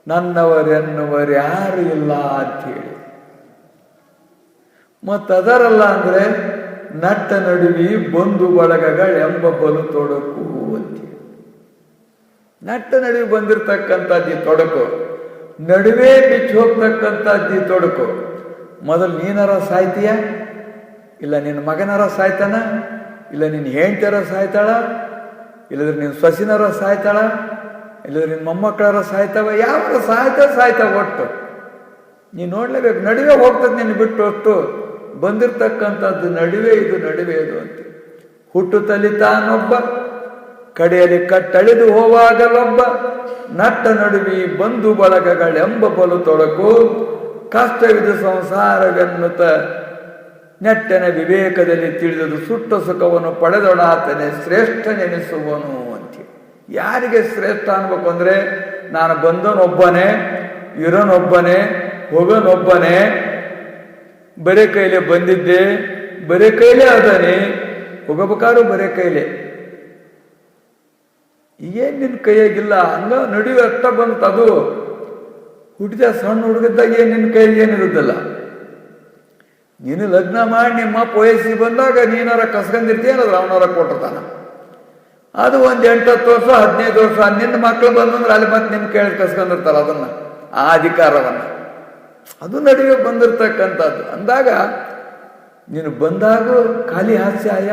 ನನ್ನವರೆನ್ನುವರು ಯಾರು ಇಲ್ಲ ಅಂಥೇಳಿ. ಮತ್ತದರಲ್ಲ ಅಂದರೆ ನಟ್ಟ ನಡುವಿ ಬಂಧು ಬಳಗಗಳೆಂಬ ಬಲು ತೊಡಕು ಅಂತೀವಿ. ನಟ್ಟ ನಡುವೆ ಬಂದಿರತಕ್ಕಂಥದ್ದು ತೊಡಕು, ನಡುವೆ ಬಿಚ್ಚಿ ಹೋಗ್ತಕ್ಕಂಥದ್ದು ತೊಡಕು. ಮೊದಲು ನೀನರ ಸಾಯ್ತೀಯ, ಇಲ್ಲ ನಿನ್ನ ಮಗನರ ಸಾಯ್ತಾನ, ಇಲ್ಲ ನಿನ್ನ ಹೆಂಡತಿಯರ ಸಾಯ್ತಾಳ, ಇಲ್ಲದ್ರೆ ನಿನ್ನ ಸೊಸಿನರ ಸಾಯ್ತಾಳ, ಇಲ್ಲದ್ರೆ ನಿನ್ನ ಮೊಮ್ಮಕ್ಕಳರ ಸಾಯ್ತಾವ, ಯಾವಾಗ ಸಾಯ್ತಾವ ಒಟ್ಟು ನೀನು ನೋಡ್ಲೇಬೇಕು. ನಡುವೆ ಹೋಗ್ತದೆ ನಿನ್ನ ಬಿಟ್ಟು ಅಷ್ಟು ಬಂದಿರತಕ್ಕಂಥದ್ದು ನಡುವೆ ಇದು ಅಂತ. ಹುಟ್ಟುತ್ತಲಿ ತಾನೊಬ್ಬ, ಕಡೆಯಲ್ಲಿ ಕಟ್ಟಳಿದು ಹೋವಾಗಲೊಬ್ಬ, ನಟ್ಟ ನಡುವಿ ಬಂಧು ಬಳಗಗಳೆಂಬ ಬಲು ತೊಡಕು, ಕಷ್ಟವಿದು ಸಂಸಾರವೆನ್ನುತ್ತ ನೆಟ್ಟನ ವಿವೇಕದಲ್ಲಿ ತಿಳಿದುದು ಸುಟ್ಟ ಸುಖವನ್ನು ಪಡೆದೊಡಾತನೆ ಶ್ರೇಷ್ಠ ನೆನೆಸುವನು ಅಂತ. ಯಾರಿಗೆ ಶ್ರೇಷ್ಠ ಅನ್ಬೇಕು ಅಂದರೆ, ನಾನು ಬಂದನೊಬ್ಬನೇ, ಇರೋನೊಬ್ಬನೇ, ಹೋಗೋನೊಬ್ಬನೇ, ಬರೇ ಕೈಲೇ ಬಂದಿದ್ದೆ, ಬರೇ ಕೈಲೇ ಅದಾನೆ, ಹೋಗಬೇಕಾದ್ರೂ ಬರೇ ಕೈಲೇ. ಈಗೇನು ನಿನ್ನ ಕೈಯಾಗಿಲ್ಲ, ಹಂಗ ನಡುವೆ ಅಷ್ಟ ಬಂತದು. ಹುಟ್ಟಿದ ಸಣ್ಣ ಹುಡುಗದಾಗ ಏನು ನಿನ್ನ ಕೈಗೆ ಏನಿರುತ್ತಲ್ಲ. ನೀನು ಲಗ್ನ ಮಾಡಿ ನಿಮ್ಮ ವಯಸ್ಸಿಗೆ ಬಂದಾಗ ನೀನಾರ ಕಸ್ಕೊಂಡಿರ್ತೀಯಲ್ಲ, ಅವನಾರ ಕೊಟ್ಟಿರ್ತಾನ. ಅದು ಒಂದು 8-10 ವರ್ಷ 15 ವರ್ಷ ನಿನ್ನ ಮಕ್ಕಳು ಬಂದಂದ್ರೆ ಅಲ್ಲಿ ಮತ್ತೆ ನಿನ್ನ ಕೇಳಿ ಕಸ್ಕೊಂಡಿರ್ತಾರ ಅದನ್ನ, ಆ ಅಧಿಕಾರವನ್ನು. ಅದು ನಡುವೆ ಬಂದಿರ್ತಕ್ಕಂಥದ್ದು ಅಂದಾಗ ನೀನು ಬಂದಾಗ ಖಾಲಿ ಹಾಸ್ಯ ಆಯ,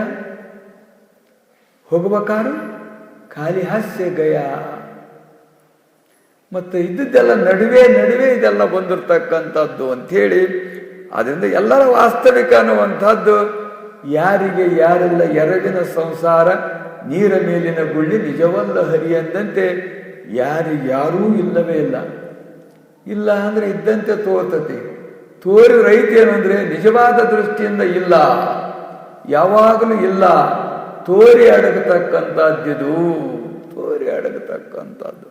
ಹೋಗ್ಬೇಕಾರು ಖಾಲಿ ಹಾಸ್ಯ ಗಯ. ಮತ್ತು ಇದ್ದದ್ದೆಲ್ಲ ನಡುವೆ ಇದೆಲ್ಲ ಬಂದಿರ್ತಕ್ಕಂಥದ್ದು ಅಂಥೇಳಿ, ಅದರಿಂದ ಎಲ್ಲರ ವಾಸ್ತವಿಕ ಅನ್ನುವಂಥದ್ದು ಯಾರಿಗೆ ಯಾರೆಲ್ಲ ಎರಗಿನ ಸಂಸಾರ ನೀರ ಮೇಲಿನ ಗುಳ್ಳಿ ನಿಜವಲ್ಲ ಹರಿ ಎಂದಂತೆ ಯಾರೂ ಇಲ್ಲವೇ ಇಲ್ಲ ಅಂದರೆ ಇದ್ದಂತೆ ತೋರ್ತತಿ. ತೋರಿ ರೈತ ಏನು ಅಂದರೆ ನಿಜವಾದ ದೃಷ್ಟಿಯಿಂದ ಇಲ್ಲ, ಯಾವಾಗಲೂ ಇಲ್ಲ, ತೋರಿ ಅಡಗತಕ್ಕಂಥದ್ದಿದು, ತೋರಿ ಅಡಗತಕ್ಕಂಥದ್ದು.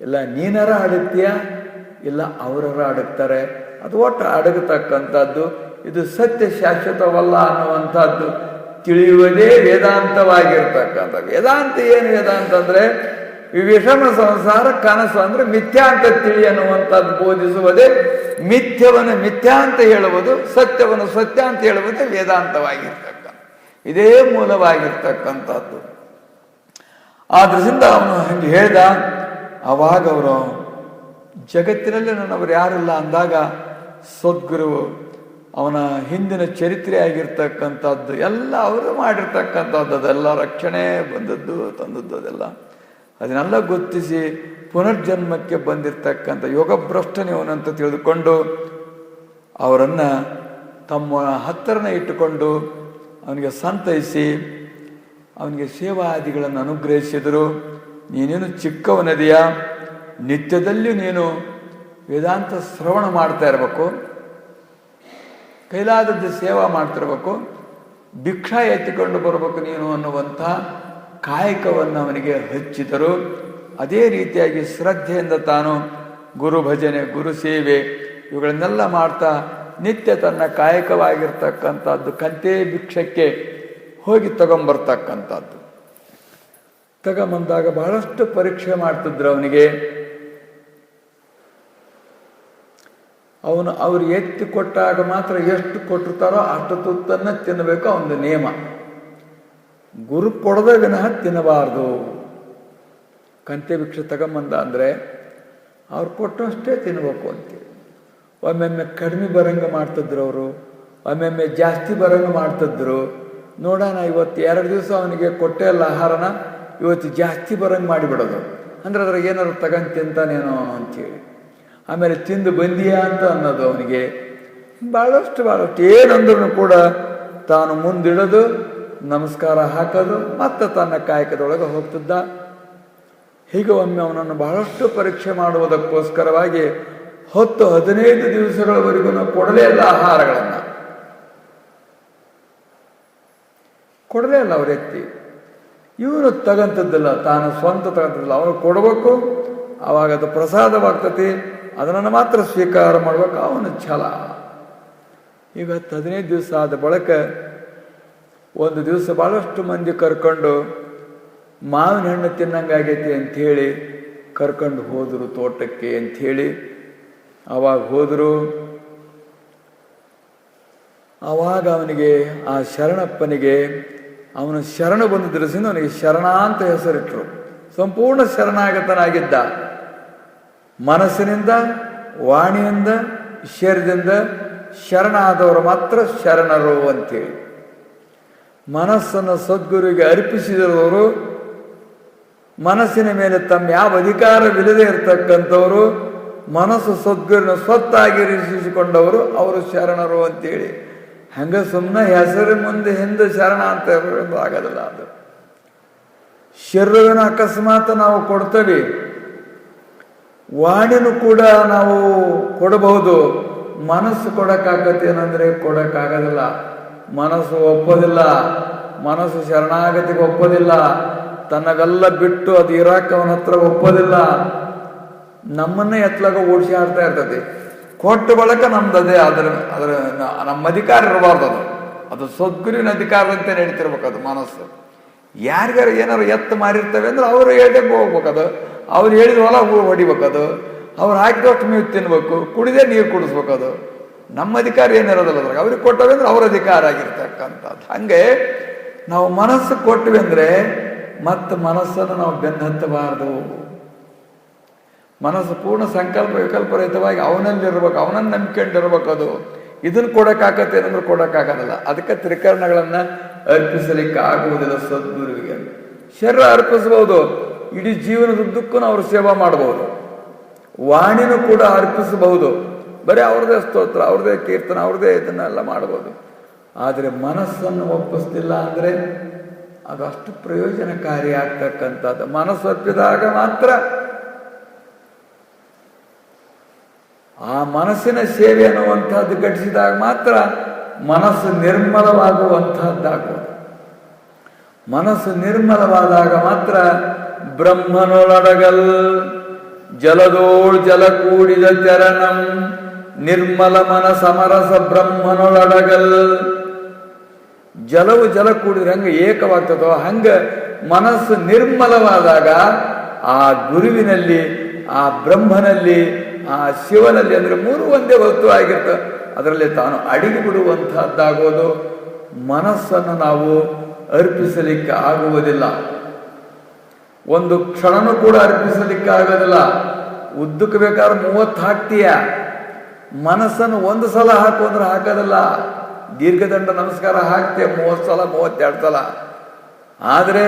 ಇಲ್ಲ ನೀನರ ಅಡಗ್ತೀಯ, ಇಲ್ಲ ಅವರರ ಅಡಗ್ತಾರೆ, ಅದು ಒಟ್ಟು ಅಡಗತಕ್ಕಂಥದ್ದು. ಇದು ಸತ್ಯ ಶಾಶ್ವತವಲ್ಲ ಅನ್ನುವಂಥದ್ದು ತಿಳಿಯುವುದೇ ವೇದಾಂತವಾಗಿರ್ತಕ್ಕಂಥ. ವೇದಾಂತ ಏನು? ವೇದಾಂತ ಅಂದರೆ ವಿಷಮ ಸಂಸಾರ ಕನಸು ಅಂದರೆ ಮಿಥ್ಯಾ ಅಂತ ತಿಳಿ ಅನ್ನುವಂಥದ್ದು ಬೋಧಿಸುವುದೇ. ಮಿಥ್ಯವನ್ನು ಮಿಥ್ಯಾ ಅಂತ ಹೇಳುವುದು, ಸತ್ಯವನ್ನು ಸತ್ಯ ಅಂತ ಹೇಳುವುದೇ ವೇದಾಂತವಾಗಿರ್ತಕ್ಕಂಥ. ಇದೇ ಮೂಲವಾಗಿರ್ತಕ್ಕಂಥದ್ದು. ಆದ್ರಿಂದ ಅವನು ಹಂಗೆ ಹೇಳ್ದ. ಆವಾಗ ಅವರು ಜಗತ್ತಿನಲ್ಲಿ ನನ್ನವರು ಯಾರಿಲ್ಲ ಅಂದಾಗ ಸದ್ಗುರು ಅವನ ಹಿಂದಿನ ಚರಿತ್ರೆ ಆಗಿರ್ತಕ್ಕಂಥದ್ದು ಎಲ್ಲ ಅವರು ಮಾಡಿರ್ತಕ್ಕಂಥದ್ದು, ಅದೆಲ್ಲ ರಕ್ಷಣೆ ಬಂದದ್ದು ತಂದದ್ದು ಅದೆಲ್ಲ ಅದನ್ನೆಲ್ಲ ಗುರುತಿಸಿ ಪುನರ್ಜನ್ಮಕ್ಕೆ ಬಂದಿರತಕ್ಕಂಥ ಯೋಗಭ್ರಷ್ಟನಿವನಂತ ತಿಳಿದುಕೊಂಡು ಅವರನ್ನು ತಮ್ಮ ಹತ್ತಿರನ ಇಟ್ಟುಕೊಂಡು ಅವನಿಗೆ ಸಂತೈಸಿ ಅವನಿಗೆ ಸೇವಾದಿಗಳನ್ನು ಅನುಗ್ರಹಿಸಿದರು. ನೀನೇನು ಚಿಕ್ಕವನದಿಯ, ನಿತ್ಯದಲ್ಲಿ ನೀನು ವೇದಾಂತ ಶ್ರವಣ ಮಾಡ್ತಾ ಇರಬೇಕು, ಕೈಲಾದದ್ದು ಸೇವಾ ಮಾಡ್ತಿರ್ಬೇಕು, ಭಿಕ್ಷಾ ಎತ್ತಿಕೊಂಡು ಬರಬೇಕು ನೀನು ಅನ್ನುವಂಥ ಕಾಯಕವನ್ನು ಅವನಿಗೆ ಹಚ್ಚಿದರು. ಅದೇ ರೀತಿಯಾಗಿ ಶ್ರದ್ಧೆಯಿಂದ ತಾನು ಗುರು ಭಜನೆ, ಗುರು ಸೇವೆ ಇವುಗಳನ್ನೆಲ್ಲ ಮಾಡ್ತಾ ನಿತ್ಯ ತನ್ನ ಕಾಯಕವಾಗಿರ್ತಕ್ಕಂಥದ್ದು ಕಂತೆ ಭಿಕ್ಷಕ್ಕೆ ಹೋಗಿ ತಗೊಂಬರ್ತಕ್ಕಂಥದ್ದು. ತಗೊಂಬಂದಾಗ ಬಹಳಷ್ಟು ಪರೀಕ್ಷೆ ಮಾಡ್ತಿದ್ರು ಅವನಿಗೆ. ಅವರು ಎತ್ತಿ ಕೊಟ್ಟಾಗ ಮಾತ್ರ ಎಷ್ಟು ಕೊಟ್ಟಿರ್ತಾರೋ ಅಷ್ಟು ತುತ್ತನ್ನು ತಿನ್ನಬೇಕು, ಒಂದು ನಿಯಮ. ಗುರು ಕೊಡದ ವಿನಃ ತಿನ್ನಬಾರ್ದು. ಕಂತೆ ಭಿಕ್ಷೆ ತಗೊಂಬಂದ ಅಂದರೆ ಅವ್ರು ಕೊಟ್ಟಷ್ಟೇ ತಿನ್ಬೇಕು ಅಂತೇಳಿ. ಒಮ್ಮೊಮ್ಮೆ ಕಡಿಮೆ ಬರಂಗೆ ಮಾಡ್ತಿದ್ರು ಅವರು, ಒಮ್ಮೊಮ್ಮೆ ಜಾಸ್ತಿ ಬರಂಗೆ ಮಾಡ್ತಿದ್ರು. ನೋಡೋಣ ಇವತ್ತು 2 ದಿವಸ ಅವನಿಗೆ ಕೊಟ್ಟೆ ಅಲ್ಲ ಆಹಾರನ, ಇವತ್ತು ಜಾಸ್ತಿ ಬರಂಗೆ ಮಾಡಿಬಿಡೋದು. ಅಂದ್ರೆ ಅದ್ರಾಗ ಏನಾದ್ರು ತಗೊಂಡು ತಿಂತಾನೇನೋ ಅಂಥೇಳಿ. ಆಮೇಲೆ ತಿಂದು ಬಂದಿಯಾ ಅಂತ ಅನ್ನೋದು ಅವನಿಗೆ. ಭಾಳಷ್ಟು ಏನಂದ್ರೂ ಕೂಡ ತಾನು ಮುಂದಿಡೋದು, ನಮಸ್ಕಾರ ಹಾಕೋದು, ಮತ್ತೆ ತನ್ನ ಕಾಯಕದೊಳಗೆ ಹೋಗ್ತಿದ್ದ. ಹೀಗೆ ಒಮ್ಮೆ ಅವನನ್ನು ಬಹಳಷ್ಟು ಪರೀಕ್ಷೆ ಮಾಡುವುದಕ್ಕೋಸ್ಕರವಾಗಿ 10-15 ದಿವಸಗಳವರೆಗೂ ಕೊಡಲೇ ಇಲ್ಲ ಆಹಾರಗಳನ್ನು, ಕೊಡಲೇ ಇಲ್ಲ ಅವ್ರ ಎತ್ತಿ. ಇವನು ತಗಂತದ್ದಿಲ್ಲ, ತಾನು ಸ್ವಂತ ತಗಂತದ್ದಿಲ್ಲ, ಅವನು ಕೊಡಬೇಕು, ಆವಾಗ ಅದು ಪ್ರಸಾದವಾಗ್ತತಿ, ಅದನ್ನು ಮಾತ್ರ ಸ್ವೀಕಾರ ಮಾಡ್ಬೇಕು, ಅವನ ಛಲ. ಈಗ 10-15 ದಿವಸ ಆದ ಬಳಿಕ ಒಂದು ದಿವಸ ಭಾಳಷ್ಟು ಮಂದಿ ಕರ್ಕೊಂಡು ಮಾವಿನ ಹಣ್ಣು ತಿನ್ನಂಗಾಗೈತಿ ಅಂಥೇಳಿ ಕರ್ಕೊಂಡು ಹೋದರು ತೋಟಕ್ಕೆ ಅಂಥೇಳಿ. ಆವಾಗ ಹೋದರು. ಆವಾಗ ಅವನಿಗೆ, ಆ ಶರಣಪ್ಪನಿಗೆ, ಅವನು ಶರಣ ಬಂದ ದಿವಸದಿಂದ ಅವನಿಗೆ ಶರಣ ಅಂತ ಹೆಸರಿಟ್ಟರು. ಸಂಪೂರ್ಣ ಶರಣಾಗತನಾಗಿದ್ದ. ಮನಸ್ಸಿನಿಂದ, ವಾಣಿಯಿಂದ, ಶರೀರದಿಂದ ಶರಣ ಆದವರು ಮಾತ್ರ ಶರಣರು ಅಂತೇಳಿ. ಮನಸ್ಸನ್ನು ಸದ್ಗುರುವಿಗೆ ಅರ್ಪಿಸಿದವರು, ಮನಸ್ಸಿನ ಮೇಲೆ ತಮ್ಮ ಯಾವ ಅಧಿಕಾರವಿಲ್ಲದೆ ಇರತಕ್ಕಂಥವರು, ಮನಸ್ಸು ಸದ್ಗುರುವಿನ ಸ್ವತ್ತಾಗಿ ಇರಿಸಿಕೊಂಡವರು, ಅವರು ಶರಣರು ಅಂತೇಳಿ. ಹಂಗೆ ಸುಮ್ಮನೆ ಹೆಸರು ಮುಂದೆ ಹಿಂದೆ ಶರಣ ಅಂತ ಆಗೋದಿಲ್ಲ. ಅದು ಶರೀರವನ್ನು ಅಕಸ್ಮಾತ್ ನಾವು ಕೊಡ್ತೇವೆ, ವಾಣಿನೂ ಕೂಡ ನಾವು ಕೊಡಬಹುದು. ಮನಸ್ಸು ಕೊಡೋಕ್ಕಾಗತ್ತೇನಂದ್ರೆ ಕೊಡೋಕ್ಕಾಗೋದಿಲ್ಲ. ಮನಸ್ಸು ಒಪ್ಪೋದಿಲ್ಲ, ಮನಸ್ಸು ಶರಣಾಗತಿಗೆ ಒಪ್ಪೋದಿಲ್ಲ, ತನ್ನವೆಲ್ಲ ಬಿಟ್ಟು ಅದು ಇರಾಕ ಅವನ ಹತ್ರ ಒಪ್ಪೋದಿಲ್ಲ. ನಮ್ಮನ್ನೇ ಎತ್ತಲಾಗ ಓಡಿಸಿ ಆಡ್ತಾ ಇರ್ತದೆ. ಕೊಟ್ಟ ಬಳಕ ನಮ್ದದೇ, ಅದರ ನಮ್ಮ ಅಧಿಕಾರ ಇರಬಾರ್ದು. ಅದು ಸದ್ಗುರುವಿನ ಅಧಿಕಾರದಂತೆ ನಡೀತಿರ್ಬೇಕು ಅದು ಮನಸ್ಸು. ಯಾರಿಗಾರ ಏನಾರು ಎತ್ತು ಮಾರಿರ್ತವೆ ಅಂದ್ರೆ ಅವರು ಹೇಳ್ದೆ ಹೋಗ್ಬೇಕದು, ಅವ್ರು ಹೇಳಿದ ಹೊಲ ಹೊಡಿಬೇಕದು, ಅವ್ರು ಹಾಕಿದಷ್ಟು ಮೇವು ತಿನ್ಬೇಕು, ಕುಡಿದೇ ನೀರು ಕುಡಿಸ್ಬೇಕದು. ನಮ್ಮ ಅಧಿಕಾರ ಏನಿರೋದಿಲ್ಲ ಅದ್ರಾಗ. ಅವ್ರಿಗೆ ಕೊಟ್ಟವೆ ಅಂದ್ರೆ ಅವ್ರ ಅಧಿಕಾರ ಆಗಿರ್ತಕ್ಕಂಥದ್ದು. ಹಂಗೆ ನಾವು ಮನಸ್ಸು ಕೊಟ್ವಿ ಅಂದ್ರೆ ಮತ್ತೆ ಮನಸ್ಸನ್ನು ನಾವು ಬೆನ್ನು ಹತ್ತಬಾರ್ದು. ಮನಸ್ಸು ಪೂರ್ಣ ಸಂಕಲ್ಪ ವಿಕಲ್ಪರಹಿತವಾಗಿ ಅವನಲ್ಲಿರ್ಬೇಕು, ಅವನನ್ನು ನಂಬಿಕೊಂಡಿರ್ಬೇಕು. ಅದು ಇದನ್ನು ಕೊಡೋಕ್ಕಾಗತ್ತೆ ಏನಂದ್ರೆ ಕೊಡೋಕ್ಕಾಗೋದಿಲ್ಲ. ಅದಕ್ಕೆ ತ್ರಿಕರಣಗಳನ್ನು ಅರ್ಪಿಸಲಿಕ್ಕೆ ಆಗುವುದಿಲ್ಲ ಸದ್ಗುರುವಿಗೆ. ಶರೀರ ಅರ್ಪಿಸಬಹುದು, ಇಡೀ ಜೀವನದುದ್ದಕ್ಕೂ ಅವರು ಸೇವಾ ಮಾಡಬಹುದು. ವಾಣಿನೂ ಕೂಡ ಅರ್ಪಿಸಬಹುದು, ಬರೀ ಅವ್ರದೇ ಸ್ತೋತ್ರ, ಅವ್ರದೇ ಕೀರ್ತನ, ಅವ್ರದೇ ಇದನ್ನೆಲ್ಲ ಮಾಡ್ಬೋದು. ಆದರೆ ಮನಸ್ಸನ್ನು ಒಪ್ಪಿಸ್ತಿಲ್ಲ ಅಂದರೆ ಅದು ಅಷ್ಟು ಪ್ರಯೋಜನಕಾರಿ ಆಗ್ತಕ್ಕಂಥದ್ದು. ಮನಸ್ಸು ಒಪ್ಪಿದಾಗ ಮಾತ್ರ ಆ ಮನಸ್ಸಿನ ಸೇವೆ ಅನ್ನುವಂಥದ್ದು ಘಟಿಸಿದಾಗ ಮಾತ್ರ ಮನಸ್ಸು ನಿರ್ಮಲವಾಗುವಂತಹದ್ದಾಗುವುದು. ಮನಸ್ಸು ನಿರ್ಮಲವಾದಾಗ ಮಾತ್ರ ಬ್ರಹ್ಮನೊಳಡಗಲ್ ಜಲದೋಳ್ ಜಲ ಕೂಡಿದ ಚರಣಂ ನಿರ್ಮಲ ಮನ ಸಮರಸ ಬ್ರಹ್ಮನೊಳಡಗಲ್. ಜಲವು ಜಲ ಕೂಡಿದ್ರೆ ಹಂಗೆ ಏಕವಾಗ್ತದೋ ಹಂಗೆ ಮನಸ್ಸು ನಿರ್ಮಲವಾದಾಗ ಆ ಗುರುವಿನಲ್ಲಿ, ಆ ಬ್ರಹ್ಮನಲ್ಲಿ, ಆ ಶಿವನಲ್ಲಿ, ಅಂದರೆ ಮೂರು ಒಂದೇ ವಸ್ತು ಆಗಿರ್ತದೆ, ಅದರಲ್ಲಿ ತಾನು ಅಡಿಗೆ ಬಿಡುವಂತಹದ್ದಾಗೋದು. ಮನಸ್ಸನ್ನು ನಾವು ಅರ್ಪಿಸಲಿಕ್ಕೆ ಆಗುವುದಿಲ್ಲ, ಒಂದು ಕ್ಷಣನೂ ಕೂಡ ಅರ್ಪಿಸಲಿಕ್ಕೆ ಆಗೋದಿಲ್ಲ. ಉದ್ದಕ್ಕೆ ಬೇಕಾದ್ರೆ 30 ಹಾಕ್ತೀಯ, ಮನಸ್ಸನ್ನು ಒಂದು ಸಲ ಹಾಕು ಅಂದ್ರೆ ಹಾಕೋದಿಲ್ಲ. ದೀರ್ಘದಂಡ ನಮಸ್ಕಾರ ಹಾಕ್ತೀಯ 30 ಸಲ 32 ಸಲ. ಆದರೆ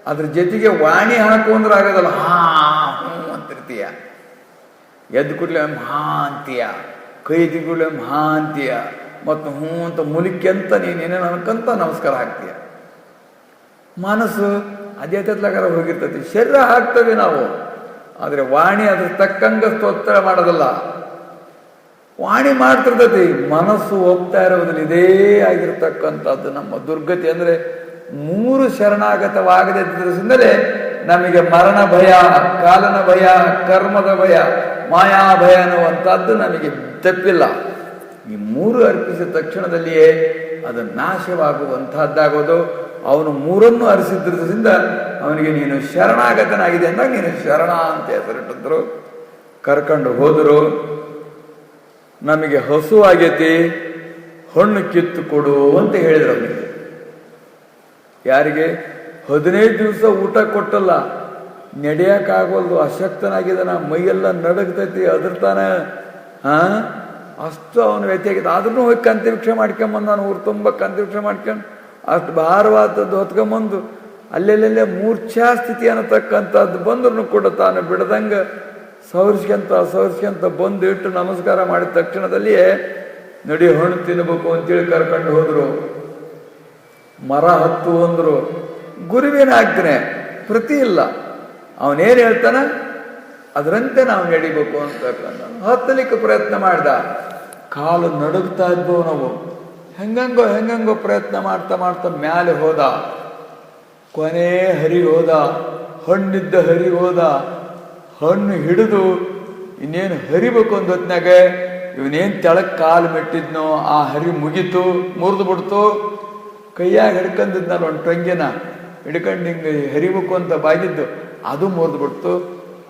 ಅದ್ರ ಜೊತೆಗೆ ವಾಣಿ ಹಾಕು ಅಂದ್ರೆ ಆಗೋದಲ್ಲ. ಹಾ ಹ್ಞೂ ಅಂತಿರ್ತೀಯ, ಎದ್ದು ಕೂಡಲೇ ಹಾ ಅಂತೀಯ, ಕೈ ಕೂಡಲೇ ಹಾ ಅಂತೀಯ, ಮತ್ತು ಹ್ಞೂ ಅಂತ ಮುಲಿಕೆ ಅಂತ ನೀನೇನೇನು ಅನ್ಕಂತ ನಮಸ್ಕಾರ ಹಾಕ್ತೀಯ. ಮನಸ್ಸು ಅದೇ ತತ್ಲಾಗಾರ ಹೋಗಿರ್ತೈತಿ. ಶರೀರ ಹಾಕ್ತವೆ ನಾವು, ಆದರೆ ವಾಣಿ ಅದ್ರ ತಕ್ಕಂಗ ಸ್ತೋತ್ರ ಮಾಡೋದಲ್ಲ. ವಾಣಿ ಮಾಡ್ತಿರ್ತೈತಿ, ಮನಸ್ಸು ಹೋಗ್ತಾ ಇರೋದ್ರಲ್ಲಿ ಇದೇ ಆಗಿರ್ತಕ್ಕಂಥದ್ದು ನಮ್ಮ ದುರ್ಗತಿ. ಅಂದರೆ 3 ಶರಣಾಗತವಾಗದಿದ್ದರಿಂದಲೇ ನಮಗೆ ಮರಣ ಭಯ, ಕಾಲನ ಭಯ, ಕರ್ಮದ ಭಯ, ಮಾಯಾ ಭಯ ಅನ್ನುವಂಥದ್ದು ನಮಗೆ ತಪ್ಪಿಲ್ಲ. ಈ 3 ಅರ್ಪಿಸಿದ ತಕ್ಷಣದಲ್ಲಿಯೇ ಅದು ನಾಶವಾಗುವಂತಹದ್ದಾಗೋದು. ಅವನು 3 ಅರಿಸಿದ್ರಿಂದ ಅವನಿಗೆ ನೀನು ಶರಣಾಗತನಾಗಿದೆ ಅಂದಾಗ ನೀನು ಶರಣ ಅಂತ ಹೆಸರಿಟ್ಟಿದ್ರು. ಕರ್ಕೊಂಡು ಹೋದರು. ನಮಗೆ ಹಸು ಆಗೈತಿ, ಹಣ್ಣು ಕಿತ್ತು ಕೊಡು ಅಂತ ಹೇಳಿದ್ರು ಅವನಿಗೆ. ಯಾರಿಗೆ? 15 ದಿವಸ ಊಟ ಕೊಟ್ಟಲ್ಲ, ನಡೆಯೋಕ್ಕಾಗೋಲ್ದು, ಅಶಕ್ತನಾಗಿದ್ದಾನ, ಮೈಯೆಲ್ಲ ನಡಗ್ತೈತಿ, ಅದರ್ತಾನೆ. ಅಷ್ಟು ಅವನು ವ್ಯತ್ಯಾಗಿದ್ದ. ಆದ್ರೂ ಹೋಗಿ ಕಂತಿವೃಕ್ಷ ಮಾಡ್ಕೊಂಬಂದು, ನಾನು ಊರು ತುಂಬ ಕಂತಿವೃಕ್ಷ ಮಾಡ್ಕೊಂಡು ಅಷ್ಟು ಭಾರವಾದದ್ದು ಹೊತ್ಕೊಂಬಂದು ಅಲ್ಲೆಲ್ಲೆಲ್ಲೇ ಮೂರ್ಛಾ ಸ್ಥಿತಿ ಅನ್ನತಕ್ಕಂಥದ್ದು ಬಂದ್ರೂ ಕೂಡ ತಾನು ಬಿಡದಂಗೆ ಸವರಿಸ್ಕೊಂತ ಬಂದು ಇಟ್ಟು ನಮಸ್ಕಾರ ಮಾಡಿದ ತಕ್ಷಣದಲ್ಲಿಯೇ ನಡಿ ಹಣ್ಣು ತಿನ್ನಬೇಕು ಅಂತೇಳಿ ಕರ್ಕೊಂಡು ಹೋದ್ರು. ಮರ ಹತ್ತು ಅಂದರು. ಗುರುವಿನ ಆಜ್ಞೆ, ಪ್ರತಿ ಇಲ್ಲ. ಅವನೇನು ಹೇಳ್ತಾನೆ ಅದರಂತೆ ನಾವು ನಡಿಬೇಕು ಅಂತಕ್ಕಂಥ ಹತ್ತಲಿಕ್ಕೆ ಪ್ರಯತ್ನ ಮಾಡ್ದ. ಕಾಲು ನಡುಗ್ತಾ ಇದ್ವು ನಾವು. ಹೆಂಗಂಗೋ ಪ್ರಯತ್ನ ಮಾಡ್ತಾ ಮ್ಯಾಲೆ ಹೋದ. ಕೊನೆ ಹರಿ ಹೋದ, ಹಣ್ಣಿದ್ದ ಹರಿ ಹೋದ. ಹಣ್ಣು ಹಿಡಿದು ಇನ್ನೇನು ಹರಿಬೇಕು ಅಂದ ಹೊತ್ನಾಗ ಇವನೇನು ತೆಳಕ್ಕೆ ಕಾಲು ಮೆಟ್ಟಿದ್ನೋ ಆ ಹರಿ ಮುಗೀತು, ಮುರಿದು ಬಿಡ್ತು. ಕೈಯಾಗ ಹಿಡ್ಕೊಂಡಿದ್ನಲ್ಲ ಒಂದು ಟೊಂಗಿನ ಹಿಡ್ಕೊಂಡು ಹಿಂಗೆ ಹರಿಬೇಕು ಅಂತ ಬಾಗಿದ್ದು, ಅದು ಮುರಿದು ಬಿಡ್ತು.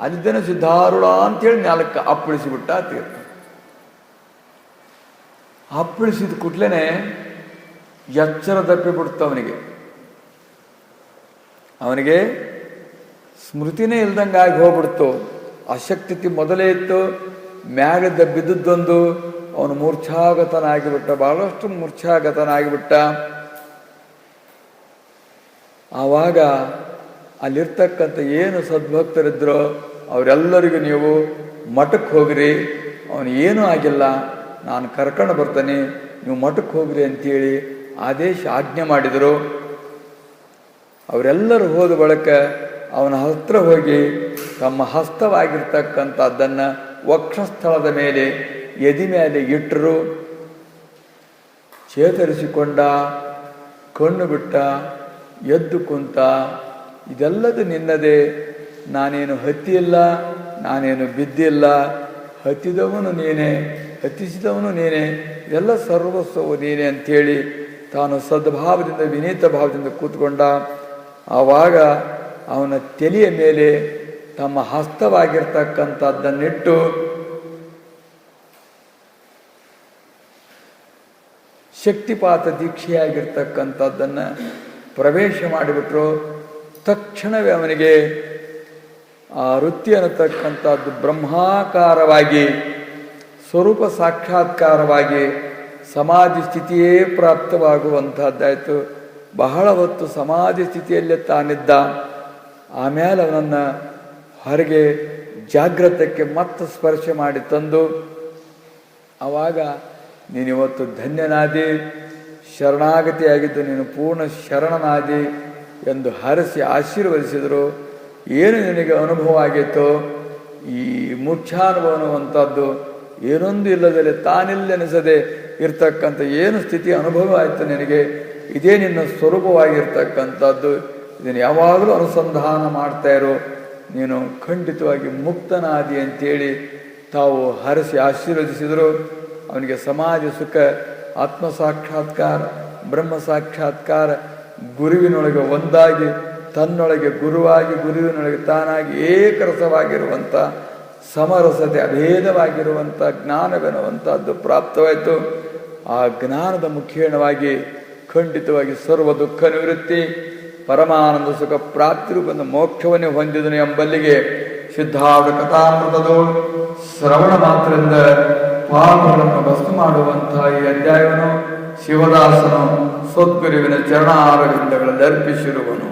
ಅಲ್ಲಿದ್ದೇನೆ ಸಿದ್ಧಾರೂಢ ಅಂತೇಳಿ ನಾಲ್ಕು ಅಪ್ಪಳಿಸಿಬಿಟ್ಟ ತೀರ್ಥ. ಅಪ್ಪಳಿಸಿದ ಕೂಡ್ಲೇನೆ ಎಚ್ಚರ ತಪ್ಪಿಬಿಡ್ತು ಅವನಿಗೆ ಸ್ಮೃತಿನೇ ಇಲ್ದಂಗೆ ಆಗಿ ಹೋಗ್ಬಿಡ್ತು. ಅಶಕ್ತಿ ಮೊದಲೇ ಇತ್ತು, ಮ್ಯಾಗದ ಬಿದ್ದದ್ದೊಂದು. ಅವನು ಮೂರ್ಛಾಗತನಾಗಿಬಿಟ್ಟ, ಬಹಳಷ್ಟು ಮೂರ್ಛಾಗತನಾಗಿಬಿಟ್ಟ. ಆವಾಗ ಅಲ್ಲಿರ್ತಕ್ಕಂಥ ಏನು ಸದ್ಭಕ್ತರಿದ್ರೋ ಅವರೆಲ್ಲರಿಗೂ ನೀವು ಮಠಕ್ಕೆ ಹೋಗ್ರಿ, ಅವನು ಏನೂ ಆಗಿಲ್ಲ, ನಾನು ಕರ್ಕೊಂಡು ಬರ್ತಾನೆ, ನೀವು ಮಠಕ್ಕೆ ಹೋಗ್ರಿ ಅಂತೇಳಿ ಆಜ್ಞೆ ಮಾಡಿದರು. ಅವರೆಲ್ಲರೂ ಹೋದ ಬಳಿಕ ಅವನ ಹತ್ರ ಹೋಗಿ ತಮ್ಮ ಹಸ್ತವಾಗಿರ್ತಕ್ಕಂಥದ್ದನ್ನು ವಕ್ಷಸ್ಥಳದ ಮೇಲೆ ಎದಿ ಮೇಲೆ ಇಟ್ಟರು. ಚೇತರಿಸಿಕೊಂಡ, ಕಣ್ಣು ಬಿಟ್ಟ, ಎದ್ದು ಕುಂತ. ಇದೆಲ್ಲದು ನಿನ್ನದೇ, ನಾನೇನು ಹತ್ತಿಲ್ಲ, ನಾನೇನು ಬಿದ್ದಿಲ್ಲ, ಹತ್ತಿದವನು ನೀನೇ, ಹತ್ತಿಸಿದವನು ನೀನೇ, ಇದೆಲ್ಲ ಸರ್ವಸ್ವವು ನೀನೇ ಅಂಥೇಳಿ ತಾನು ಸದ್ಭಾವದಿಂದ ವಿನೀತ ಭಾವದಿಂದ ಕೂತ್ಕೊಂಡ. ಆವಾಗ ಅವನ ತಲೆಯ ಮೇಲೆ ತಮ್ಮ ಹಸ್ತವಾಗಿರ್ತಕ್ಕಂಥದ್ದನ್ನಿಟ್ಟು ಶಕ್ತಿಪಾತ ದೀಕ್ಷೆಯಾಗಿರ್ತಕ್ಕಂಥದ್ದನ್ನು ಪ್ರವೇಶ ಮಾಡಿಬಿಟ್ರು. ತಕ್ಷಣವೇ ಅವನಿಗೆ ಆ ವೃತ್ತಿ ಅನ್ನತಕ್ಕಂಥದ್ದು ಬ್ರಹ್ಮಾಕಾರವಾಗಿ ಸ್ವರೂಪ ಸಾಕ್ಷಾತ್ಕಾರವಾಗಿ ಸಮಾಧಿ ಸ್ಥಿತಿಯೇ ಪ್ರಾಪ್ತವಾಗುವಂಥದ್ದಾಯಿತು. ಬಹಳ ಹೊತ್ತು ಸಮಾಧಿ ಸ್ಥಿತಿಯಲ್ಲೇ ತಾನಿದ್ದ. ಆಮೇಲೆ ಅವನನ್ನು ಹೊರಗೆ ಜಾಗೃತಕ್ಕೆ ಮತ್ತೆ ಸ್ಪರ್ಶ ಮಾಡಿ ತಂದು, ಆವಾಗ ನೀನಿವತ್ತು ಧನ್ಯನಾದಿ, ಶರಣಾಗತಿಯಾಗಿದ್ದು ನೀನು ಪೂರ್ಣ ಶರಣನಾದಿ ಎಂದು ಹರಸಿ ಆಶೀರ್ವದಿಸಿದರು. ಏನು ನಿನಗೆ ಅನುಭವ ಆಗಿತ್ತೋ ಈ ಮೂರ್ಛಾನುಭವ ಅನ್ನುವಂಥದ್ದು ಏನೊಂದು ಇಲ್ಲದಲ್ಲಿ ತಾನಿಲ್ಲೆನಿಸದೆ ಇರ್ತಕ್ಕಂಥ ಏನು ಸ್ಥಿತಿ ಅನುಭವ ಆಯಿತು ನಿನಗೆ, ಇದೇ ನಿನ್ನ ಸ್ವರೂಪವಾಗಿರ್ತಕ್ಕಂಥದ್ದು. ಇದನ್ನು ಯಾವಾಗಲೂ ಅನುಸಂಧಾನ ಮಾಡ್ತಾ ಇರೋ, ನೀನು ಖಂಡಿತವಾಗಿ ಮುಕ್ತನಾದಿ ಅಂತೇಳಿ ತಾವು ಹರಸಿ ಆಶೀರ್ವದಿಸಿದರು. ಅವನಿಗೆ ಸಮಾಜ ಸುಖ, ಆತ್ಮ ಸಾಕ್ಷಾತ್ಕಾರ, ಬ್ರಹ್ಮ ಸಾಕ್ಷಾತ್ಕಾರ, ಗುರುವಿನೊಳಗೆ ಒಂದಾಗಿ ತನ್ನೊಳಗೆ ಗುರುವಾಗಿ ಗುರುವಿನೊಳಗೆ ತಾನಾಗಿ ಏಕರಸವಾಗಿರುವಂಥ ಸಮರಸತೆ ಅಭೇದವಾಗಿರುವಂಥ ಜ್ಞಾನವೆನ್ನುವಂಥದ್ದು ಪ್ರಾಪ್ತವಾಯಿತು. ಆ ಜ್ಞಾನದ ಮುಖೇಣವಾಗಿ ಖಂಡಿತವಾಗಿ ಸರ್ವ ದುಃಖ ನಿವೃತ್ತಿ, ಪರಮಾನಂದ ಸುಖ ಪ್ರಾಪ್ತಿರೂಪದ ಮೋಕ್ಷವನ್ನೇ ಹೊಂದಿದನು ಎಂಬಲ್ಲಿಗೆ ಸಿದ್ಧಾರ್ಥ ಕಥಾಮೃತದು ಶ್ರವಣ ಮಾತ್ರದಿಂದ ಪಾಪಗಳನ್ನು ಭಸ್ಮ ಮಾಡುವಂತಹ ಈ ಅಧ್ಯಾಯವನ್ನು ಶಿವದಾಸನು ಸದ್ಗುರುವಿನ ಚರಣಾರವಿಂದಗಳಲ್ಲಿ ಅರ್ಪಿಸಿರುವನು.